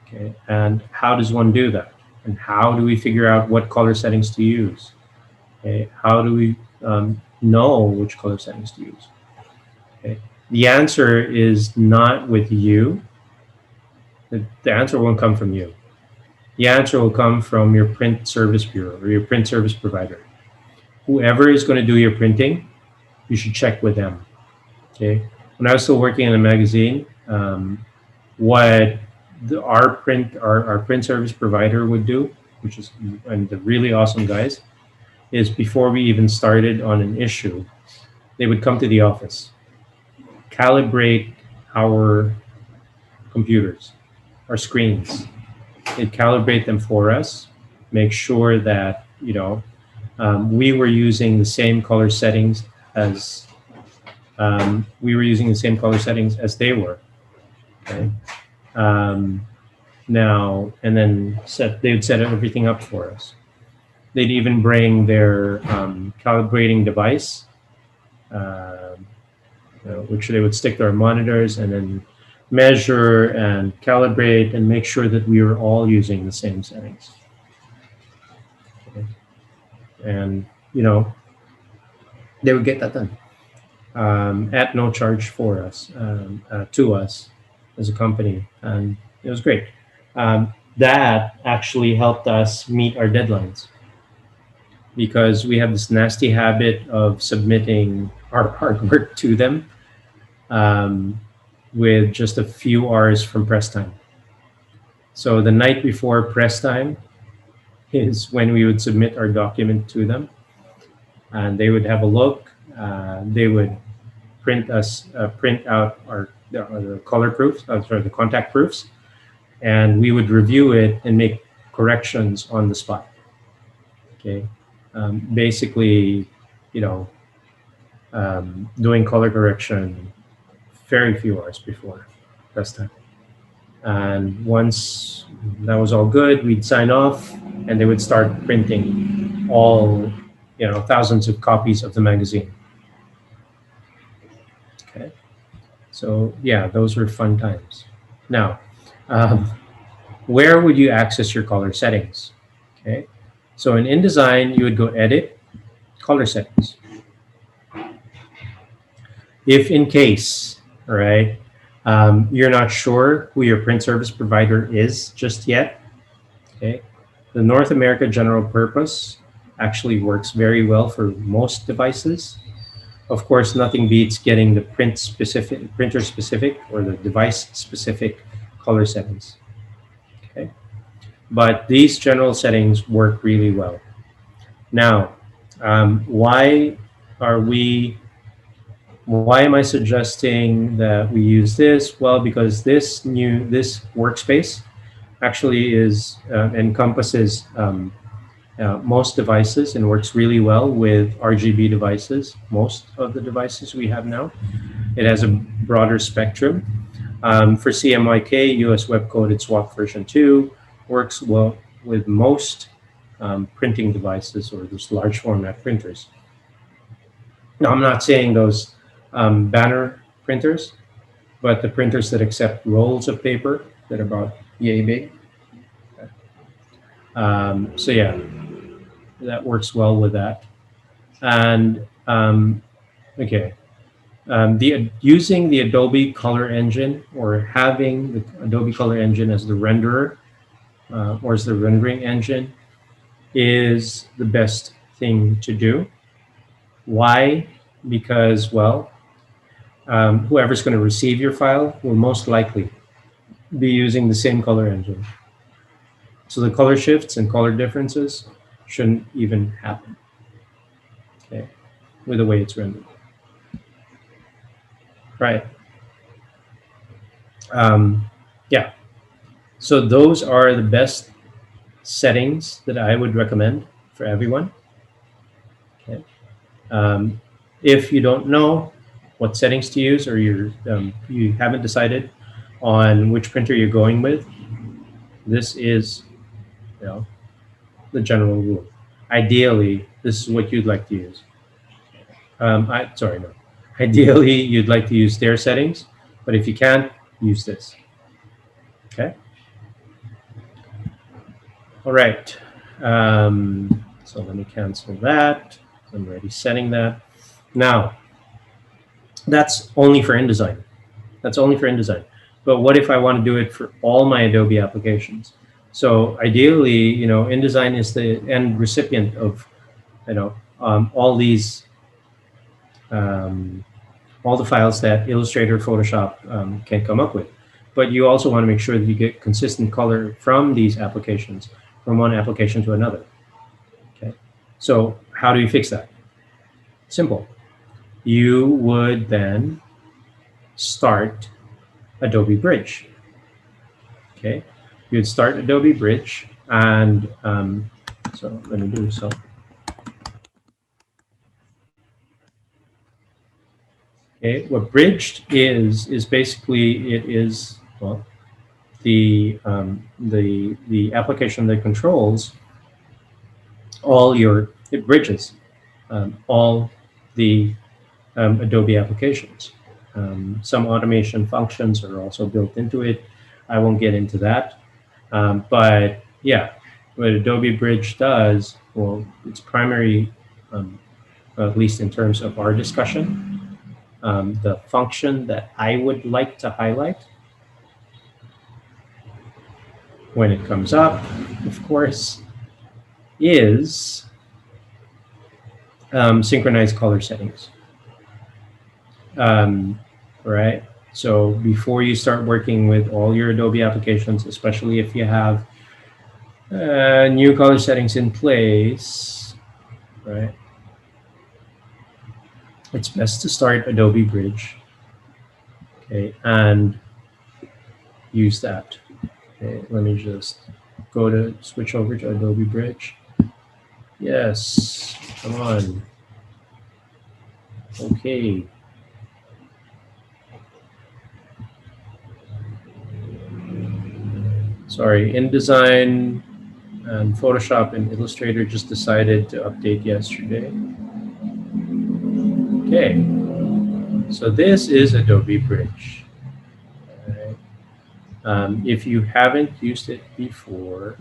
Okay, and how does one do that? And how do we figure out what color settings to use? Okay, how do we know which color settings to use? Okay, the answer is not with you. The answer won't come from you. The answer will come from your print service bureau or your print service provider. Whoever is going to do your printing, you should check with them. Okay. When I was still working in a magazine, what our print service provider would do, which is and the really awesome guys, is before we even started on an issue, they would come to the office, calibrate our computers, our screens. They'd calibrate them for us, make sure that we were using the same color settings as they were. Okay. Now and then they would set everything up for us. They'd even bring their calibrating device, which they would stick to our monitors and then measure and calibrate and make sure that we were all using the same settings. Okay. And, they would get that done at no charge for us, to us as a company. And it was great. That actually helped us meet our deadlines because we have this nasty habit of submitting our artwork to them with just a few hours from press time. So the night before press time is when we would submit our document to them, and they would have a look. They would print out the color proofs, sorry, the contact proofs, and we would review it and make corrections on the spot. Okay, basically, you know, doing color correction very few hours before test time. And once that was all good, we'd sign off, and they would start printing all, thousands of copies of the magazine. Okay, so yeah, those were fun times. Now, um, where would you access your color settings? Okay, so in InDesign, you would go Edit, Color Settings. If in case, all right, you're not sure who your print service provider is just yet, okay, the North America General Purpose actually works very well for most devices. Of course, nothing beats getting the printer specific or the device specific color settings. Okay, but these general settings work really well. Now, why am I suggesting that we use this? Well, because this workspace actually encompasses most devices and works really well with RGB devices. Most of the devices we have now, it has a broader spectrum. For CMYK, US Web Coded Swap version 2 works well with most printing devices or those large format printers. Now, I'm not saying those banner printers, but the printers that accept rolls of paper that are about yay big. So yeah, that works well with that. And okay, using the Adobe Color Engine or having the Adobe Color Engine as the renderer or as the rendering engine is the best thing to do. Why? Because, well, whoever's going to receive your file will most likely be using the same color engine. So the color shifts and color differences shouldn't even happen, okay, with the way it's rendered. Right. Yeah. So those are the best settings that I would recommend for everyone. Okay. If you don't know what settings to use, or you haven't decided on which printer you're going with, this is, the general rule. Ideally, this is what you'd like to use. Ideally, you'd like to use their settings, but if you can't, use this. Okay. All right. So let me cancel that. I'm already setting that. Now, that's only for InDesign. That's only for InDesign. But what if I want to do it for all my Adobe applications? So ideally, InDesign is the end recipient of, all these, all the files that Illustrator, Photoshop can come up with. But you also want to make sure that you get consistent color from these applications, from one application to another. Okay. So how do you fix that? Simple. You would then start Adobe Bridge. Okay. You'd start Adobe Bridge, and so let me do so. Okay, what Bridged is basically the application that controls all it bridges all the Adobe applications. Some automation functions are also built into it. I won't get into that. But yeah, what Adobe Bridge does, well, its primary, at least in terms of our discussion, the function that I would like to highlight when it comes up, of course, is synchronized color settings. Right? So before you start working with all your Adobe applications, especially if you have new color settings in place, right? it's best to start Adobe Bridge, okay, and use that. Okay, let me just switch over to Adobe Bridge. Yes, come on. Okay. Sorry, InDesign and Photoshop and Illustrator just decided to update yesterday. Okay, so this is Adobe Bridge. All right. If you haven't used it before,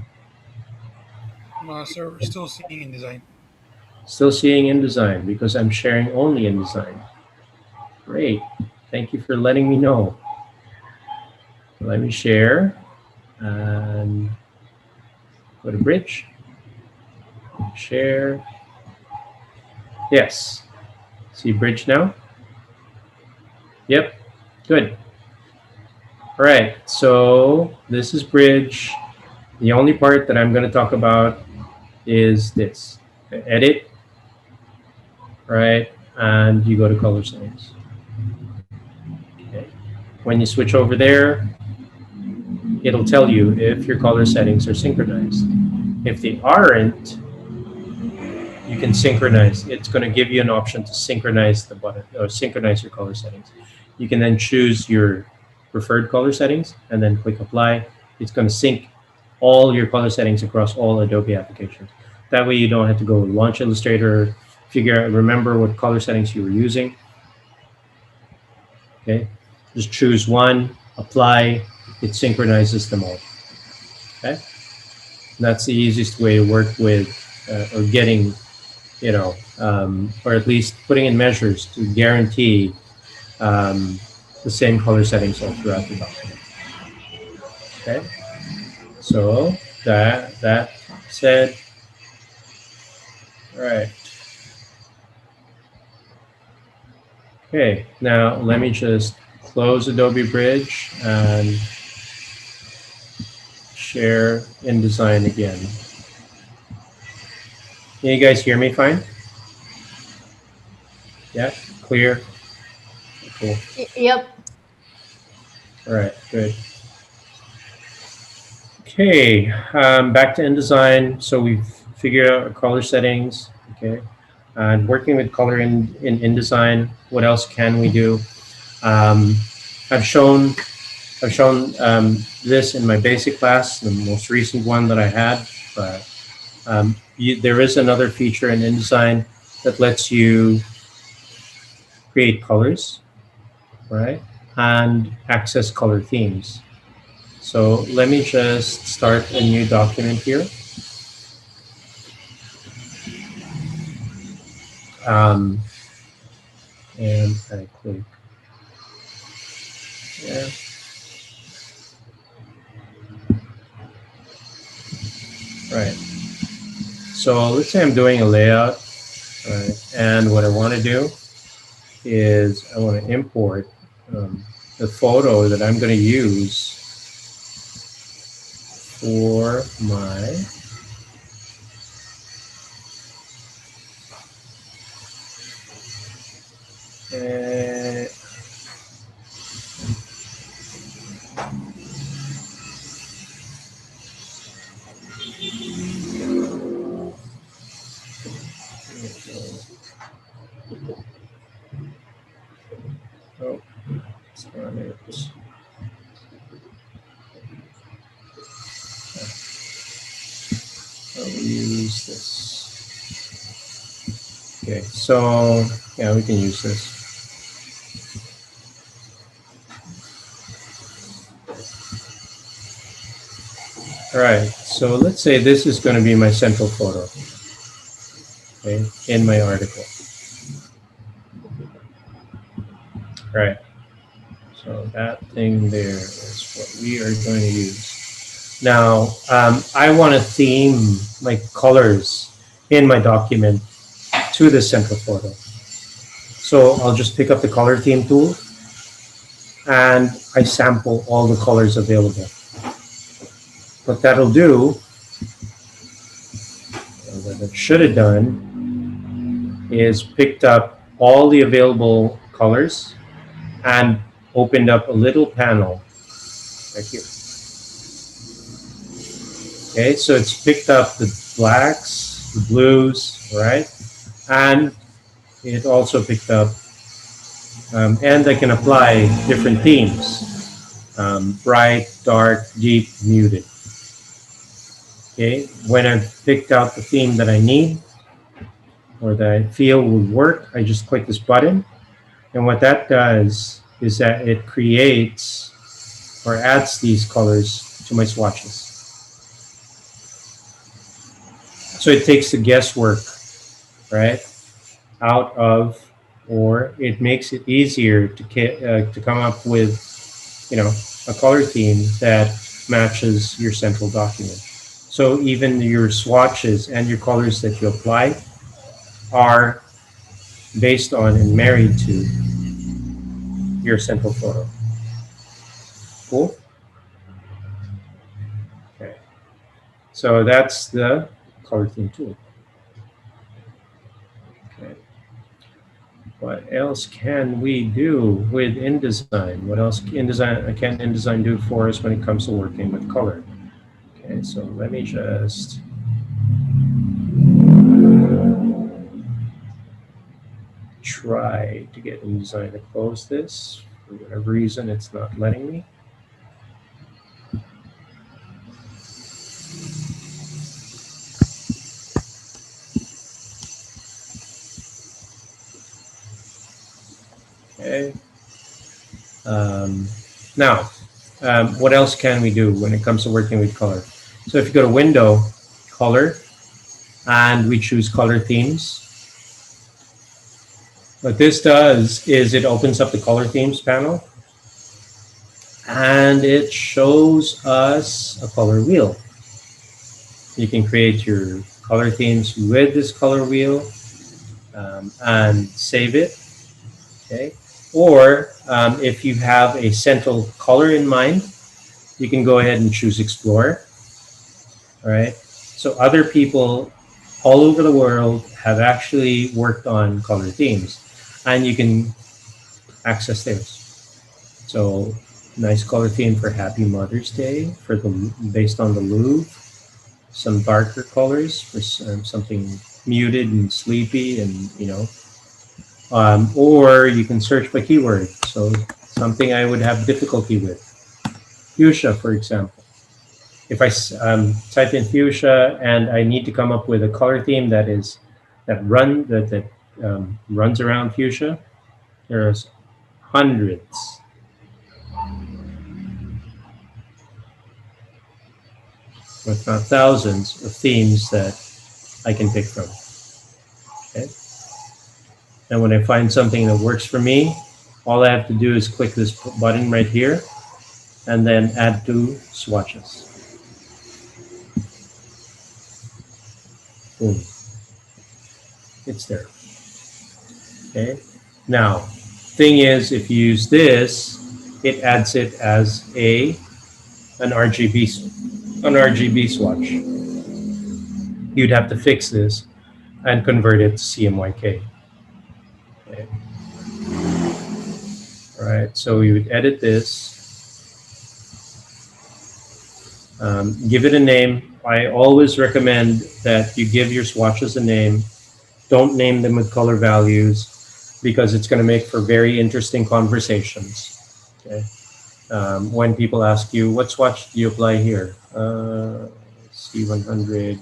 Sir, we're still seeing InDesign. still seeing InDesign because I'm sharing only InDesign. Great, thank you for letting me know. Let me share and go to Bridge, share. Yes, see Bridge now? Yep, good. All right, so this is Bridge. The only part that I'm going to talk about is this. Edit, right? And you go to color settings. Okay. When you switch over there, it'll tell you if your color settings are synchronized. If they aren't, you can synchronize. It's going to give you an option to synchronize the button or synchronize your color settings. You can then choose your preferred color settings and then click apply. It's going to sync all your color settings across all Adobe applications. That way you don't have to go launch Illustrator, remember what color settings you were using. Okay, just choose one, apply, it synchronizes them all. Okay, and that's the easiest way to work with or getting, or at least putting in measures to guarantee the same color settings all throughout the document. Okay, so that said, all right. Okay, now let me just close Adobe Bridge and share InDesign again. Can you guys hear me fine? Yeah, clear? Cool. Yep. All right, good. Okay, back to InDesign. So we've figured out our color settings, okay? And working with color in InDesign, what else can we do? I've shown this in my basic class, the most recent one that I had, but there is another feature in InDesign that lets you create colors, right? And access color themes. So let me just start a new document here. And I click. Yeah. Right. So let's say I'm doing a layout, right? And what I want to do is I want to import the photo that I'm going to use for my oh, it's not it. I'll use this. Okay, so yeah, we can use this. All right, so let's say this is going to be my central photo, okay, in my article. All right, so that thing there is what we are going to use. Now, I want to theme my colors in my document to the central photo. So I'll just pick up the color theme tool and I sample all the colors available. What that'll do, what it should have done, is picked up all the available colors and opened up a little panel right here. Okay, so it's picked up the blacks, the blues, right? And it also picked up, and I can apply different themes, bright, dark, deep, muted. Okay, when I've picked out the theme that I need or that I feel would work, I just click this button. And what that does is that it creates or adds these colors to my swatches. So it takes the guesswork, right, out of, or it makes it easier to come up with, a color theme that matches your central document. So even your swatches and your colors that you apply are based on and married to your central photo. Cool? Okay. So that's the color theme tool. Okay. What else can we do with InDesign? What else can InDesign do for us when it comes to working with color? Okay, so let me just try to get InDesign to close this. For whatever reason, it's not letting me. Okay. Now, what else can we do when it comes to working with color? So if you go to Window, Color, and we choose Color Themes, what this does is it opens up the Color Themes panel, and it shows us a color wheel. You can create your color themes with this color wheel and save it. Okay. Or if you have a central color in mind, you can go ahead and choose Explore. All right. So other people all over the world have actually worked on color themes, and you can access theirs. So nice color theme for Happy Mother's Day based on the Louvre. Some darker colors for something muted and sleepy, and or you can search by keyword. So something I would have difficulty with, fuchsia, for example. If I type in fuchsia and I need to come up with a color theme that runs around fuchsia, there's hundreds. If not thousands of themes that I can pick from. Okay. And when I find something that works for me, all I have to do is click this button right here and then add to swatches. Boom. It's there. Okay. Now, thing is, if you use this, it adds it as an RGB swatch. You'd have to fix this and convert it to CMYK. Okay. All right, so we would edit this, give it a name. I always recommend that you give your swatches a name. Don't name them with color values because it's going to make for very interesting conversations. Okay. When people ask you, what swatch do you apply here? C100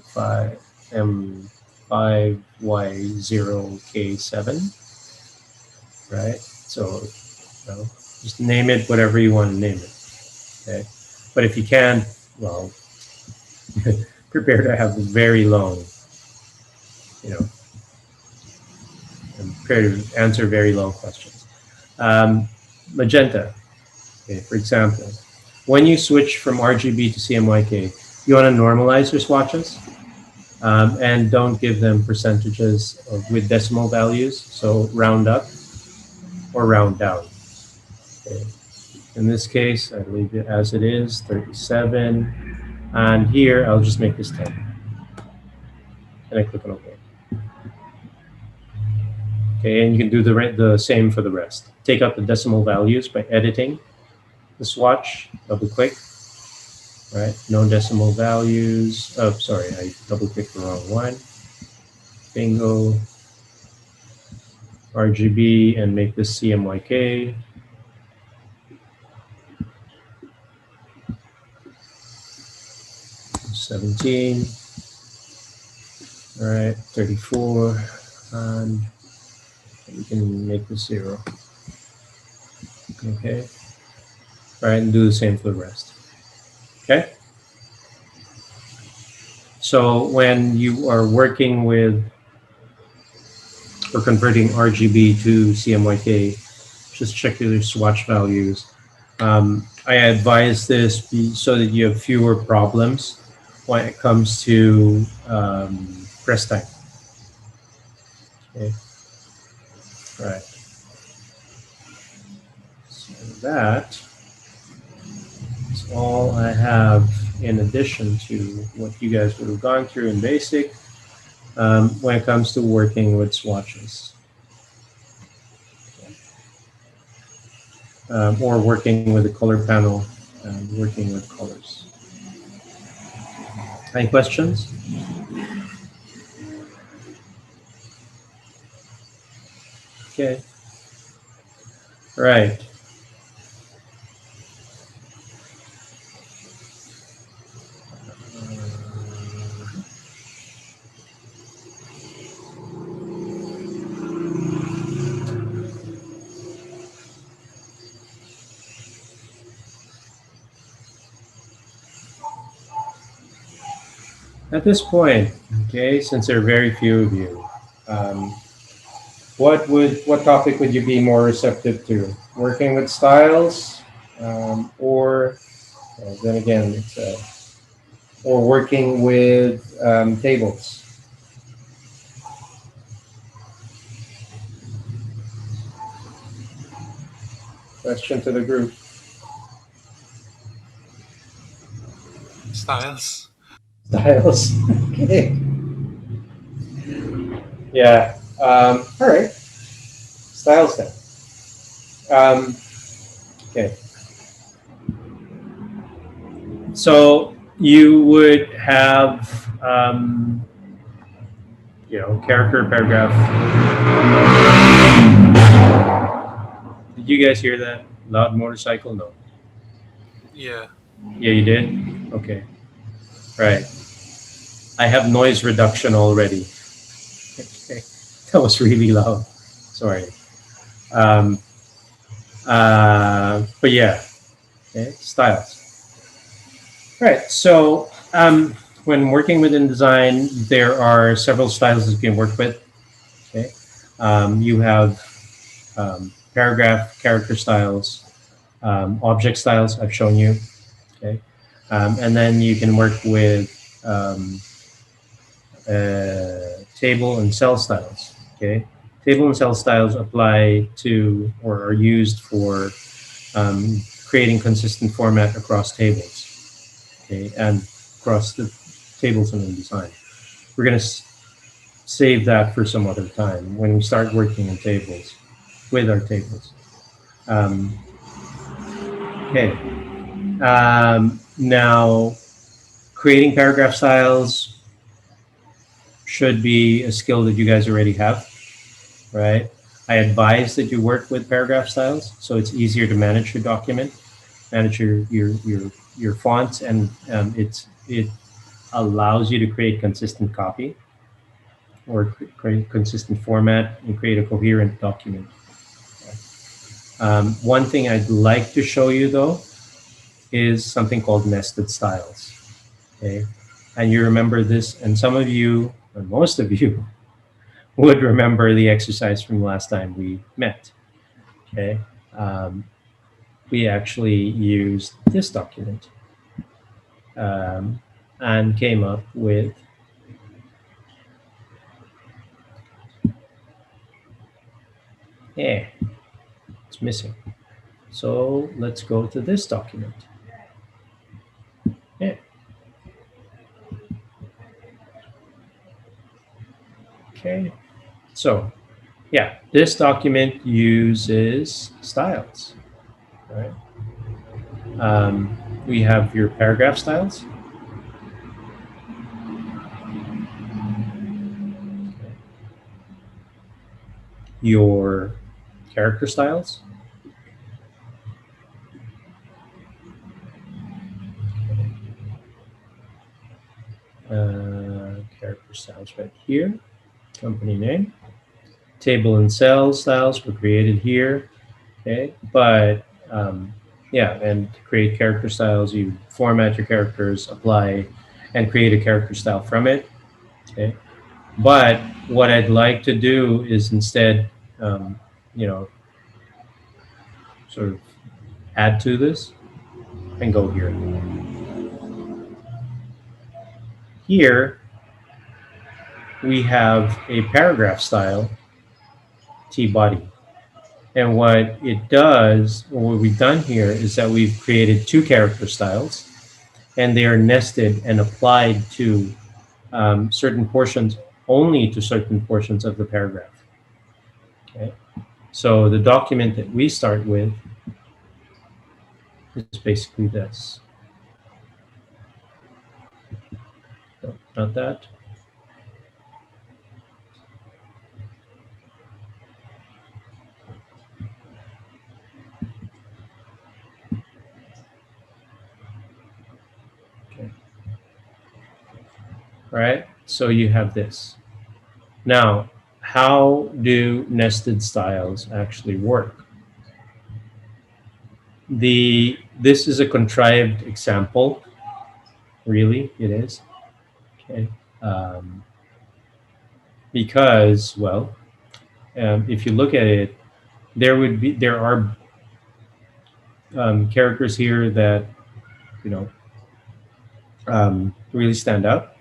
M5Y0K7, right? So just name it whatever you want to name it, okay? But if you can't, well, prepare to have very long, and prepare to answer very long questions. Magenta. Okay, for example, when you switch from RGB to CMYK, you want to normalize your swatches and don't give them percentages with decimal values. So round up or round down. Okay. In this case, I leave it as it is, 37. And here, I'll just make this 10. And I click on OK. Okay, and you can do the same for the rest. Take out the decimal values by editing the swatch, double click, right? No decimal values. Oh, sorry, I double clicked the wrong one. Bingo. RGB and make this CMYK. $17. All right, 34. And we can make this 0. Okay. All right, and do the same for the rest. Okay. So when you are working with or converting RGB to CMYK, just check your swatch values. I advise this so that you have fewer problems when it comes to press time. Okay. Right. So that is all I have in addition to what you guys would have gone through in basic when it comes to working with swatches. Or working with the color panel and working with colors. Any questions? Okay. Right. At this point, okay, since there are very few of you, um, what topic would you be more receptive to? Working with styles, or then again, it's or working with tables. Question to the group. Styles. Styles. Okay. Yeah. All right. Styles then. Okay. So you would have, character, paragraph. Did you guys hear that loud motorcycle? No. Yeah. Yeah, you did? Okay. Right. I have noise reduction already. Okay. That was really loud. Sorry. Um, but yeah. Okay. Styles. Right. So when working with InDesign, there are several styles that you can work with. Okay. You have paragraph, character styles, object styles. I've shown you. Okay. And then you can work with table and cell styles. Okay. Table and cell styles apply to or are used for creating consistent format across tables. Okay, and across the tables in InDesign. We're going to save that for some other time when we start working in tables with our tables. Okay. Now, creating paragraph styles should be a skill that you guys already have, right? I advise that you work with paragraph styles so it's easier to manage your document, manage your fonts, and it allows you to create consistent copy or create consistent format and create a coherent document. One thing I'd like to show you though is something called nested styles. Okay, and you remember this, and some of you, or most of you, would remember the exercise from last time we met. Okay, we actually used this document and came up with it's missing. So let's go to this document. Yeah. Okay. So Yeah, this document uses styles, right? We have your paragraph styles. Your character styles, character styles right here, company name, table and cell styles were created here, okay? But yeah, and to create character styles, you format your characters, apply, and create a character style from it, okay? But what I'd like to do is instead, um, you know, sort of add to this and go here. Here, we have a paragraph style, T body. And what it does, or what we've done here, is that we've created two character styles, and they are nested and applied to certain portions, only to certain portions of the paragraph. Okay. So the document that we start with is basically this. No, not that. Okay. All right. So you have this. Now, how do nested styles actually work? This is a contrived example. Really, it is. Okay. Um, because, well, if you look at it, there are characters here that you know really stand out.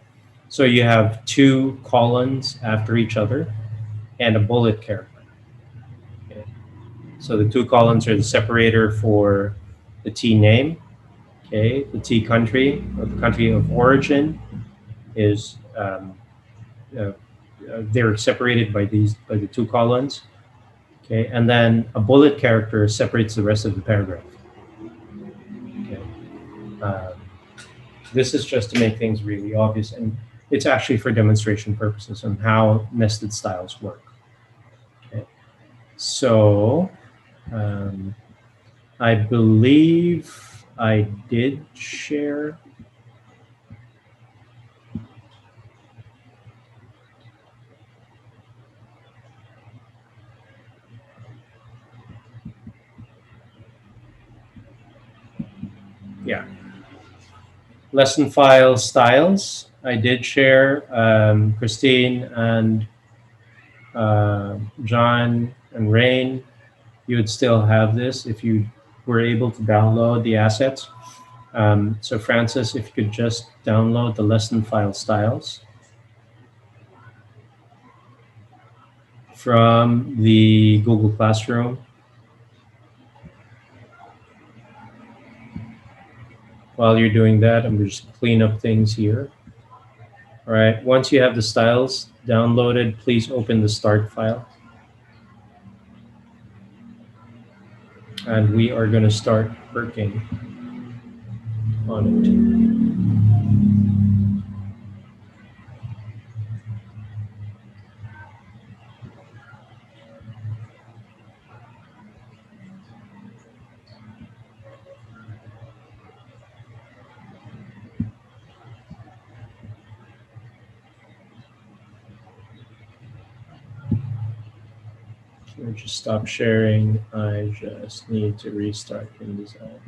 So you have two colons after each other and a bullet character. Okay. So the two colons are the separator for the T name. Okay, the T country or the country of origin is uh, they're separated by the two colons. Okay, and then a bullet character separates the rest of the paragraph. Okay, um, this is just to make things really obvious, and it's actually for demonstration purposes on how nested styles work. Okay, so I believe I did share. Yeah, lesson file styles. I did share. Christine and John and Rain, you would still have this if you were able to download the assets. So Francis, if you could just download the lesson file styles from the Google Classroom. While you're doing that, I'm just clean up things here. All right, once you have the styles downloaded, please open the start file. And we are going to start working on it. Let me just stop sharing. I just need to restart InDesign.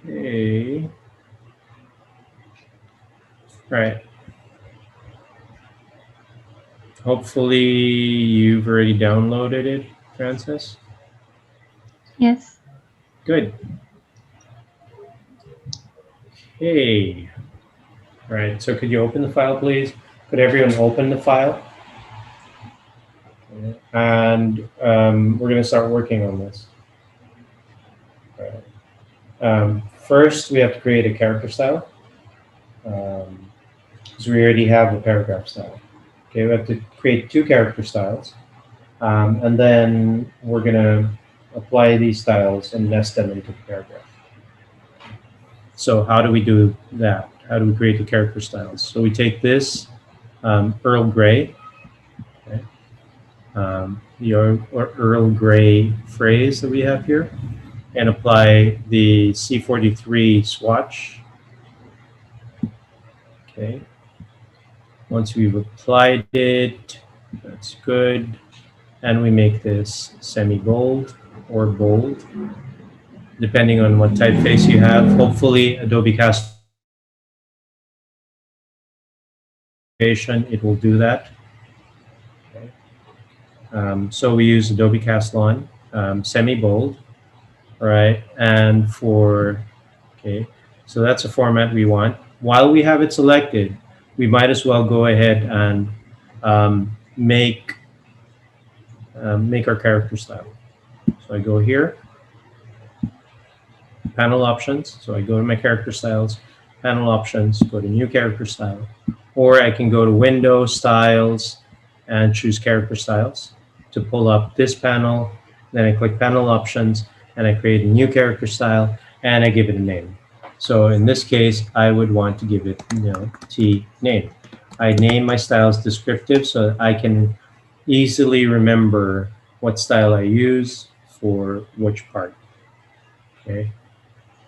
Okay. Right. Hopefully you've already downloaded it, Francis. Yes. Good. Okay. Right. So could you open the file, please? Could everyone open the file? Okay. And we're going to start working on this. Right. First, we have to create a character style because we already have a paragraph style. Okay, we have to create two character styles. And then we're going to apply these styles and nest them into the paragraph. So how do we do that? How do we create the character styles? So we take this Earl Grey, okay, the Earl Grey phrase that we have here, and apply the C43 swatch. Okay. Once we've applied it, that's good. And we make this semi-bold or bold, depending on what typeface you have. Hopefully, Adobe Cast it will do that. Okay. So we use Adobe Castellan, semi-bold, right? And okay, so that's a format we want. While we have it selected, we might as well go ahead and make our character style. So I go here, panel options. So I go to my character styles, panel options, go to new character style, or I can go to window styles and choose character styles to pull up this panel. Then I click panel options and I create a new character style and I give it a name. So in this case, I would want to give it, T name. I name my styles descriptive so that I can easily remember what style I use for which part. Okay.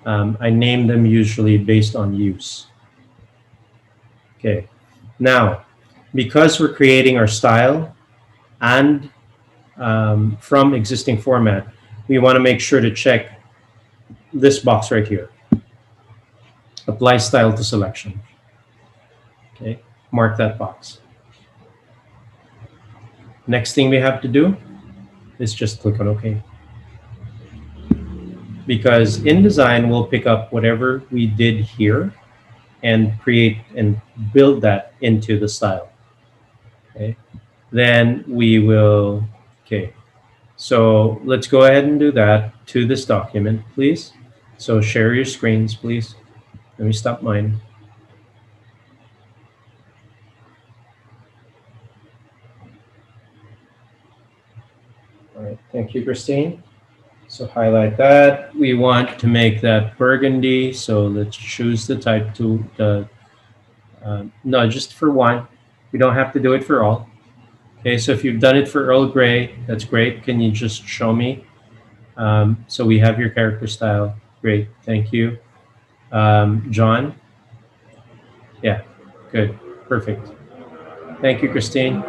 I name them usually based on use. Okay. Now, because we're creating our style and from existing format, we want to make sure to check this box right here. Apply style to selection. Okay. Mark that box. Next thing we have to do is just click on OK. Because InDesign will pick up whatever we did here and create and build that into the style. Okay. Then we will, okay. So let's go ahead and do that to this document, please. So share your screens, please. Let me stop mine. All right, thank you, Christine. So highlight that. We want to make that burgundy. So let's choose the type to the, no, just for one. We don't have to do it for all. Okay, so if you've done it for Earl Grey, that's great. Can you just show me? So we have your character style. Great, thank you. John? Yeah, good, perfect. Thank you, Christine.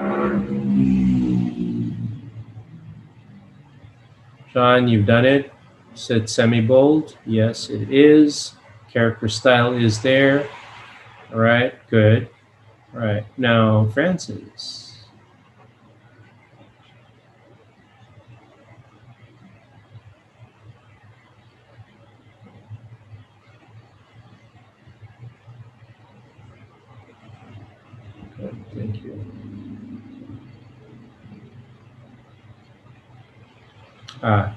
John, you've done it. Said semi-bold. Yes, it is. Character style is there. All right, good. All right, now Francis. Good, thank you.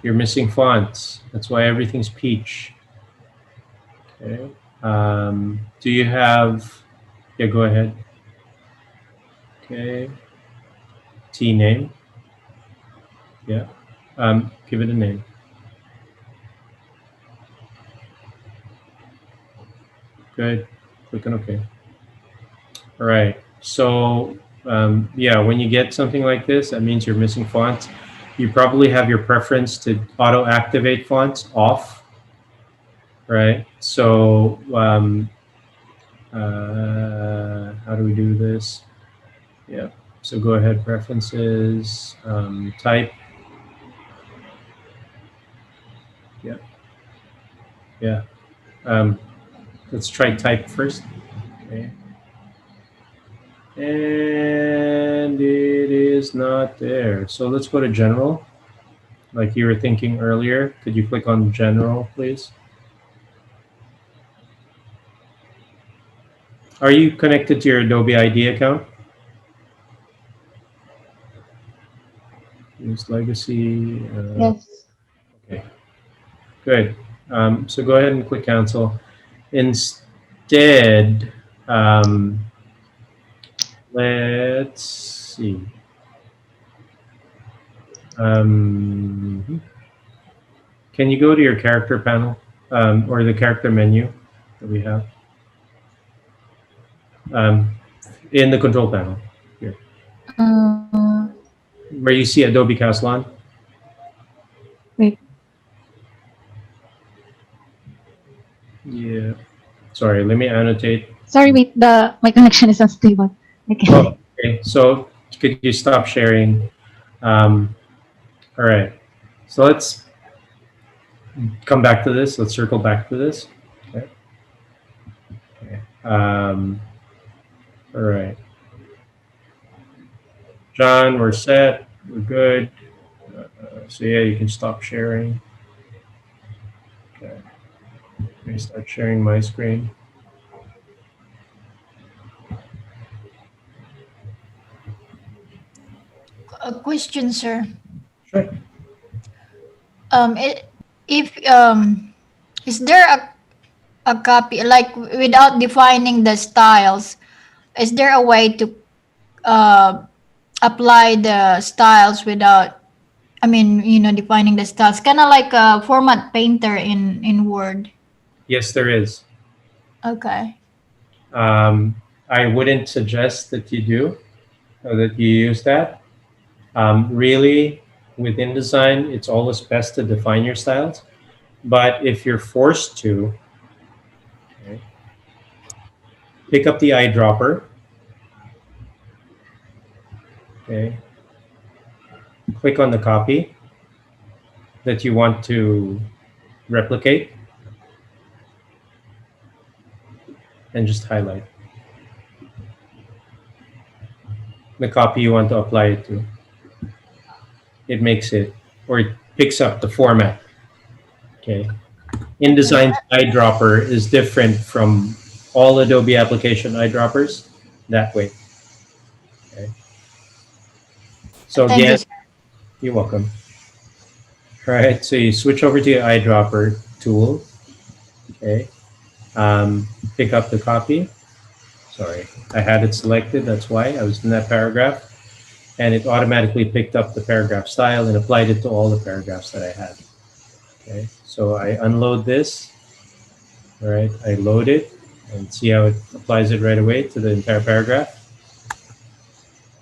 You're missing fonts. That's why everything's peach. Okay. Do you have? Yeah, go ahead. Okay. T name. Yeah. Give it a name. Good. Click on OK. All right. So yeah, when you get something like this, that means you're missing fonts. You probably have your preference to auto activate fonts off, right? So how do we do this? Yeah. So go ahead, preferences, type. Yeah. Yeah. Um, let's try type first. Okay. And it is not there. So let's go to general. Like you were thinking earlier. Could you click on general, please? Are you connected to your Adobe ID account? Use legacy. Yes. Okay, good. So go ahead and click cancel. Instead, let's see. Can you go to your character panel or the character menu that we have um, in the control panel here, Uh, where you see Adobe Caslon? Wait. Yeah. Sorry, let me annotate. Sorry, wait. My connection is unstable. Okay. Oh, okay. So could you stop sharing? All right. So let's come back to this. Let's circle back to this. Okay. Okay. All right. John, we're set. We're good. So yeah, you can stop sharing. Okay. Let me start sharing my screen. A question, sir. Sure. If is there a copy, like without defining the styles, is there a way to uh, apply the styles without, I mean, defining the styles, kind of like a format painter in Word? Yes, there is. Okay. I wouldn't suggest that you do or that you use that. Really, with InDesign, it's always best to define your styles. But if you're forced to, okay, pick up the eyedropper. Okay. Click on the copy that you want to replicate and just highlight the copy you want to apply it to. It makes it, or it picks up the format. Okay. InDesign's eyedropper is different from all Adobe application eyedroppers that way. Okay. So Thank you, again, sir. you're welcome. All right. So you switch over to your eyedropper tool. Okay. Pick up the copy. Sorry, I had it selected. That's why I was in that paragraph. And it automatically picked up the paragraph style and applied it to all the paragraphs that I had. Okay, so I unload this. All right, I load it and see how it applies it right away to the entire paragraph.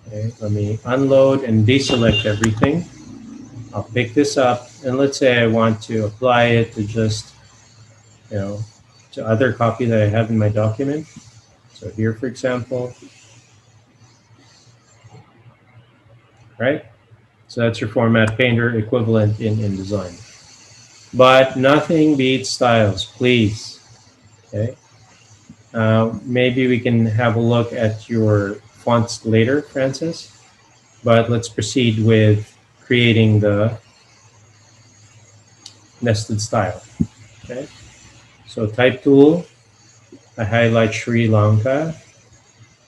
Okay, let me unload and deselect everything. I'll pick this up and let's say I want to apply it to just, to other copy that I have in my document. So here, for example, right? So that's your format painter equivalent in InDesign. But nothing beats styles, please. Okay. Maybe we can have a look at your fonts later, Francis. But let's proceed with creating the nested style. Okay. So type tool, I highlight Sri Lanka,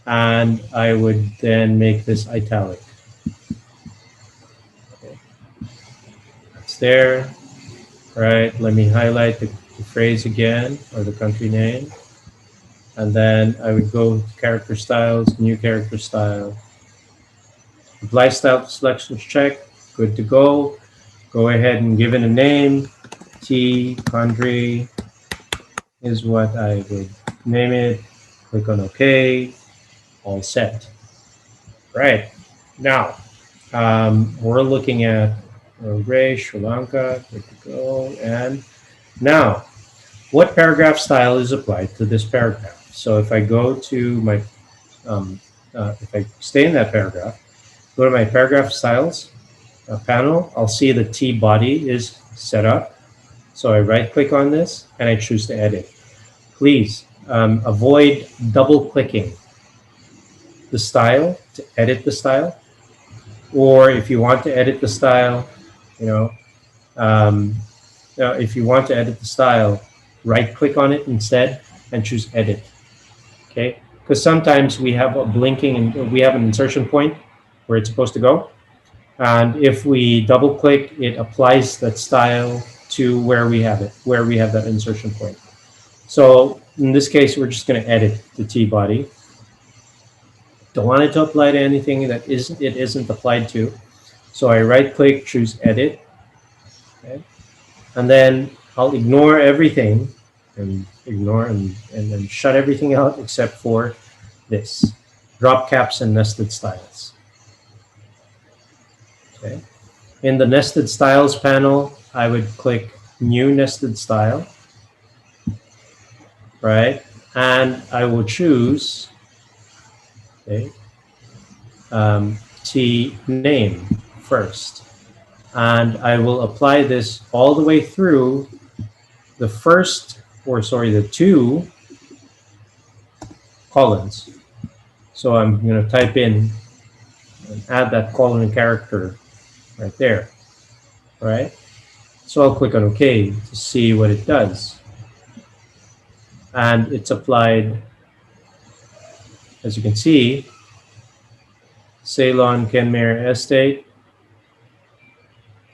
and I would then make this italic. It's there, right? Let me highlight the phrase again or the country name. And then I would go to character styles, new character style. Apply style selections check, good to go. Go ahead and give it a name. T country is what I would name it. Click on OK, all set. Right, now we're looking at Ray, Sri Lanka, good to go. And now, what paragraph style is applied to this paragraph? So if I go to my, if I stay in that paragraph, go to my paragraph styles panel, I'll see the T body is set up. So I right click on this and I choose to edit. please avoid double clicking the style to edit the style. Or if you want to edit the style, you know, um, if you want to edit the style, right click on it instead and choose edit. Okay, because sometimes we have a blinking and we have an insertion point where it's supposed to go. And if we double click, it applies that style to where we have it, where we have that insertion point. So in this case, we're just going to edit the T body. Don't want it to apply to anything that it isn't applied to. So I right click, choose edit, okay? And then I'll ignore everything and ignore and then shut everything out except for this, drop caps and nested styles. Okay. In the nested styles panel, I would click new nested style, right? And I will choose, okay, T name first. And I will apply this all the way through the first, or sorry, the two colons. So I'm going to type in and add that colon character right there, right? So I'll click on OK to see what it does. And it's applied, as you can see, Ceylon Kenmare Estate,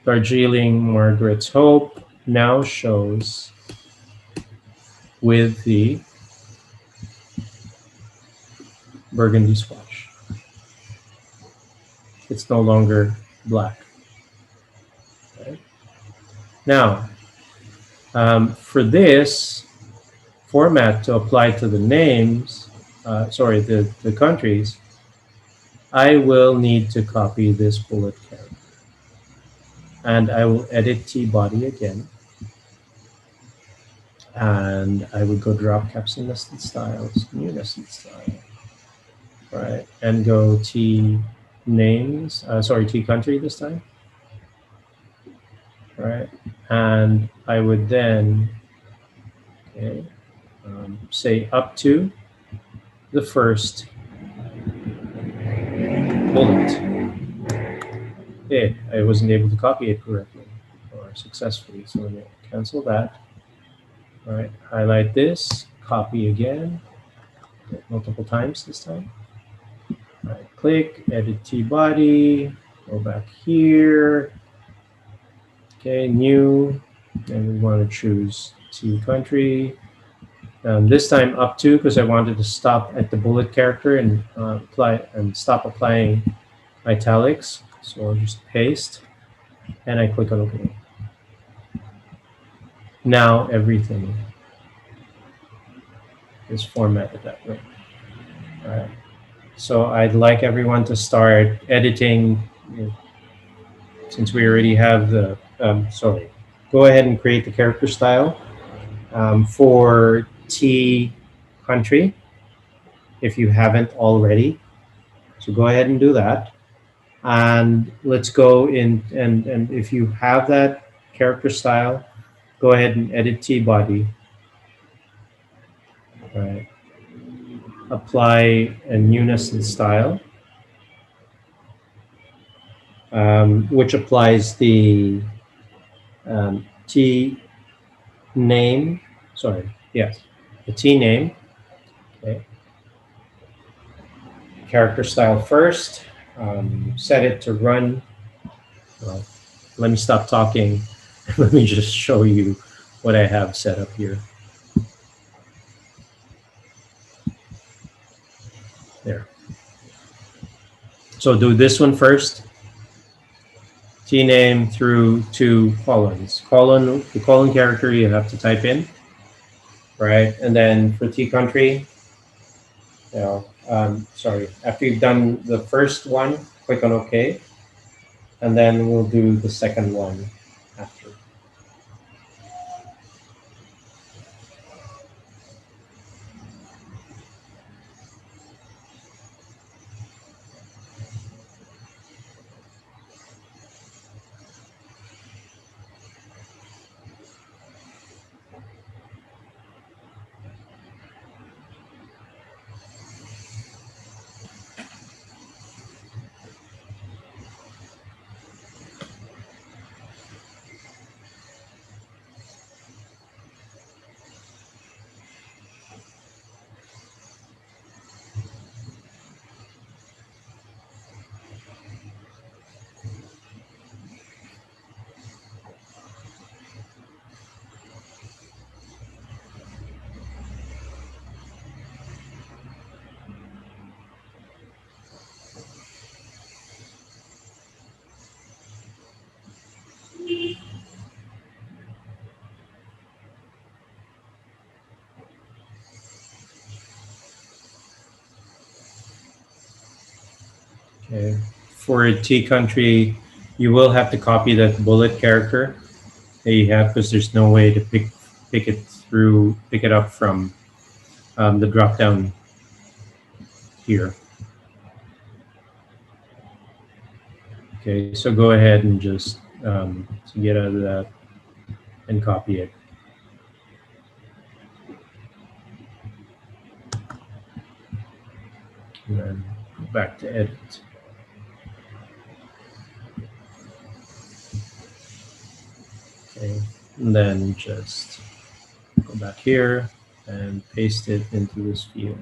Darjeeling Margaret's Hope now shows with the burgundy swatch. It's no longer black. Okay. Now, for this format to apply to the names, the countries, I will need to copy this bullet character. And I will edit T body again. And I would go drop caps and nested styles, new nested style, right? And go T names, T country this time, right? And I would then, okay, say up to the first bullet. Okay, I wasn't able to copy it correctly or successfully, so let me cancel that. All right, highlight this, copy again, multiple times this time. Right click, edit T body, go back here. Okay, new, and we want to choose T country. This time up to, because I wanted to stop at the bullet character and apply and stop applying italics. So I'll just paste and I click on OK. Now everything is formatted that way. All right. So I'd like everyone to start editing. Since we already have the, go ahead and create the character style for T country if you haven't already. So go ahead and do that. And let's go in, and if you have that character style, go ahead and edit T body. Right. Apply a new nested style, which applies the T name. Sorry, yes, the T name. Okay. Character style first. Set it to run. Well, let me stop talking. Let me just show you what I have set up here. There. So do this one first. T name through two colons. The colon character you have to type in, right? And then for T country, after you've done the first one, click on OK, and then we'll do the second one after. Okay. For T country, you will have to copy that bullet character that you have because there's no way to pick it up from the drop down here. Okay, so go ahead and just get out of that and copy it. And then go back to edit. Okay, and then just go back here and paste it into this field.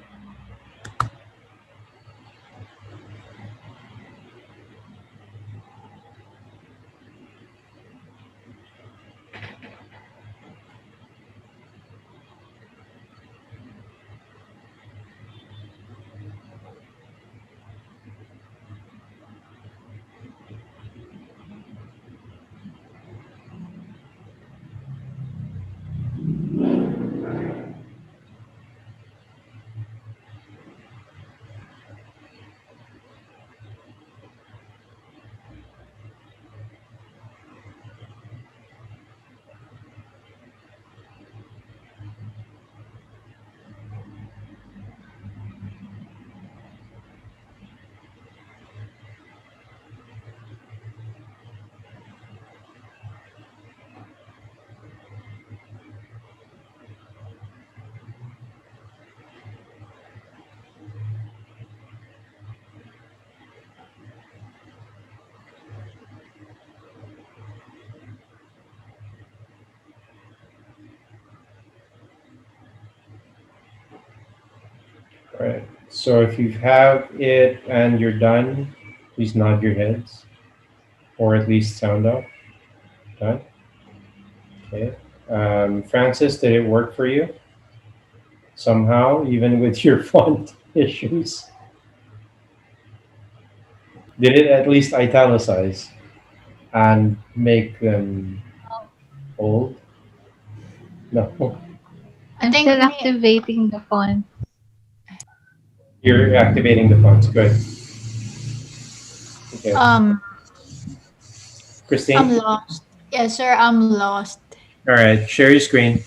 All right. So if you have it and you're done, please nod your heads, or at least sound out. Done. Okay. Francis, did it work for you? Somehow, even with your font issues? Did it at least italicize and make them bold? No. I'm think still me- activating the font. You're activating the fonts. Good. Okay. Christine? I'm lost. Yes, sir, I'm lost. All right. Share your screen.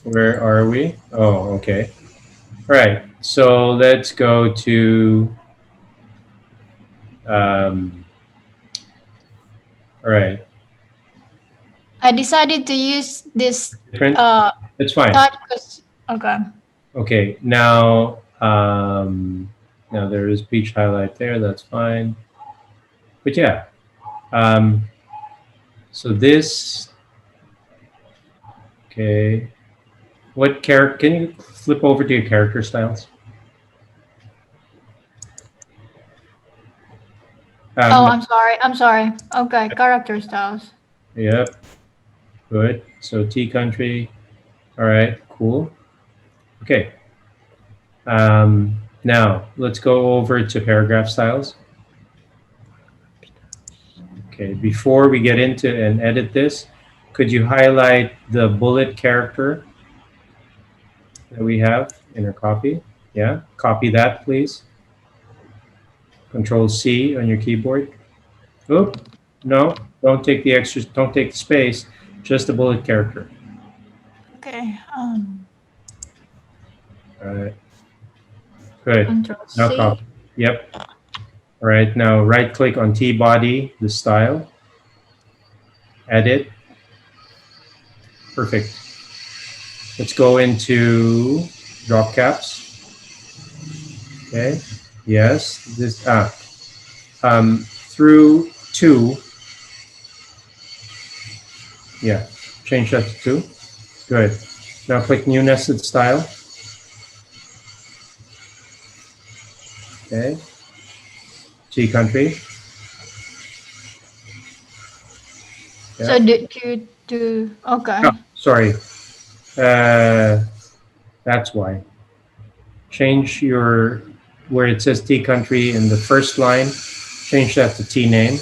Where are we? Oh, okay. All right. So let's go to. All right. I decided to use this Different. It's fine. touch because okay. Okay. Now there is peach highlight there. That's fine. But yeah. So this. Okay. What character? Can you flip over to your character styles? Oh, I'm sorry. I'm sorry. Okay, character styles. Yep. Good. So T country. All right. Cool. Okay. Now let's go over to paragraph styles. Okay. Before we get into and edit this, could you highlight the bullet character that we have in our copy? Yeah. Copy that, please. Control C on your keyboard. Oop. No. Don't take the extra. Don't take the space. Just the bullet character. Okay. All right. Good. Control Now C. copy. Yep. All right. Now right click on T body, the style. Edit. Perfect. Let's go into drop caps. Okay. Yes. This through 2. Yeah. Change that to 2. Good. Now click new nested style. Okay. T country. Yeah. So do okay. Oh, sorry. That's why. Change your where it says T country in the first line. Change that to T name.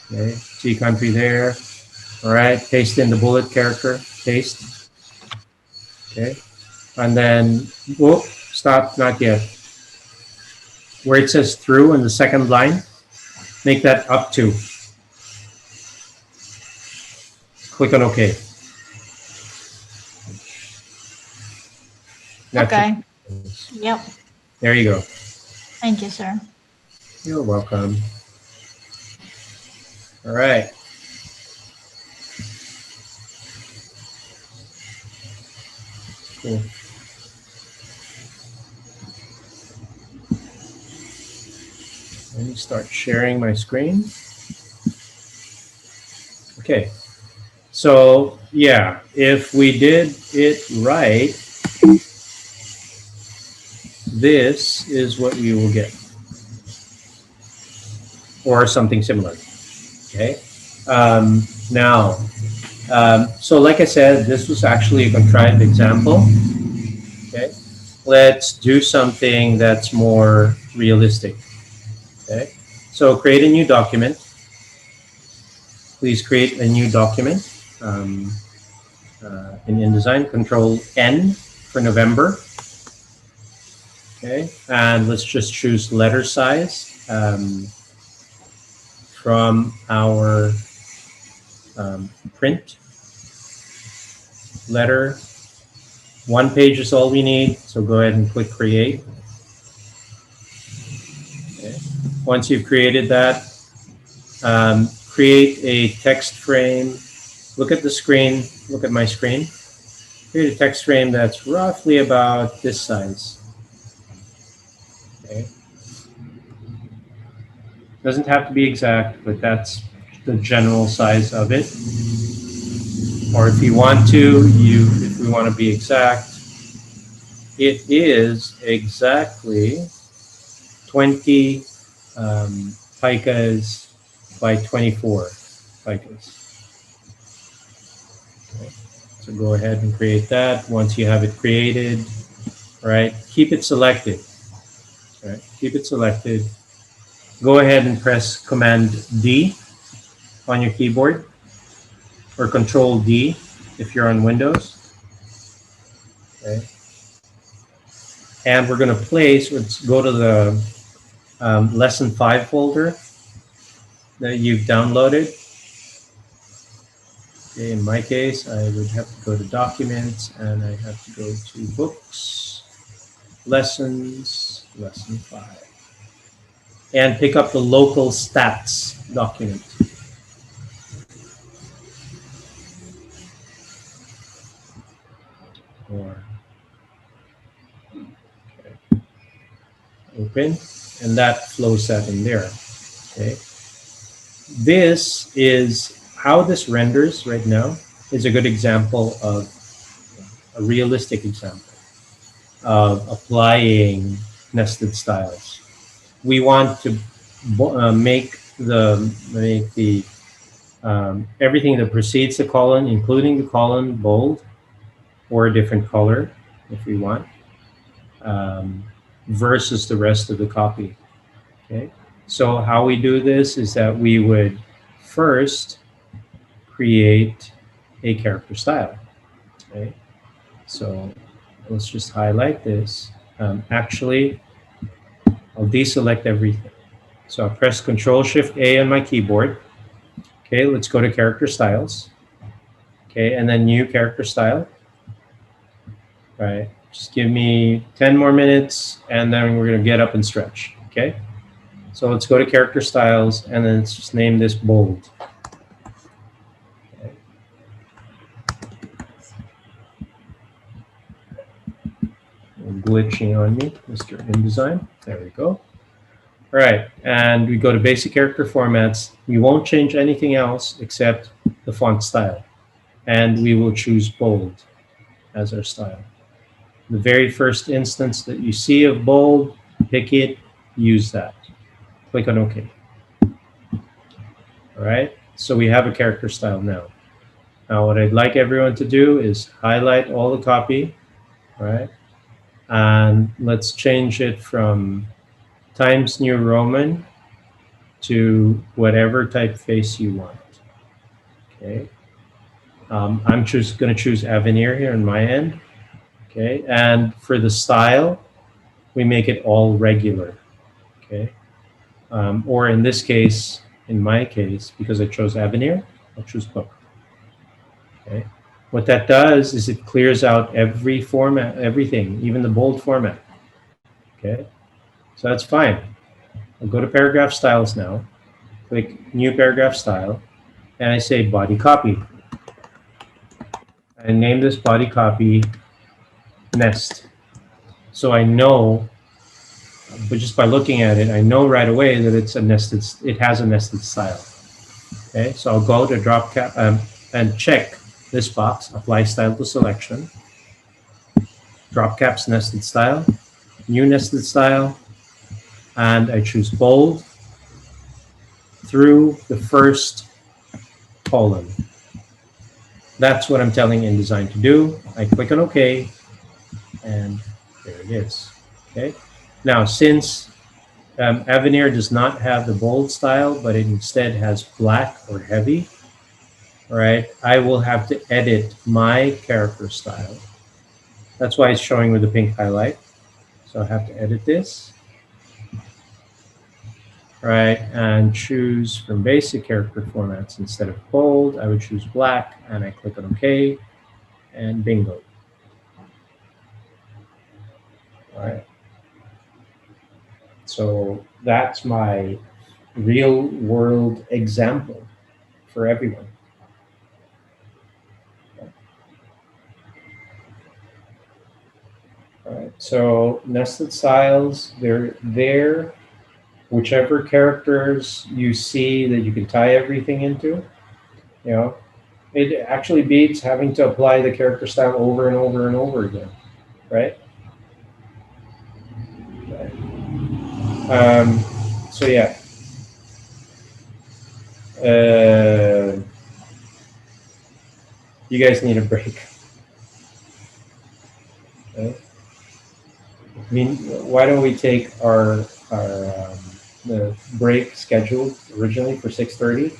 Okay. T country there. All right. Paste in the bullet character. Paste. Okay, and then, whoop, stop, not yet. Where it says through in the second line, make that up to. Click on OK. That Okay. Yep. There you go. Thank you, sir. You're welcome. All right. Cool. Let me start sharing my screen. Okay. So yeah, if we did it right, this is what we will get, or something similar. Okay. Now, so like I said, this was actually a contrived example. Okay. Let's do something that's more realistic. Okay. So create a new document. Please create a new document in InDesign. Control N for November. Okay, and let's just choose letter size from our print. Letter, 1 page is all we need, so go ahead and click create. Okay. Once you've created that, create a text frame. Look at the screen, look at my screen. Create a text frame that's roughly about this size. Okay. Doesn't have to be exact, but that's the general size of it. Or if you want to, if we want to be exact, it is exactly 20 picas by 24 picas. Okay. So go ahead and create that. Once you have it created, right, keep it selected. Right, keep it selected. Go ahead and press Command D on your keyboard, or Control D if you're on Windows. Okay. And we're going to place, let's go to the Lesson 5 folder that you've downloaded. Okay, in my case, I would have to go to Documents, and I have to go to Books, Lessons, Lesson 5. And pick up the local stats document. Okay. Open, and that flows that in there. Okay. This is how this renders right now is a good example of a realistic example of applying nested styles. We want to make the everything that precedes the colon, including the colon, bold or a different color if we want, versus the rest of the copy. Okay. So how we do this is that we would first create a character style. Okay. So let's just highlight this. Actually, I'll deselect everything. So I'll press Control-Shift-A on my keyboard. Okay, let's go to character styles. Okay, and then new character style. All right, just give me 10 more minutes, and then we're going to get up and stretch. Okay, so let's go to character styles, and then let's just name this bold. Okay. Glitching on me, Mr. InDesign. There we go. All right, and we go to basic character formats. We won't change anything else except the font style. And we will choose bold as our style. The very first instance that you see of bold, pick it, use that. Click on OK. All right, so we have a character style now. Now what I'd like everyone to do is highlight all the copy, all right? And let's change it from Times New Roman to whatever typeface you want. Okay. I'm just going to choose Avenir here on my end. Okay, and for the style, we make it all regular. Okay, or in this case, in my case, because I chose Avenir, I'll choose book. Okay, what that does is it clears out every format, everything, even the bold format. Okay, so that's fine. I'll go to paragraph styles now, click new paragraph style, and I say body copy. I name this body copy nest. So I know, but just by looking at it, I know right away that it's a nested. It has a nested style. Okay, so I'll go to drop cap and check this box, apply style to selection, drop caps nested style, new nested style, and I choose bold through the first column. That's what I'm telling InDesign to do. I click on OK, and there it is. Okay. Now, since Avenir does not have the bold style, but it instead has black or heavy, right? I will have to edit my character style. That's why it's showing with the pink highlight. So I have to edit this, right? And choose from basic character formats. Instead of bold, I would choose black, and I click on OK, and bingo. All right. So that's my real world example for everyone. All right. So nested styles, they're there. Whichever characters you see that you can tie everything into, you know, it actually beats having to apply the character style over and over and over again, right? So yeah. You guys need a break. Okay? I mean, why don't we take our the break scheduled originally for 6:30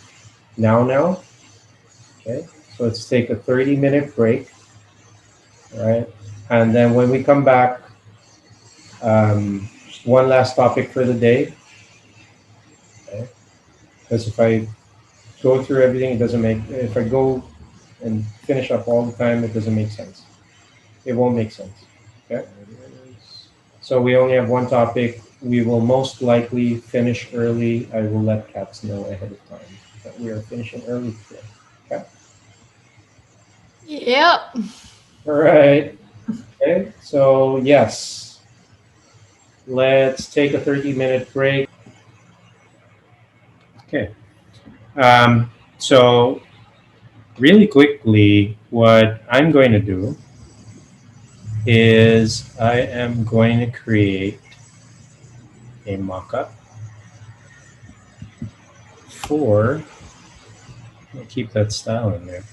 now? Okay, so let's take a 30-minute break. All right, and then when we come back, one last topic for the day. Okay, because if I go through everything, it doesn't make. If I go and finish up all the time, it doesn't make sense. It won't make sense. Okay. So we only have one topic. We will most likely finish early. I will let Cats know ahead of time that we are finishing early today. Okay. Yep. All right. Okay. So yes, let's take a 30-minute break. Okay. So really quickly, what I'm going to do is I am going to create a mockup for, I'll keep that style in there,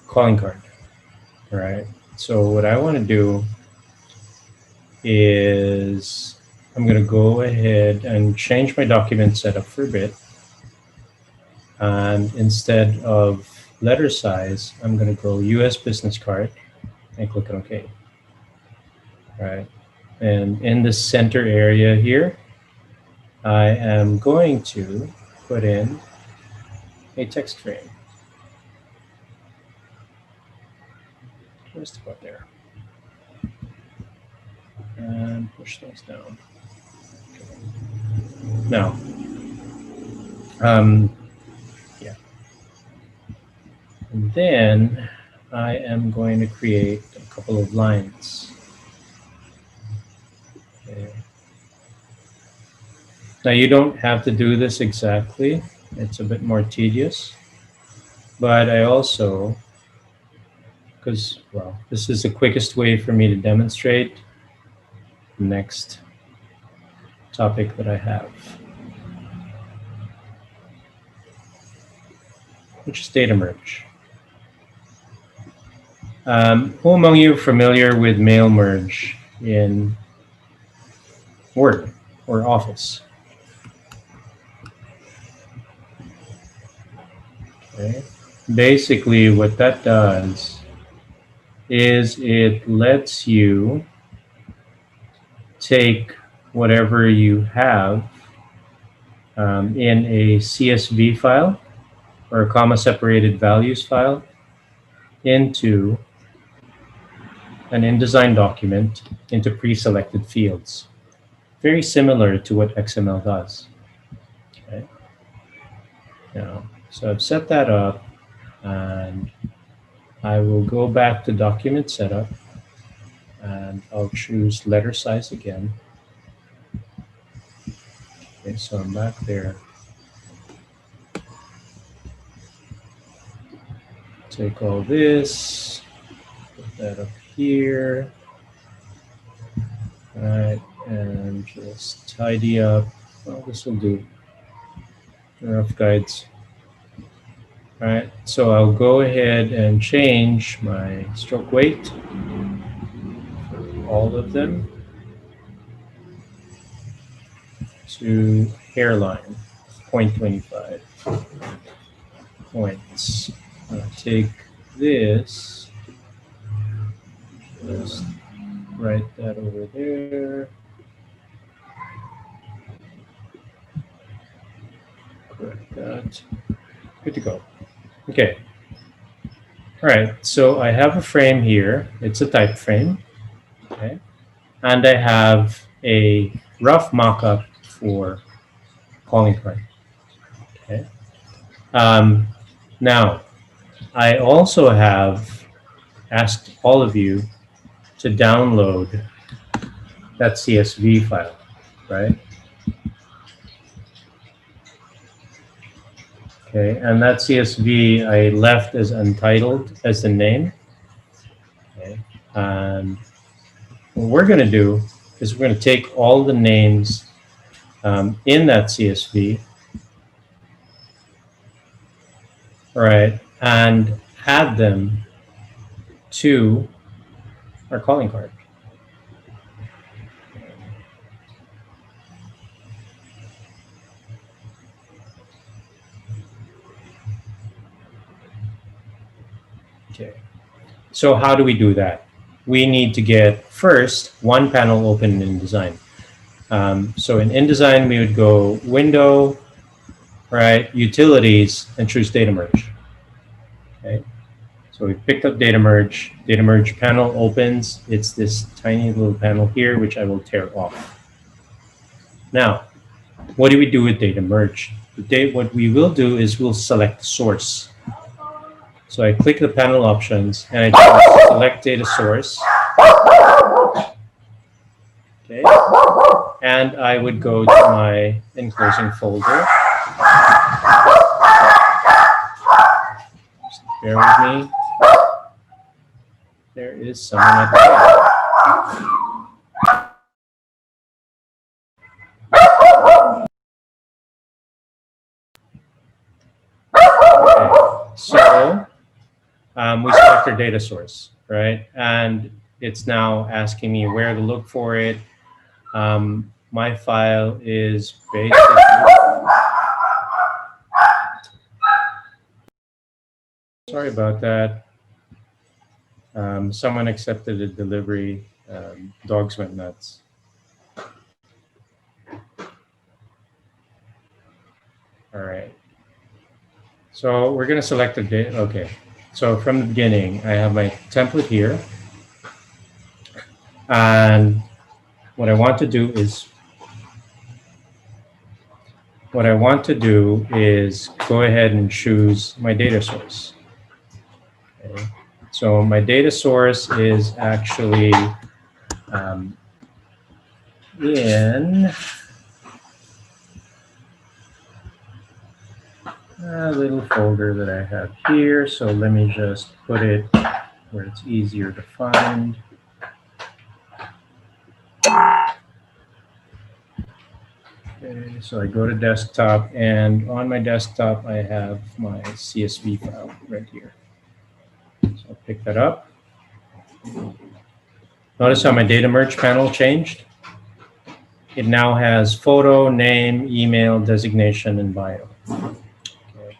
calling card. All right. So what I want to do is I'm going to go ahead and change my document setup for a bit. And instead of letter size, I'm going to go US business card and click on OK. All right. And in the center area here, I am going to put in a text frame. Just about there. And push those down. Okay. Now, yeah. And then I am going to create a couple of lines. Okay. Now you don't have to do this exactly. It's a bit more tedious. But I also, because, well, this is the quickest way for me to demonstrate the next topic that I have, which is data merge. Who among you are familiar with mail merge in Word or Office? Okay. Basically, what that does is it lets you take whatever you have in a CSV file or a comma separated values file into an InDesign document into pre-selected fields. Very similar to what XML does. Okay. Now, so I've set that up, and I will go back to document setup, and I'll choose letter size again. Okay, so I'm back there. Take all this, put that up here. All right, and just tidy up. Well, this will do. Rough guides. All right, so I'll go ahead and change my stroke weight for all of them to hairline, 0.25 points. I'll take this, just write that over there. Correct that. Good to go. Okay. All right. So I have a frame here. It's a type frame. Okay. And I have a rough mock-up for calling card. Okay. Now, I also have asked all of you to download that CSV file, right? Okay, and that CSV I left as untitled as the name. Okay, and what we're going to do is we're going to take all the names in that CSV, right, and add them to our calling card. Okay, so how do we do that? We need to get first one panel open in InDesign. So in InDesign, we would go Window, right, Utilities, and choose Data Merge. Okay, so we picked up Data Merge. Data Merge panel opens. It's this tiny little panel here, which I will tear off. Now, what do we do with Data Merge? What we will do is we'll select source. So I click the panel options and I choose select data source. Okay. And I would go to my enclosing folder. Just bear with me. There is someone at the door. Okay. So we select our data source, right? And it's now asking me where to look for it. My file is basically... Sorry about that. Someone accepted a delivery. Dogs went nuts. All right. So we're going to select the data. Okay. So from the beginning, I have my template here. And what I want to do is go ahead and choose my data source. Okay. So my data source is actually in a little folder that I have here. So let me just put it where it's easier to find. Okay, so I go to desktop, and on my desktop, I have my CSV file right here. So I'll pick that up. Notice how my data merge panel changed. It now has photo, name, email, designation, and bio. Okay.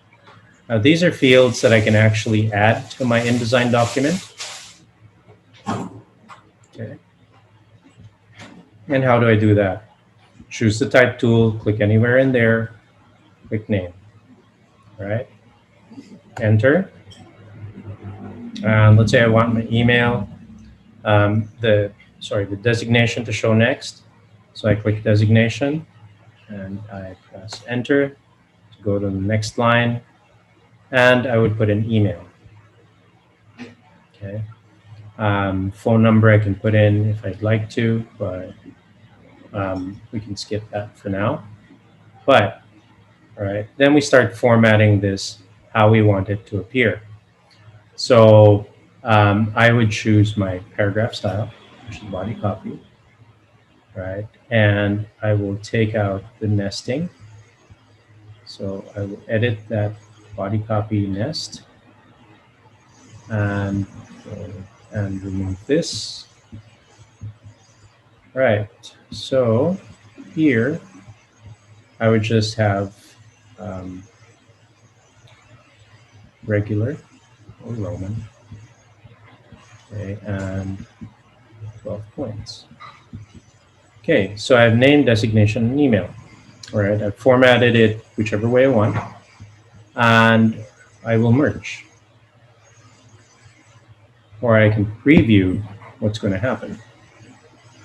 Now these are fields that I can actually add to my InDesign document. And how do I do that? Choose the type tool, click anywhere in there, click name, right? Enter. And let's say I want my email, the designation to show next. So I click designation and I press enter to go to the next line, and I would put an email. Okay. Phone number I can put in if I'd like to, but we can skip that for now. But all right, then we start formatting this how we want it to appear. So I would choose my paragraph style, which is body copy, right? And I will take out the nesting. So I will edit that body copy nest and remove this. Right. So here I would just have regular or Roman. Okay, and 12 points. Okay, so I have name, designation, and email. All right, I've formatted it whichever way I want, and I will merge. Or I can preview what's going to happen.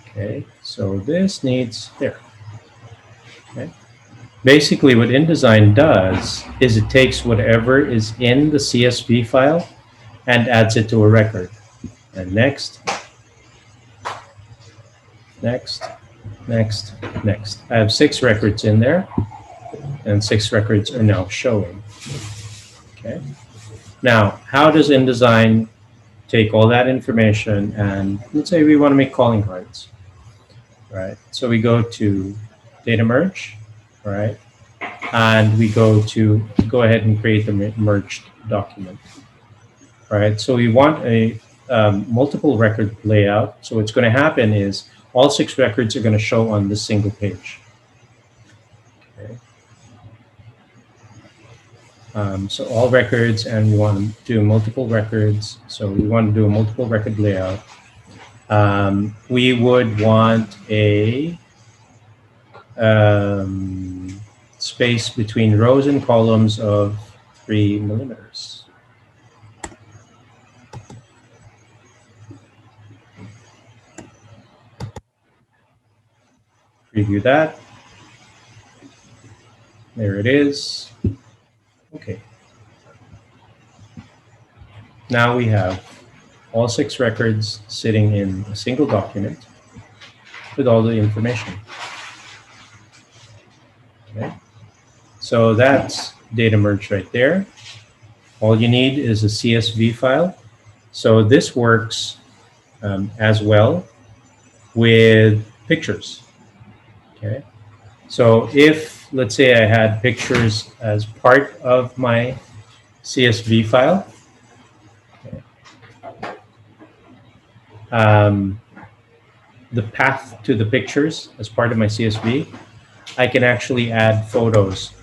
Okay, so this needs there. Okay. Basically, what InDesign does is it takes whatever is in the CSV file and adds it to a record. And next, next, next, next. I have 6 records in there, and 6 records are now showing. Okay. Now, how does InDesign take all that information and let's say we want to make calling cards, right? So we go to data merge, right? And we go ahead and create the merged document, right? So we want a multiple record layout. So what's going to happen is all 6 records are going to show on this single page. Okay. So all records, and we want to do multiple records. So we want to do a multiple record layout. We would want a space between rows and columns of 3 millimeters. Preview that. There it is. Okay. Now we have all 6 records sitting in a single document with all the information. Okay. So that's data merge right there. All you need is a CSV file. So this works as well with pictures. Okay. So if, let's say I had pictures as part of my CSV file, the path to the pictures as part of my CSV, I can actually add photos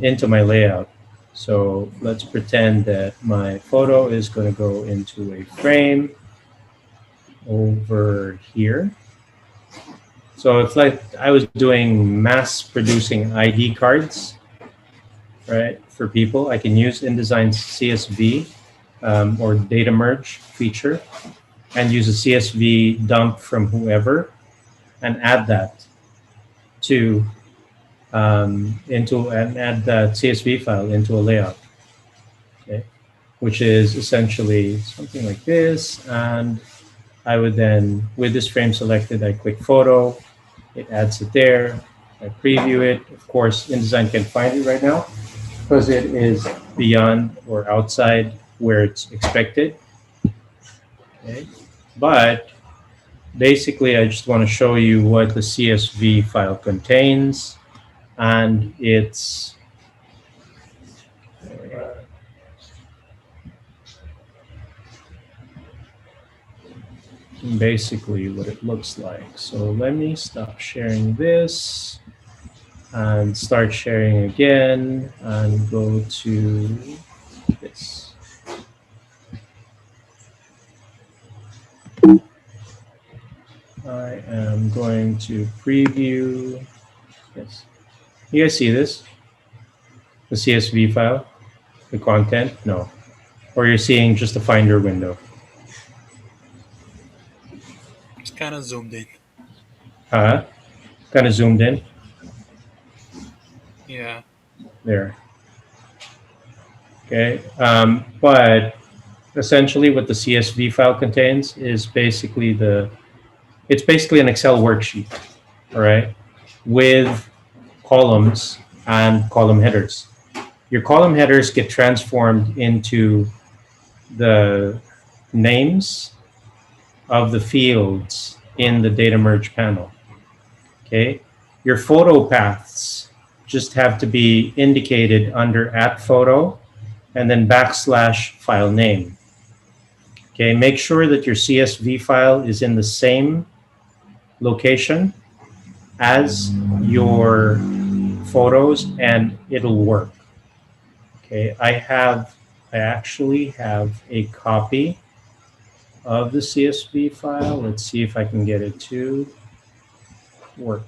into my layout. So let's pretend that my photo is going to go into a frame over here. So it's like I was doing mass producing ID cards, right, for people. I can use InDesign's CSV or data merge feature and use a CSV dump from whoever and add that to add the CSV file into a layout, okay, which is essentially something like this. And I would then, with this frame selected, I click photo, it adds it there, I preview it. Of course, InDesign can't find it right now because it is beyond or outside where it's expected. Okay. But basically, I just want to show you what the CSV file contains, and it's basically what it looks like. So let me stop sharing this and start sharing again and go to this. I I'm going to preview. Yes. You guys see this? The CSV file? The content? No. Or you're seeing just the Finder window? It's kind of zoomed in. Kind of zoomed in? Yeah. There. Okay. But essentially what the CSV file contains is basically it's basically an Excel worksheet, all right, with columns and column headers. Your column headers get transformed into the names of the fields in the data merge panel. Okay. Your photo paths just have to be indicated under @photo and then \file name. Okay. Make sure that your CSV file is in the same location as your photos and it'll work. Okay. I actually have a copy of the CSV file. Let's see if I can get it to work.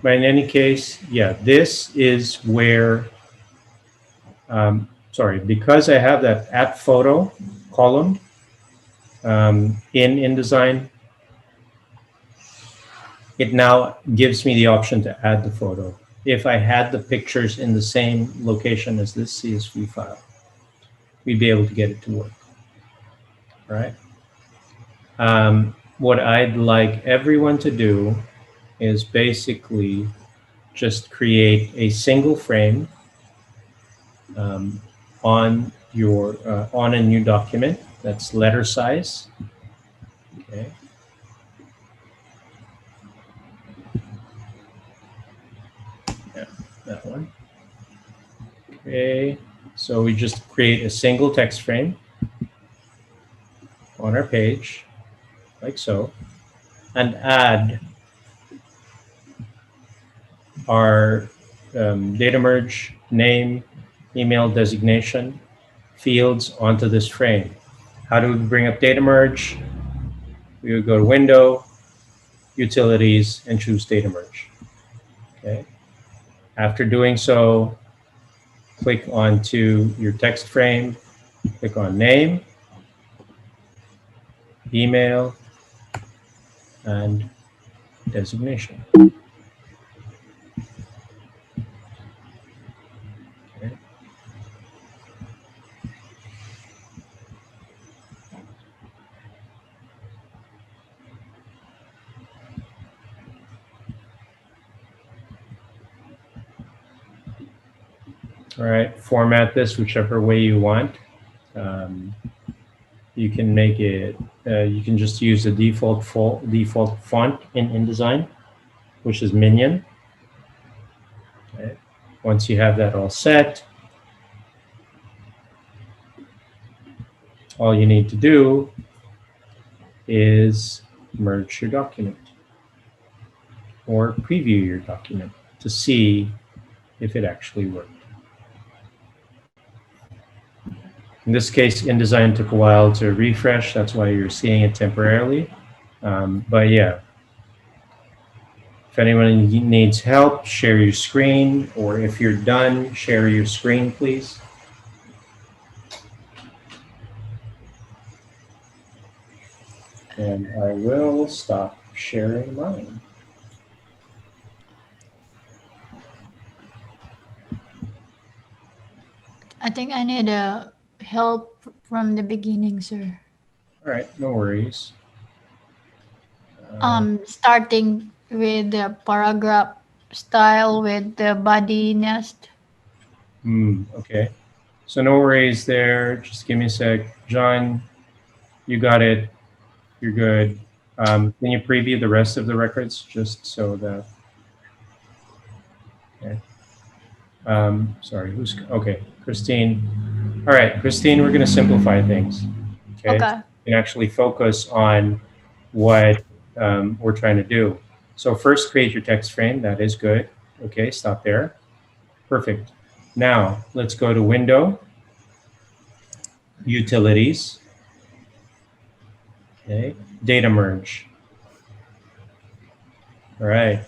But in any case, yeah, this is where, sorry, because I have that @photo column in InDesign, it now gives me the option to add the photo. If I had the pictures in the same location as this CSV file, we'd be able to get it to work, right? What I'd like everyone to do is basically just create a single frame on a new document that's letter size. Okay. Yeah, that one. Okay. So we just create a single text frame on our page, like so, and add our data merge name, email designation fields onto this frame. How do we bring up data merge? We would go to Window, Utilities, and choose data merge. Okay. After doing so, click onto your text frame, click on name, email, and designation. Okay. All right, format this whichever way you want. You can make it, you can just use the default font in InDesign, which is Minion. Okay. Once you have that all set, all you need to do is merge your document or preview your document to see if it actually worked. In this case, InDesign took a while to refresh. That's why you're seeing it temporarily. But yeah, if anyone needs help, share your screen, or if you're done, share your screen, please. And I will stop sharing mine. I think I need help from the beginning, sir. All right, no worries. Starting with the paragraph style with the body nest. Okay. So no worries there. Just give me a sec. John, you got it. You're good. Can you preview the rest of the records just so that... Okay. Sorry, okay, Christine. All right, Christine, we're going to simplify things. Okay. Okay. You can actually focus on what we're trying to do. So first, create your text frame. That is good. Okay, stop there. Perfect. Now let's go to Window, Utilities, okay, Data Merge. All right.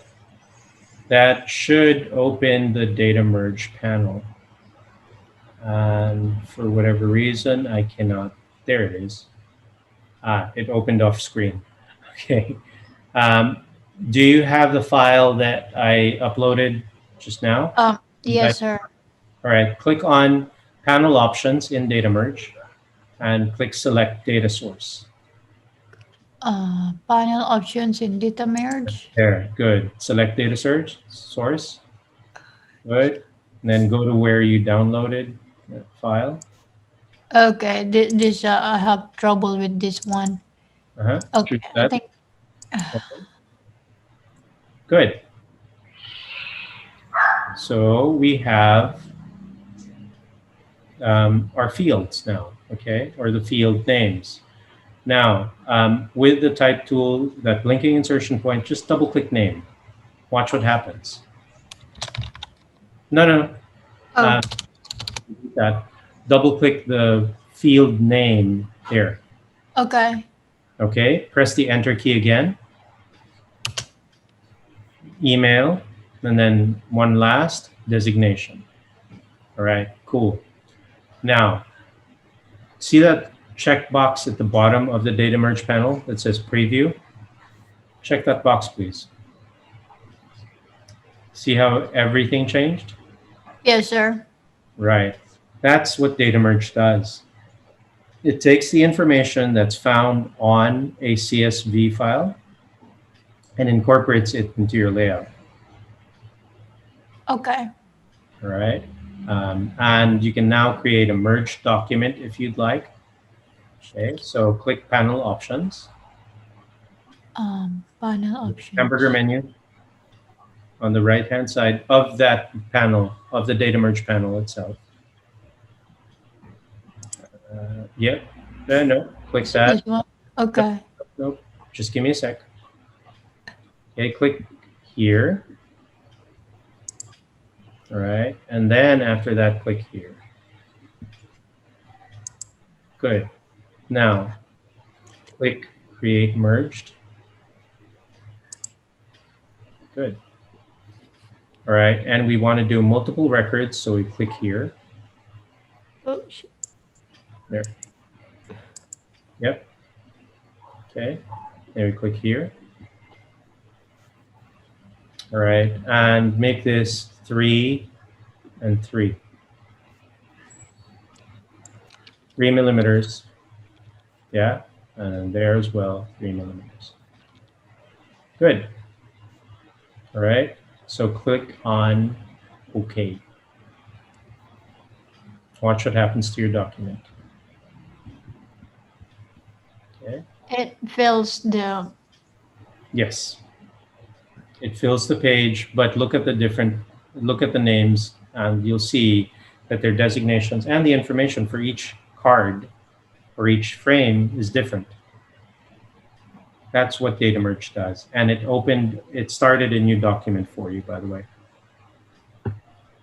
That should open the Data Merge panel. And for whatever reason, I cannot. There it is. It opened off screen. Okay. Do you have the file that I uploaded just now? Yes, sir. All right. Click on Panel Options in Data Merge and click Select Data Source. Panel options in data merge. There. Good. Select Data Source. Good. And then go to where you downloaded the file. Okay, this I have trouble with this one. Okay, Choose I that. think Good. So we have our fields now, okay, or the field names. Now, with the type tool, that blinking insertion point, just double click name. Watch what happens. No. Oh. That. Double click the field name there. Okay. Okay, press the enter key again. Email, and then one last designation. All right, cool. Now, see that checkbox at the bottom of the data merge panel that says preview? Check that box, please. See how everything changed? Yes, sir. Right. That's what data merge does. It takes the information that's found on a CSV file and incorporates it into your layout. Okay. All right. And you can now create a merged document if you'd like. Okay, so click Panel Options. Panel options. Hamburger menu on the right-hand side of that panel, of the data merge panel itself. Yep. No. Click that. This one. Okay. Nope. Just give me a sec. Okay, click here. All right. And then after that, click here. Good. Now, click Create Merged. Good. All right. And we want to do multiple records, so we click here. Oh, There. Yep. Okay. Then we click here. All right. And make this 3 and 3. 3 millimeters. Yeah. And there as well, 3 millimeters. Good. All right. So click on OK. Watch what happens to your document. Okay. it fills the. Yes. It fills the page, but look at the names, and you'll see that their designations and the information for each card or each frame is different. That's what data merge does. And it started a new document for you, by the way.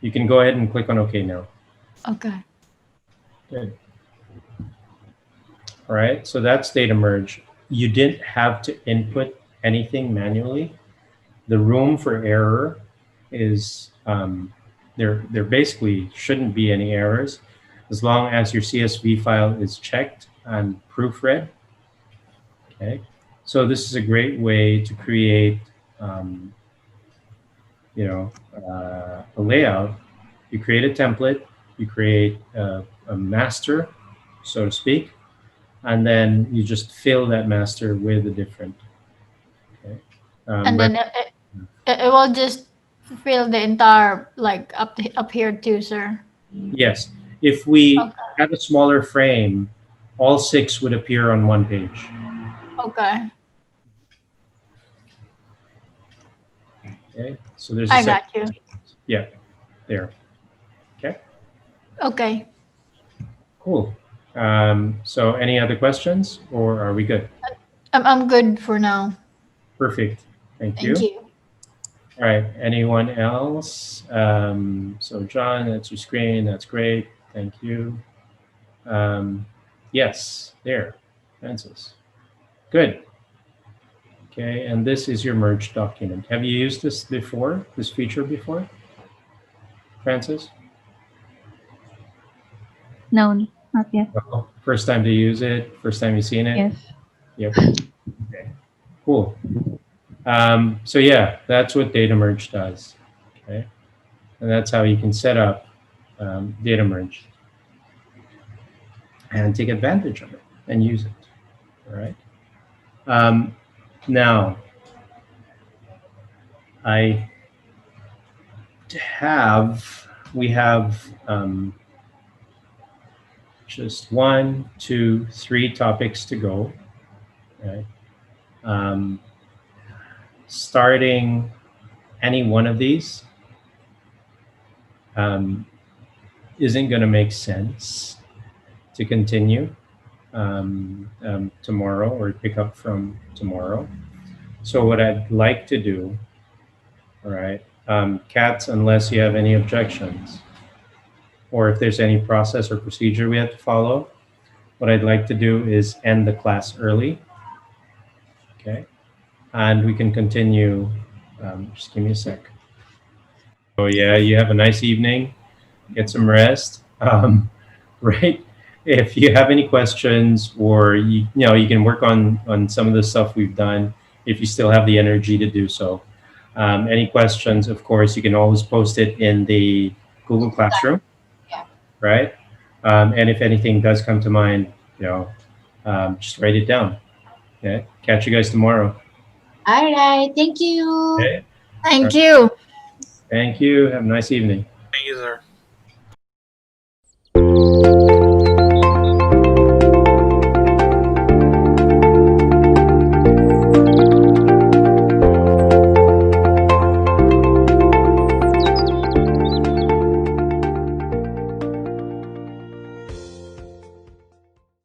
You can go ahead and click on OK now. Okay. Good. All right, so that's data merge. You didn't have to input anything manually. The room for error is, there basically shouldn't be any errors as long as your CSV file is checked and proofread. Okay, so this is a great way to create, a layout. You create a template, you create a master, so to speak, and then you just fill that master with a different. Okay. And then it will just fill the entire like up here too, sir. Yes, if we Okay. have a smaller frame, all 6 would appear on one page. Okay. Okay, so there's I got you. Yeah, there. Okay, Okay. cool. So any other questions, or are we good? I'm good for now. Perfect. Thank you. Thank you. All right. Anyone else? So John, that's your screen. That's great. Thank you. Yes, there, Francis. Good. Okay, and this is your merge document. Have you used this before, this feature before, Francis? No, not yet. No. First time to use it? First time you've seen it? Yes. Yep. Okay, cool. So yeah, that's what data merge does. Okay, and that's how you can set up data merge and take advantage of it and use it. All right. Now, I we have just 1, 2, 3 topics to go. Right. Um, Starting any one of these isn't going to make sense to continue tomorrow or pick up from tomorrow. So what I'd like to do, all right, Cats, unless you have any objections, or if there's any process or procedure we have to follow, what I'd like to do is end the class early, okay? And we can continue, just give me a sec. Oh yeah, you have a nice evening, get some rest, right? If you have any questions or you know, you can work on some of the stuff we've done if you still have the energy to do so. Any questions, of course, you can always post it in the Google Classroom, right? And if anything does come to mind, you know, just write it down. Okay. Catch you guys tomorrow. All right. Thank you. Okay. Thank you. Thank you. Have a nice evening.